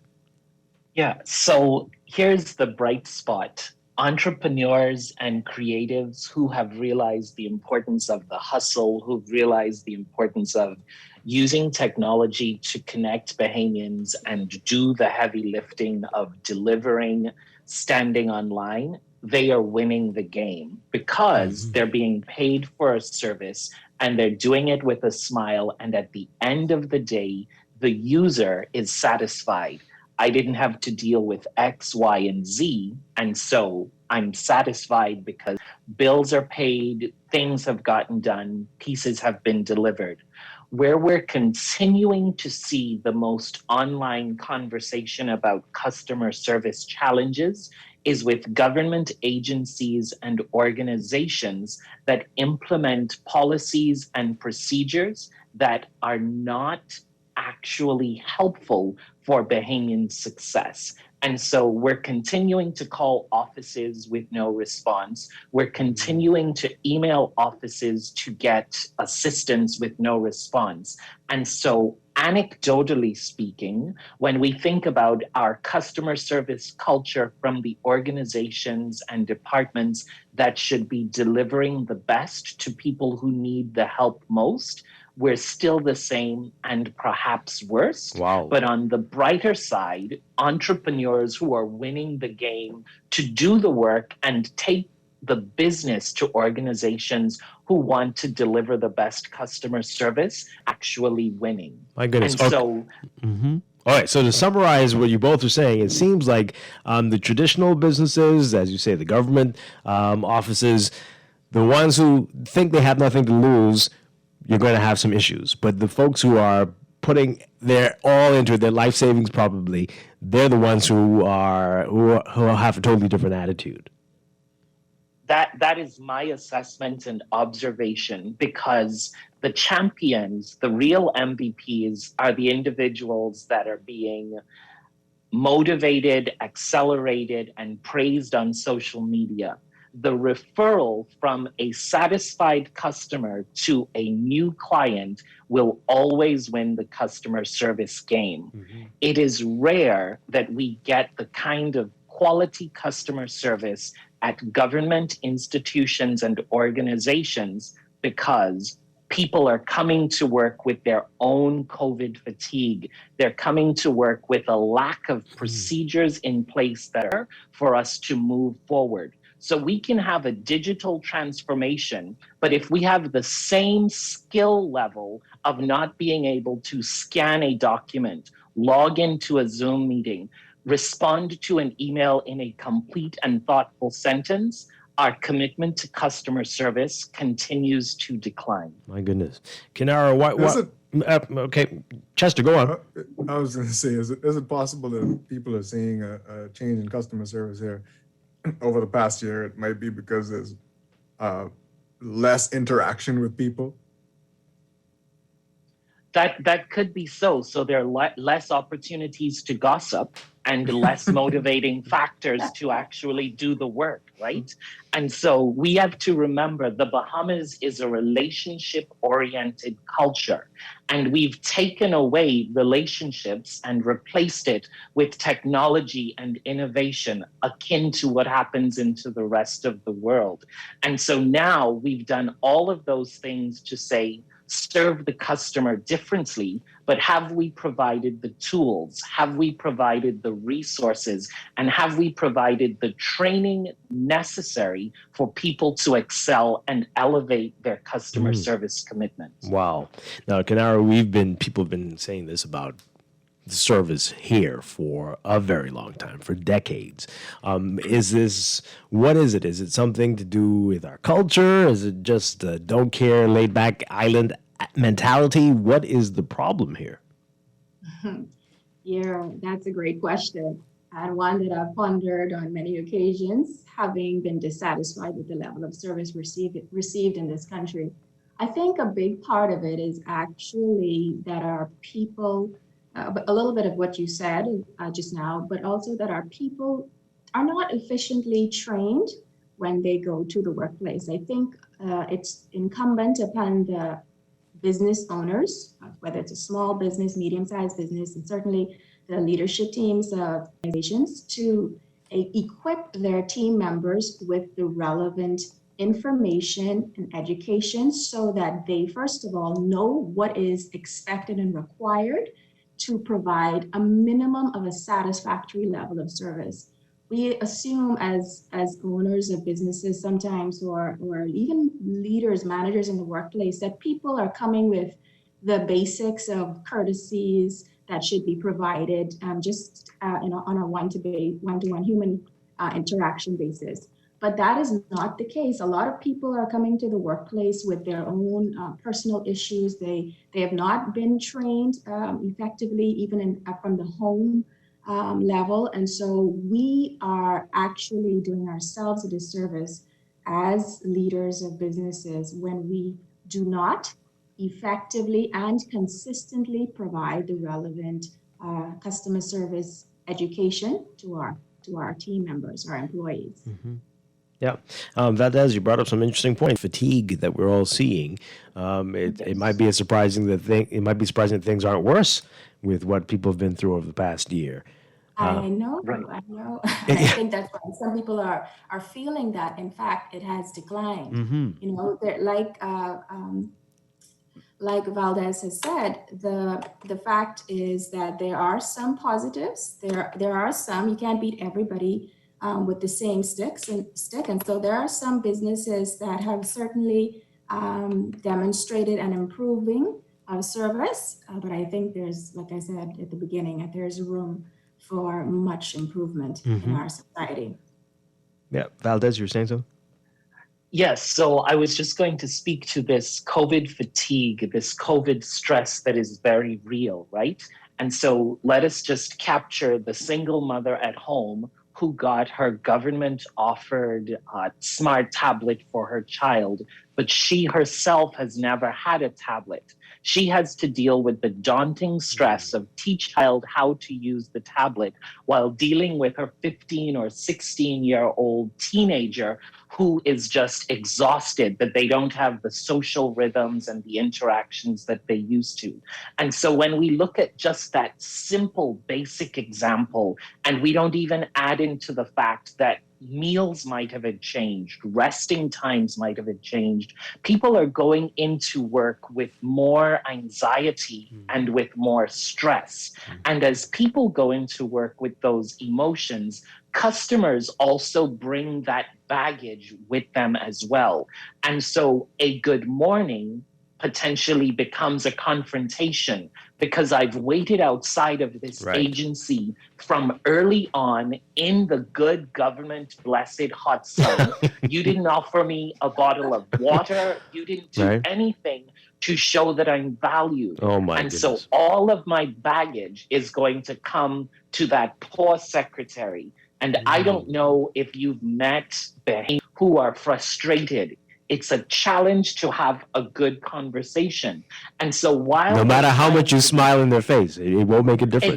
Yeah, so here's the bright spot. Entrepreneurs and creatives who have realized the importance of the hustle, who've realized the importance of using technology to connect Bahamians and do the heavy lifting of delivering, standing online, they are winning the game because they're being paid for a service and they're doing it with a smile. And at the end of the day, the user is satisfied. I didn't have to deal with X, Y, and Z. And so I'm satisfied because bills are paid, things have gotten done, pieces have been delivered. Where we're continuing to see the most online conversation about customer service challenges is with government agencies and organizations that implement policies and procedures that are not actually helpful for Bahamian success. And so we're continuing to call offices with no response. We're continuing to email offices to get assistance with no response. And so anecdotally speaking, when we think about our customer service culture from the organizations and departments that should be delivering the best to people who need the help most, we're still the same and perhaps worse. Wow. But on the brighter side, entrepreneurs who are winning the game to do the work and take the business to organizations who want to deliver the best customer service actually winning. My goodness. And so All right, so to summarize what you both are saying, it seems like the traditional businesses, as you say, the government offices, the ones who think they have nothing to lose, you're going to have some issues. But the folks who are putting their all into it, their life savings probably, they're the ones who have a totally different attitude. that is my assessment and observation, because the champions, the real MVPs, are the individuals that are being motivated, accelerated, and praised on social media. The referral from a satisfied customer to a new client will always win the customer service game. It is rare that we get the kind of quality customer service at government institutions and organizations because people are coming to work with their own COVID fatigue. They're coming to work with a lack of procedures in place that are for us to move forward. So we can have a digital transformation, but if we have the same skill level of not being able to scan a document, log into a Zoom meeting, respond to an email in a complete and thoughtful sentence, our commitment to customer service continues to decline. My goodness. Kinara, okay, Chester, go on. I was going to say, is it possible that people are seeing a change in customer service here over the past year? It might be because there's less interaction with people. That could be so. So there are less opportunities to gossip and less motivating factors to actually do the work, right? And so we have to remember the Bahamas is a relationship-oriented culture, and we've taken away relationships and replaced it with technology and innovation akin to what happens into the rest of the world. And so now we've done all of those things to say, serve the customer differently, but have we provided the tools? Have we provided the resources? And have we provided the training necessary for people to excel and elevate their customer service commitment? Wow. Now, Kinara, people have been saying this about the service here for a very long time, for decades. What is it? Is it something to do with our culture? Is it just a don't care, laid back island mentality? What is the problem here? Yeah, that's a great question, and one that I've pondered on many occasions, having been dissatisfied with the level of service received in this country. I think a big part of it is actually that our people, a little bit of what you said just now, but also that our people are not efficiently trained when they go to the workplace. I think it's incumbent upon the business owners, whether it's a small business, medium-sized business, and certainly the leadership teams of organizations, to equip their team members with the relevant information and education so that they, first of all, know what is expected and required to provide a minimum of a satisfactory level of service. We assume as owners of businesses sometimes, or even leaders, managers in the workplace, that people are coming with the basics of courtesies that should be provided just on a one-to-one human interaction basis. But that is not the case. A lot of people are coming to the workplace with their own personal issues. They have not been trained effectively, even from the home level. And so we are actually doing ourselves a disservice as leaders of businesses when we do not effectively and consistently provide the relevant customer service education to our team members, our employees. Yeah, Valdez, you brought up some interesting points. Fatigue that we're all seeing. It might be surprising that things aren't worse with what people have been through over the past year. I know. I think that's why some people are feeling that. In fact, it has declined. You know, like Valdez has said, the fact is that there are some positives. There are some. You can't beat everybody with the same stick, and so there are some businesses that have certainly demonstrated an improving of service. But I think there's, like I said at the beginning, there's room for much improvement in our society. Yeah, Valdez, you were saying so? Yes, so I was just going to speak to this COVID fatigue, this COVID stress that is very real, right? And so let us just capture the single mother at home who got her government offered smart tablet for her child, but she herself has never had a tablet. She has to deal with the daunting stress of teach child how to use the tablet while dealing with her 15 or 16-year-old teenager who is just exhausted that they don't have the social rhythms and the interactions that they used to. And so when we look at just that simple, basic example, and we don't even add into the fact that meals might have changed, resting times might have changed, people are going into work with more anxiety and with more stress. And as people go into work with those emotions, customers also bring that baggage with them as well. And so a good morning potentially becomes a confrontation because I've waited outside of this agency from early on in the good government blessed hot sun. You didn't offer me a bottle of water. You didn't do anything to show that I'm valued. Oh my and goodness. So all of my baggage is going to come to that poor secretary. And I don't know if you've met behaviors who are frustrated. It's a challenge to have a good conversation. And so while no matter how much you smile in their face, it won't make a difference.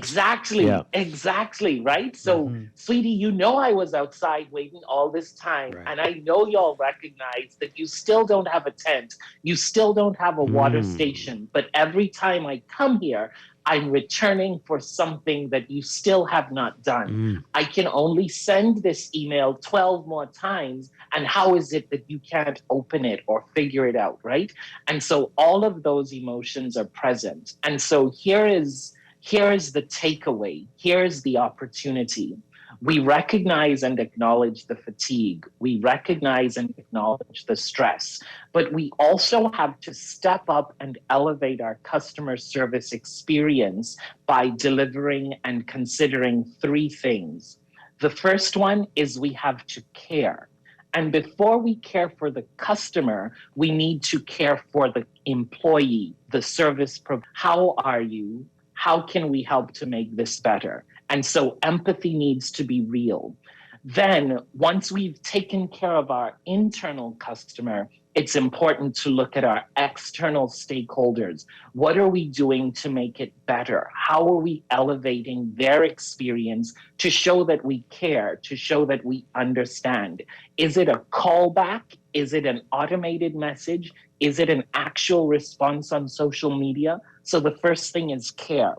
Exactly, right? So, sweetie, you know I was outside waiting all this time, and I know y'all recognize that you still don't have a tent, you still don't have a water station, but every time I come here, I'm returning for something that you still have not done. I can only send this email 12 more times, and how is it that you can't open it or figure it out, right? And so all of those emotions are present. And so here is the takeaway. Here's the opportunity. We recognize and acknowledge the fatigue. We recognize and acknowledge the stress, but we also have to step up and elevate our customer service experience by delivering and considering three things. The first one is we have to care. And before we care for the customer, we need to care for the employee, the service provider. How are you? How can we help to make this better? And so empathy needs to be real. Then, once we've taken care of our internal customer, it's important to look at our external stakeholders. What are we doing to make it better? How are we elevating their experience to show that we care, to show that we understand? Is it a callback? Is it an automated message? Is it an actual response on social media? So the first thing is care.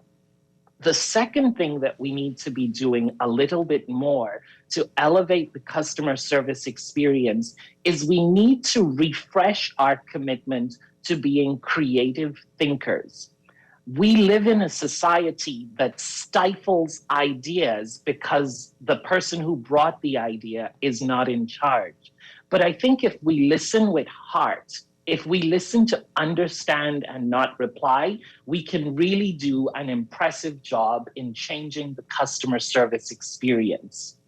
The second thing that we need to be doing a little bit more to elevate the customer service experience is we need to refresh our commitment to being creative thinkers. We live in a society that stifles ideas because the person who brought the idea is not in charge. But I think if we listen with heart, if we listen to understand and not reply, we can really do an impressive job in changing the customer service experience.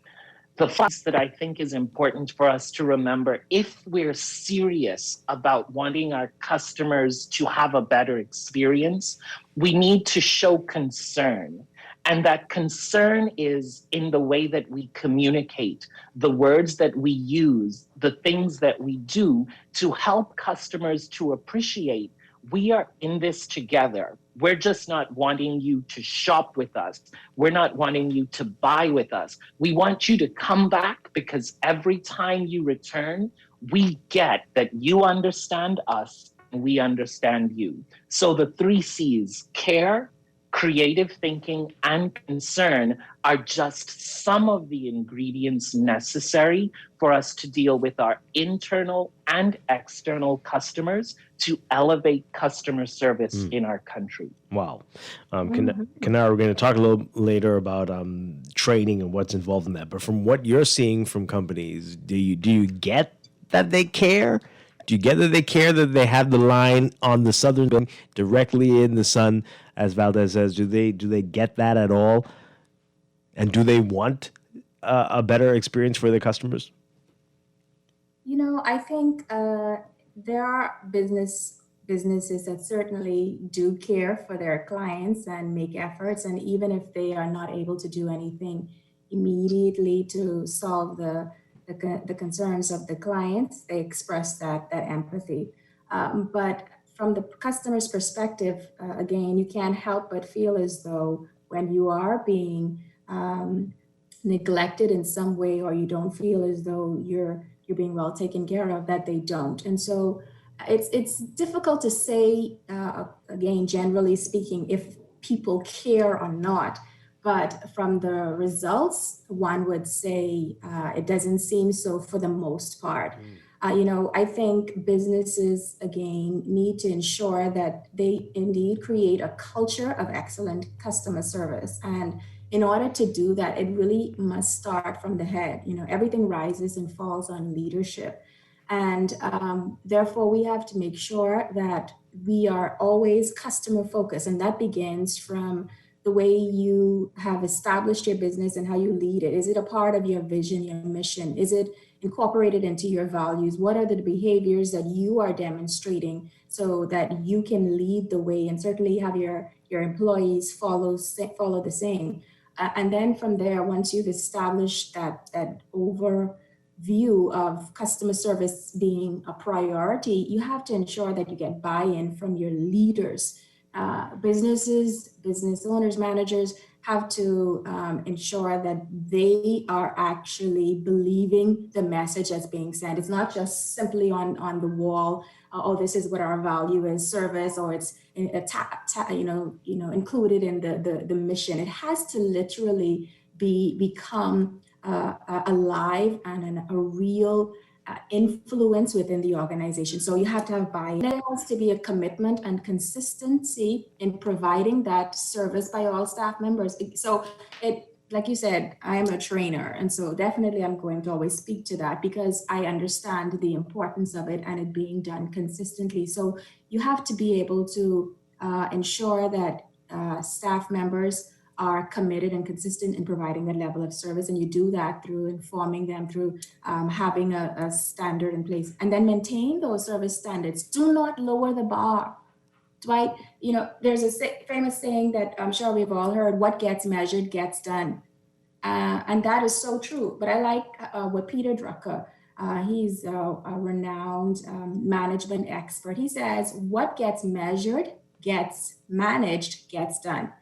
The first that I think is important for us to remember, if we're serious about wanting our customers to have a better experience, we need to show concern. And that concern is in the way that we communicate, the words that we use, the things that we do to help customers to appreciate we are in this together. We're just not wanting you to shop with us. We're not wanting you to buy with us. We want you to come back because every time you return, we get that you understand us and we understand you. So the 3 C's, care, creative thinking, and concern, are just some of the ingredients necessary for us to deal with our internal and external customers to elevate customer service in our country. Wow. Kanara, we're going to talk a little later about training and what's involved in that. But from what you're seeing from companies, do you get that they care? Do you get that they care that they have the line on the southern building directly in the sun, as Valdez says? Do they get that at all? And do they want a better experience for their customers? You know, I think there are businesses that certainly do care for their clients and make efforts, and even if they are not able to do anything immediately to solve the concerns of the clients, they express that empathy. But from the customer's perspective, again, you can't help but feel as though when you are being neglected in some way, or you don't feel as though you're being well taken care of, that they don't. And so it's difficult to say, again, generally speaking, if people care or not. But from the results, one would say it doesn't seem so for the most part. I think businesses, again, need to ensure that they indeed create a culture of excellent customer service. And in order to do that, it really must start from the head. Everything rises and falls on leadership. And therefore, we have to make sure that we are always customer focused. And that begins from the way you have established your business and how you lead it. Is it a part of your vision, your mission? Is it incorporated into your values? What are the behaviors that you are demonstrating so that you can lead the way and certainly have your employees follow the same? And then from there, once you've established that overview of customer service being a priority, you have to ensure that you get buy-in from your leaders. Business owners, managers have to ensure that they are actually believing the message that's being sent. It's not just simply on the wall. This is what our value is, service, or it's included in the mission. It has to literally become alive and a real influence within the organization. So you have to have buy-in. There has to be a commitment and consistency in providing that service by all staff members. So like you said, I am a trainer. And so definitely I'm going to always speak to that because I understand the importance of it and it being done consistently. So you have to be able to ensure that staff members are committed and consistent in providing that level of service. And you do that through informing them, through having a standard in place, and then maintain those service standards. Do not lower the bar. Dwight, there's a famous saying that I'm sure we've all heard: what gets measured gets done. And that is so true. But I like what Peter Drucker, he's a renowned management expert. He says, what gets measured gets managed, gets done.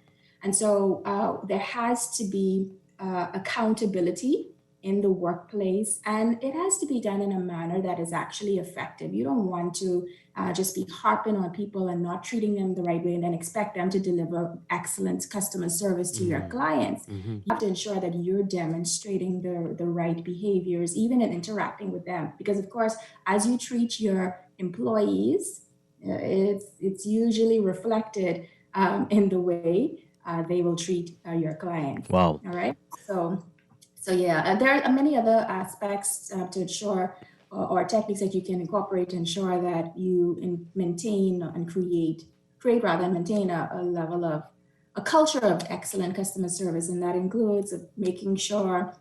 And so there has to be accountability in the workplace, and it has to be done in a manner that is actually effective. You don't want to just be harping on people and not treating them the right way and then expect them to deliver excellent customer service to your clients. You have to ensure that you're demonstrating the right behaviors, even in interacting with them. Because of course, as you treat your employees, it's usually reflected in the way they will treat your clients. Wow. All right. So yeah, there are many other aspects to ensure or techniques that you can incorporate to ensure that you maintain and create rather than maintain a level of a culture of excellent customer service. And that includes making sure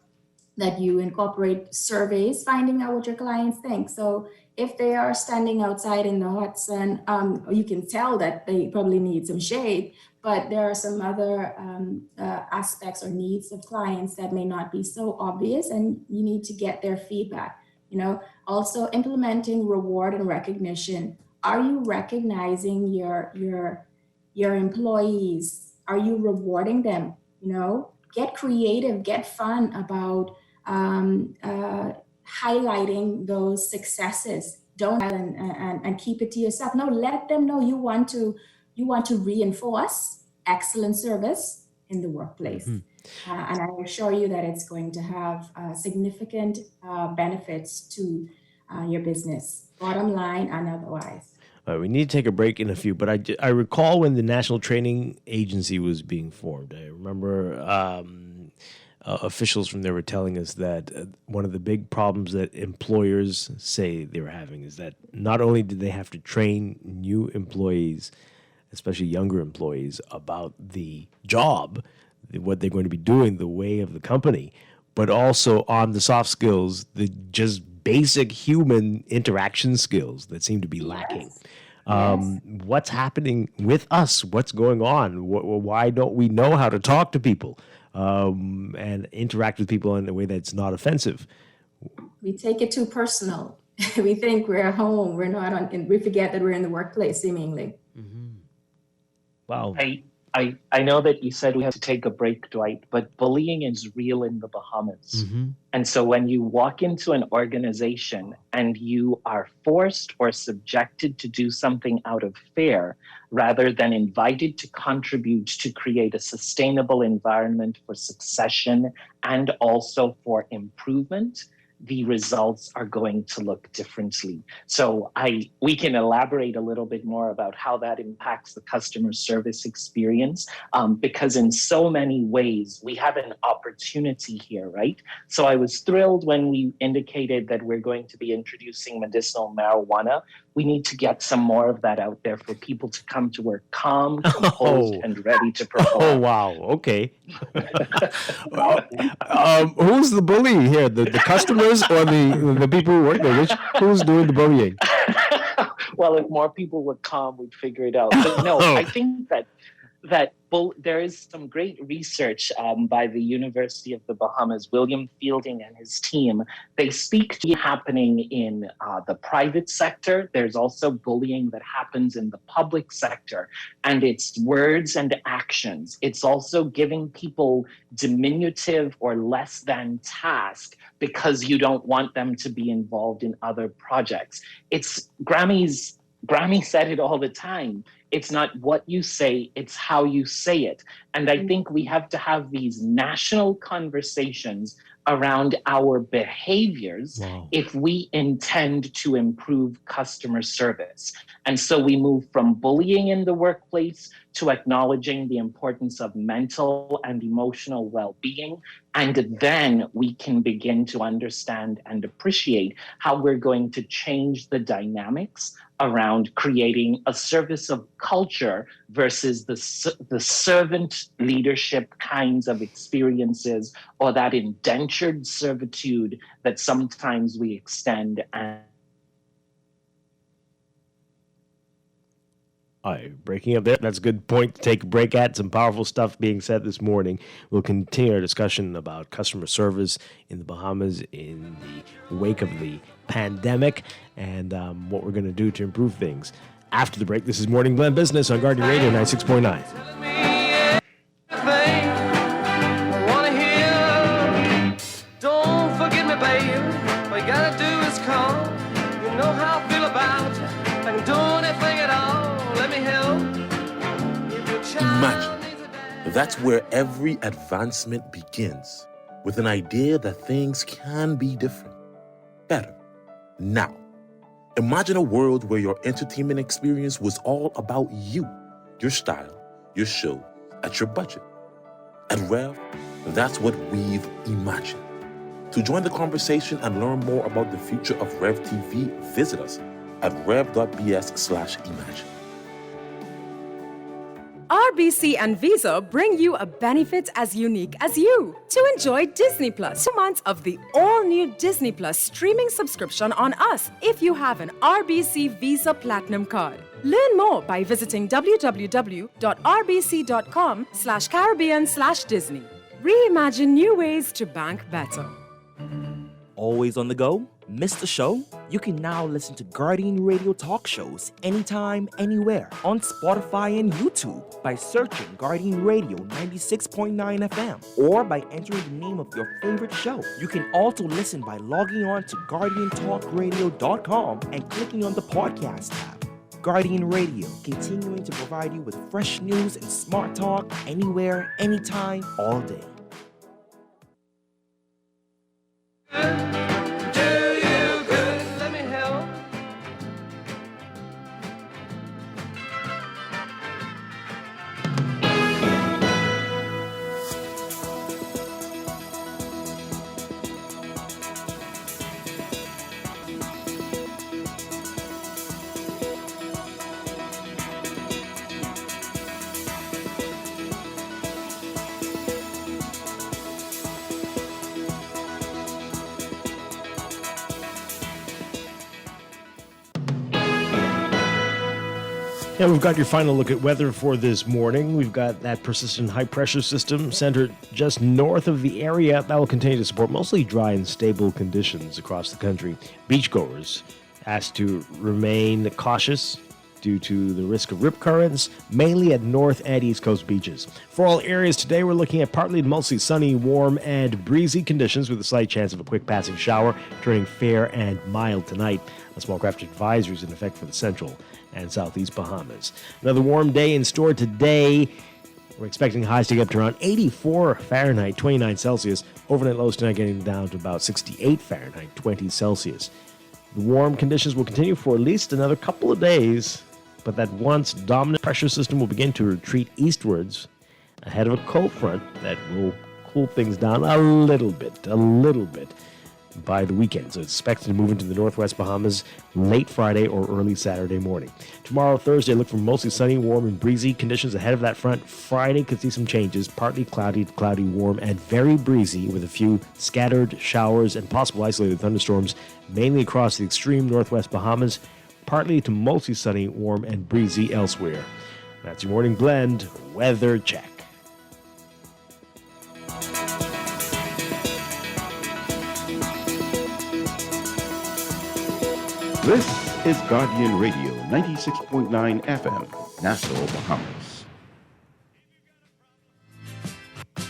that you incorporate surveys, finding out what your clients think. So if they are standing outside in the hot sun, you can tell that they probably need some shade, but there are some other aspects or needs of clients that may not be so obvious, and you need to get their feedback. Also implementing reward and recognition Are you recognizing your employees? Are you rewarding them? Get creative, get fun about highlighting those successes. Don't and keep it to yourself. No, let them know you want to reinforce excellent service in the workplace. And I assure you that it's going to have significant benefits to your business, bottom line and otherwise. We need to take a break in a few, but I recall when the National Training Agency was being formed. I remember officials from there were telling us that one of the big problems that employers say they were having is that not only did they have to train new employees, especially younger employees, about the job, what they're going to be doing, the way of the company, but also on the soft skills, the just basic human interaction skills that seem to be lacking. What's happening with us? What's going on? Why don't we know how to talk to people and interact with people in a way that's not offensive? We take it too personal. We think we're at home. We're not on, and we forget that we're in the workplace, seemingly. Wow. I know that you said we have to take a break, Dwight, but bullying is real in the Bahamas. And so when you walk into an organization and you are forced or subjected to do something out of fear, rather than invited to contribute to create a sustainable environment for succession and also for improvement, the results are going to look differently. So we can elaborate a little bit more about how that impacts the customer service experience, because in so many ways we have an opportunity here, right? So I was thrilled when we indicated that we're going to be introducing medicinal marijuana. We need to get some more of that out there for people to come to work calm, composed, and ready to perform. Oh, wow. Okay. Who's the bully here? The customers or the people who work there? Who's doing the bullying? Well, if more people were calm, we'd figure it out. But no, I think that there is some great research by the University of the Bahamas, William Fielding and his team. They speak to happening in the private sector. There's also bullying that happens in the public sector, and it's words and actions. It's also giving people diminutive or less than task because you don't want them to be involved in other projects. Grammy said it all the time. It's not what you say, it's how you say it. And I think we have to have these national conversations around our behaviors if we intend to improve customer service. And so we move from bullying in the workplace to acknowledging the importance of mental and emotional well-being. And then we can begin to understand and appreciate how we're going to change the dynamics around creating a service of culture versus the servant leadership kinds of experiences, or that indentured servitude that sometimes we extend. All right, breaking up there. That's a good point to take a break at. Some powerful stuff being said this morning. We'll continue our discussion about customer service in the Bahamas in the wake of the pandemic and what we're going to do to improve things. After the break, this is Morning Blend Business on Guardian Radio 96.9. Don't forget me, babe. All you gotta do is call. You know how I feel about you. I can do anything at all. Let me help. Imagine, that's where every advancement begins, with an idea that things can be different, better, now. Imagine a world where your entertainment experience was all about you, your style, your show, at your budget. At Rev, that's what we've imagined. To join the conversation and learn more about the future of Rev TV, visit us at rev.bs/imagine. RBC and Visa bring you a benefit as unique as you to enjoy Disney Plus. 2 months of the all-new Disney Plus streaming subscription on us if you have an RBC Visa Platinum card. Learn more by visiting www.rbc.com/Caribbean/Disney. Reimagine new ways to bank better. Always on the go? Missed the show? You can now listen to Guardian Radio talk shows anytime, anywhere on Spotify and YouTube by searching Guardian Radio 96.9 FM or by entering the name of your favorite show. You can also listen by logging on to GuardianTalkRadio.com and clicking on the podcast tab. Guardian Radio, continuing to provide you with fresh news and smart talk anywhere, anytime, all day. And we've got your final look at weather for this morning. We've got that persistent high-pressure system centered just north of the area that will continue to support mostly dry and stable conditions across the country. Beachgoers asked to remain cautious due to the risk of rip currents, mainly at north and east coast beaches. For all areas today, we're looking at partly to mostly sunny, warm, and breezy conditions with a slight chance of a quick passing shower, turning fair and mild tonight. A small craft advisory is in effect for the central and southeast Bahamas. Another warm day in store today. We're expecting highs to get up to around 84 Fahrenheit, 29 Celsius. Overnight lows tonight getting down to about 68 Fahrenheit, 20 Celsius. The warm conditions will continue for at least another couple of days, but that once dominant pressure system will begin to retreat eastwards ahead of a cold front that will cool things down a little bit by the weekend. So it's expected to move into the northwest Bahamas late Friday or early Saturday morning. Tomorrow, Thursday, look for mostly sunny, warm, and breezy conditions ahead of that front. Friday could see some changes, partly cloudy, warm, and very breezy with a few scattered showers and possible isolated thunderstorms, mainly across the extreme northwest Bahamas, partly to mostly sunny, warm, and breezy elsewhere. That's your morning blend weather check. This is Guardian Radio 96.9 FM, Nassau, Bahamas.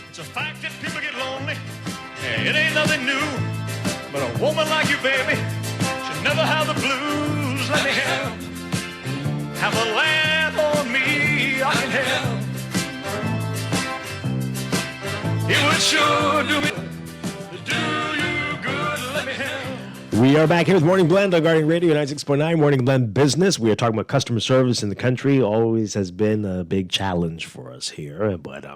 It's a fact that people get lonely. Yeah, it ain't nothing new. But a woman like you, baby, should never have the blues. Let me have a laugh on me. I can help. It would sure do you good. Let me help. We are back here with Morning Blend on Guardian Radio 96.9, Morning Blend Business. We are talking about customer service in the country. Always has been a big challenge for us here, but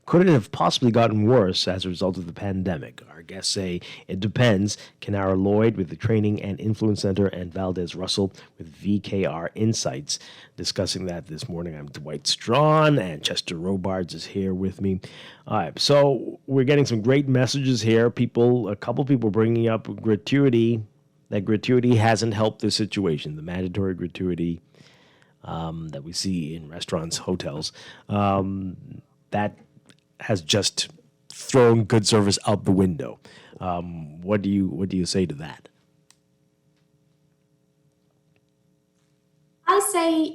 could it have possibly gotten worse as a result of the pandemic? Our guests say it depends. Kenara Lloyd with the Training and Influence Center and Valdez Russell with VKR Insights discussing that this morning. I'm Dwight Strachan and Chester Robards is here with me. All right, so we're getting some great messages here. A couple people bringing up gratuity. That gratuity hasn't helped the situation. The mandatory gratuity that we see in restaurants, hotels, that has just thrown good service out the window. What do you say to that? I say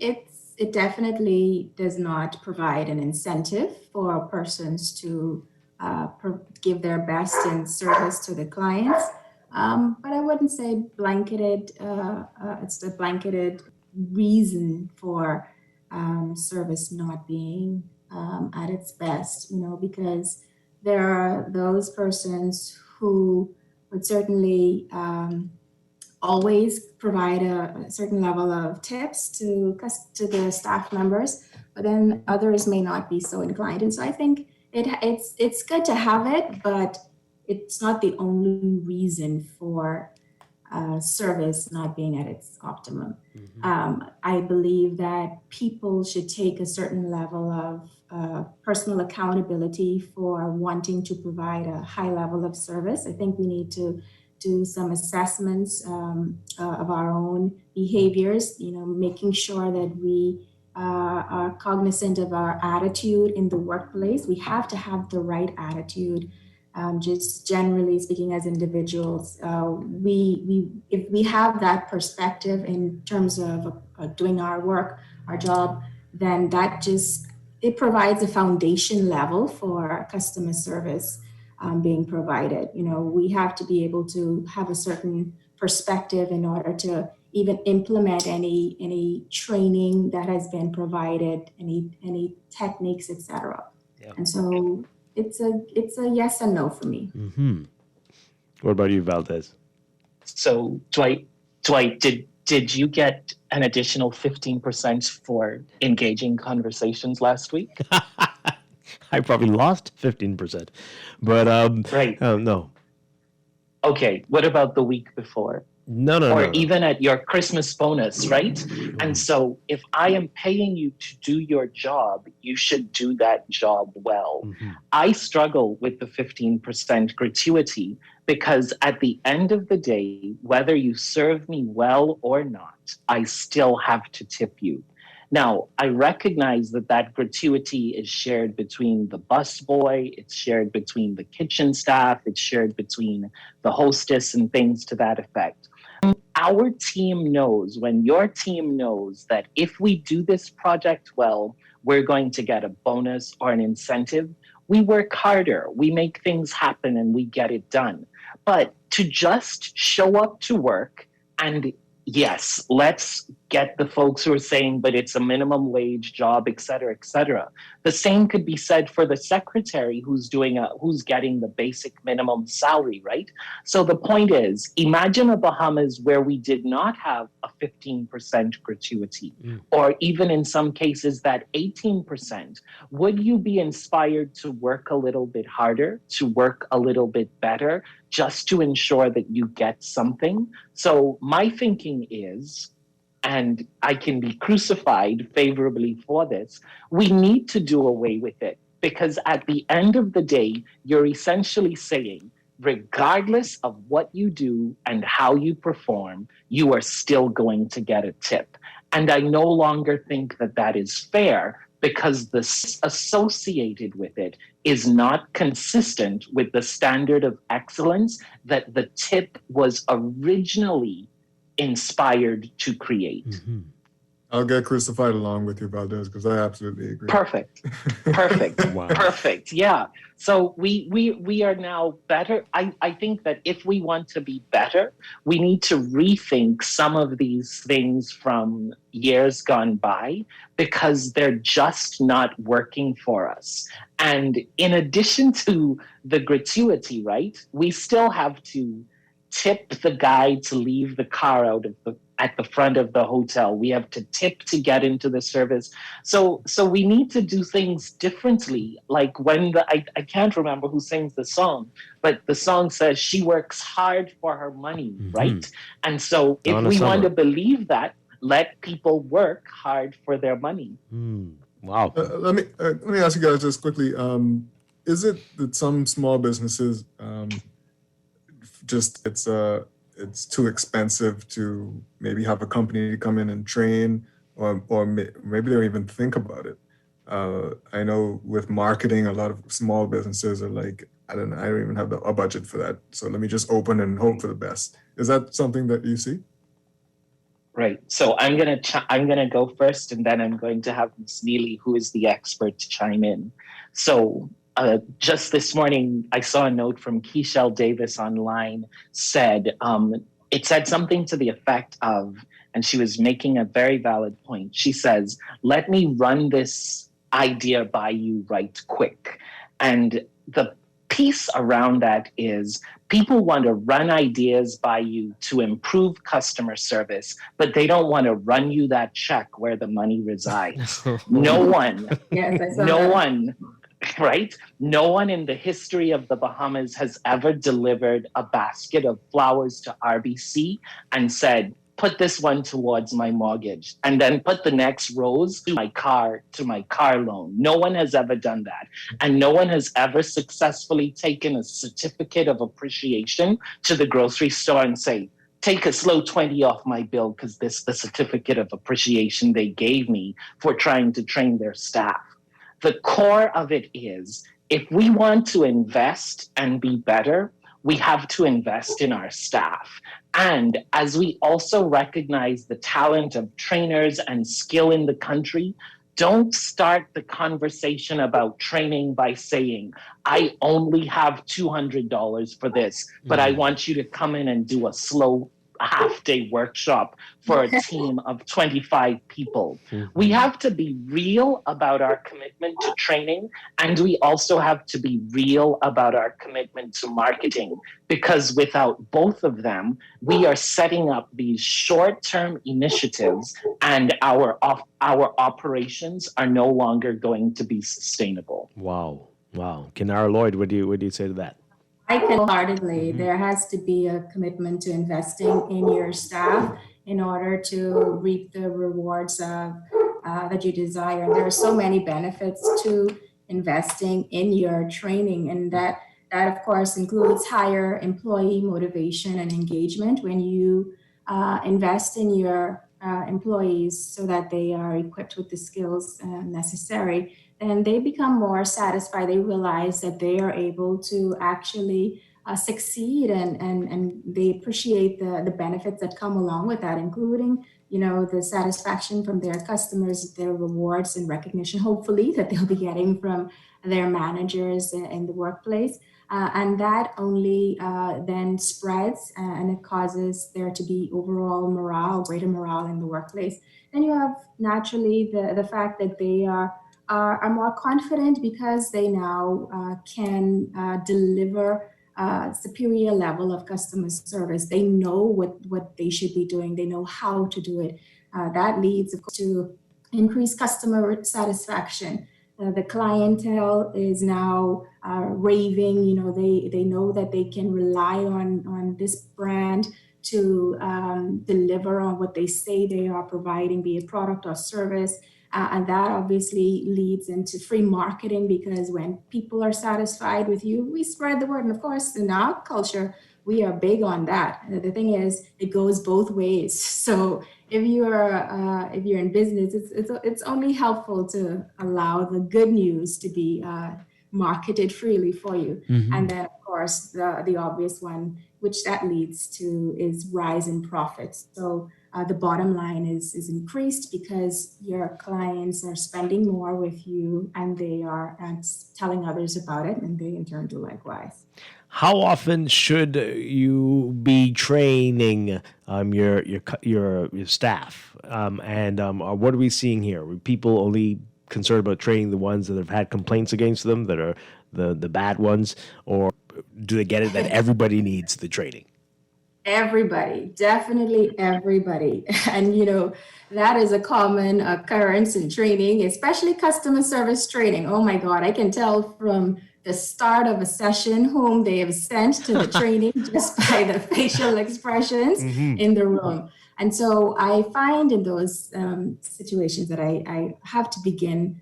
it definitely does not provide an incentive for persons to give their best in service to the clients. But I wouldn't say blanketed, it's the blanketed reason for service not being at its best, because there are those persons who would certainly always provide a certain level of tips to the staff members, but then others may not be so inclined. And so I think it's good to have it, but it's not the only reason for service not being at its optimum. Mm-hmm. I believe that people should take a certain level of personal accountability for wanting to provide a high level of service. I think we need to do some assessments of our own behaviors, making sure that we are cognizant of our attitude in the workplace. We have to have the right attitude just generally speaking as individuals, if we have that perspective in terms of doing our work, our job, then it provides a foundation level for customer service being provided. We have to be able to have a certain perspective in order to even implement any training that has been provided, any techniques, etc. Yeah. And so it's a yes and no for me. Mm-hmm. What about you, Valdez? So Dwight, did you get an additional 15% for engaging conversations last week? I probably lost 15%, but right. No. Okay, what about the week before? No. Even at your Christmas bonus, right? And so if I am paying you to do your job, you should do that job well. I struggle with the 15% gratuity because at the end of the day, whether you serve me well or not, I still have to tip you. Now, I recognize that gratuity is shared between the busboy, it's shared between the kitchen staff, it's shared between the hostess and things to that effect. Our team knows, when your team knows that if we do this project well, we're going to get a bonus or an incentive, we work harder, we make things happen and we get it done. But to just show up to work and yes, let's get the folks who are saying, but it's a minimum wage job, et cetera, et cetera. The same could be said for the secretary who's getting the basic minimum salary, right? So the point is, imagine a Bahamas where we did not have a 15% gratuity, or even in some cases that 18%. Would you be inspired to work a little bit harder, to work a little bit better, just to ensure that you get something? So my thinking is, and I can be crucified favorably for this, we need to do away with it, because at the end of the day, you're essentially saying, regardless of what you do and how you perform, you are still going to get a tip. And I no longer think that is fair, because the associated with it is not consistent with the standard of excellence that the tip was originally inspired to create. I'll get crucified along with you, Valdez, because I absolutely agree. Perfect. Wow. Perfect. Yeah. So we are now better. I think that if we want to be better, we need to rethink some of these things from years gone by, because they're just not working for us. And in addition to the gratuity, right, we still have to tip the guy to leave the car at the front of the hotel. We have to tip to get into the service. So we need to do things differently. Like when I can't remember who sings the song, but the song says she works hard for her money, right? And so if we want to believe that, let people work hard for their money. Wow. Let me ask you guys just quickly. Is it that some small businesses it's too expensive to maybe have a company come in and train, or maybe they don't even think about it? I know with marketing, a lot of small businesses are like, I don't even have a budget for that, so let me just open and hope for the best. Is that something that you see? Right. So I'm gonna go first, and then I'm going to have Ms. Neely, who is the expert, to chime in. So just this morning, I saw a note from Keishel Davis online. It said something to the effect of, and she was making a very valid point. She says, "Let me run this idea by you right quick." And the piece around that is, people want to run ideas by you to improve customer service, but they don't want to run you that check where the money resides. No one, right? No one in the history of the Bahamas has ever delivered a basket of flowers to RBC and said, put this one towards my mortgage, and then put the next rose to my car loan. No one has ever done that. And no one has ever successfully taken a certificate of appreciation to the grocery store and say, take a slow 20 off my bill, because this is the certificate of appreciation they gave me for trying to train their staff. The core of it is, If we want to invest and be better, we have to invest in our staff. And as we also recognize the talent of trainers and skill in the country, don't start the conversation about training by saying, I only have $200 for this, but I want you to come in and do a slow half-day workshop for a team of 25 people. We have to be real about our commitment to training, and we also have to be real about our commitment to marketing, because without both of them, we are setting up these short-term initiatives, and our operations are no longer going to be sustainable. Wow. Kenara Lloyd, what do you say to that? I can wholeheartedly. There has to be a commitment to investing in your staff in order to reap the rewards that you desire. And there are so many benefits to investing in your training, and that of course includes higher employee motivation and engagement when you invest in your employees so that they are equipped with the skills necessary. And they become more satisfied. They realize that they are able to actually succeed, and they appreciate the benefits that come along with that, including, the satisfaction from their customers, their rewards and recognition, hopefully, that they'll be getting from their managers in the workplace. And that only then spreads, and it causes there to be overall greater morale in the workplace. Then you have naturally the fact that they are more confident because they now can deliver superior level of customer service. They know what they should be doing. They know how to do it. That leads, of course, to increased customer satisfaction. The clientele is now raving. They know that they can rely on this brand to deliver on what they say they are providing, be it product or service. And that obviously leads into free marketing, because when people are satisfied with you, we spread the word. And of course, in our culture, we are big on that. The thing is, it goes both ways. So if you're in business, it's only helpful to allow the good news to be marketed freely for you. And then, of course, the obvious one, which that leads to, is rise in profits. So the bottom line is increased because your clients are spending more with you, and they are telling others about it, and they in turn do likewise. How often should you be training your staff? What are we seeing here? Are people only concerned about training the ones that have had complaints against them, that are the bad ones, or do they get it that everybody needs the training? Everybody, definitely everybody. And, that is a common occurrence in training, especially customer service training. Oh my God, I can tell from the start of a session whom they have sent to the training just by the facial expressions in the room. And so I find in those situations that I have to begin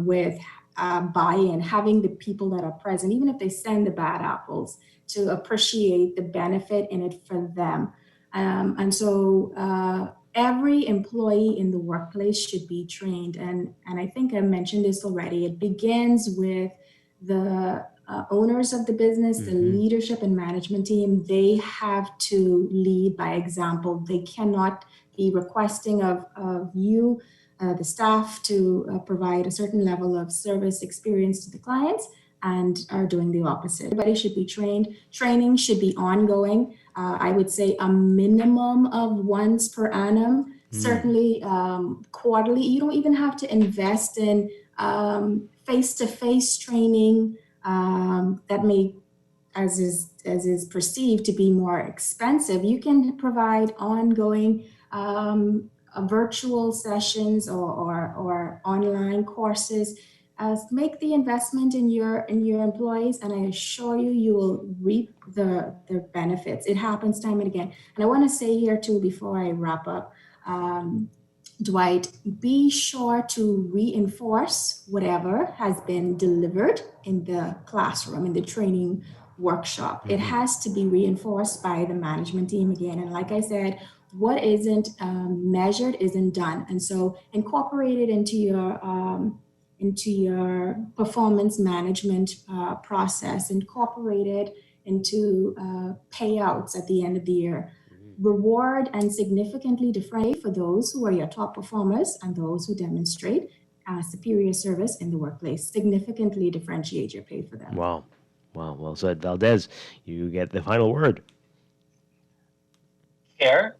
with buy-in, having the people that are present, even if they send the bad apples, to appreciate the benefit in it for them. And so every employee in the workplace should be trained. And I think I mentioned this already. It begins with the owners of the business, the leadership and management team. They have to lead by example. They cannot be requesting of you, the staff, to provide a certain level of service experience to the clients, and are doing the opposite. Everybody should be trained. Training should be ongoing. I would say a minimum of once per annum, certainly quarterly. You don't even have to invest in face-to-face training that may, as is perceived to be more expensive. You can provide ongoing virtual sessions or online courses. Make the investment in your employees, and I assure you, you will reap the benefits. It happens time and again. And I want to say here too, before I wrap up, Dwight, be sure to reinforce whatever has been delivered in the classroom, in the training workshop. It has to be reinforced by the management team again. And like I said, what isn't measured isn't done. And so incorporate it into into your performance management process, incorporate it into payouts at the end of the year. Reward and significantly differentiate for those who are your top performers and those who demonstrate superior service in the workplace. Significantly differentiate your pay for them. Wow. Wow. Well said. Valdez, you get the final word. Care,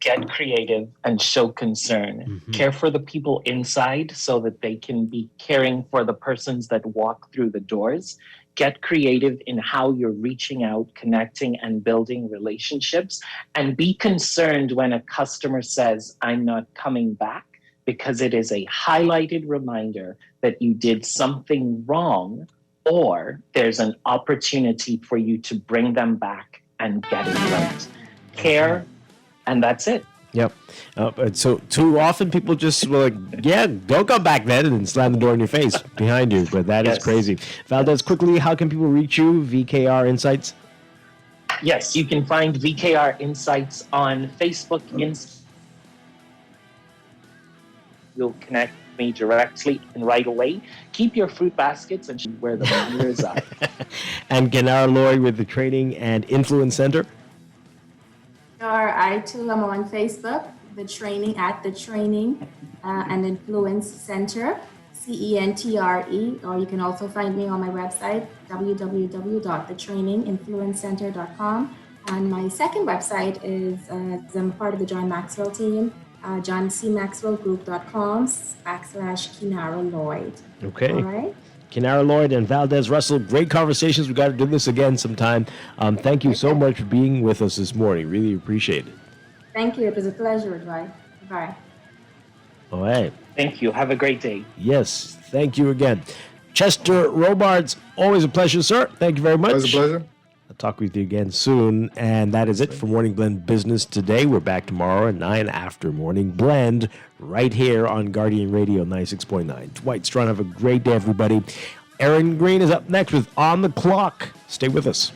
get creative, and show concern. Care for the people inside so that they can be caring for the persons that walk through the doors. Get creative in how you're reaching out, connecting, and building relationships. And be concerned when a customer says, I'm not coming back, because it is a highlighted reminder that you did something wrong, or there's an opportunity for you to bring them back and get it right. Care, and that's it. Yep. And so too often people just were like, yeah, don't come back then, and slam the door in your face behind you. But that is crazy. Valdez, quickly, how can people reach you? VKR Insights? Yes, you can find VKR Insights on Facebook. You'll connect me directly and right away. Keep your fruit baskets and where the money resides. And Kenara Lloyd with the Training and Influence Center? Sure, I too am on Facebook, the Training and Influence Center, CENTRE, or you can also find me on my website, www.thetraininginfluencecenter.com. And my second website is, I'm a part of the John Maxwell team, johncmaxwellgroup.com/Kenara Lloyd. Okay. All right. Kenara Lloyd and Valdez Russell, great conversations. We got to do this again sometime. Thank you so much for being with us this morning. Really appreciate it. Thank you. It was a pleasure, Dwight. Bye. All right. Thank you. Have a great day. Yes. Thank you again. Chester Robards, always a pleasure, sir. Thank you very much. Always a pleasure. I'll talk with you again soon. And that is it for Morning Blend Business today. We're back tomorrow at 9 after Morning Blend right here on Guardian Radio 96.9. Dwight Strachan, have a great day, everybody. Aaron Green is up next with On the Clock. Stay with us.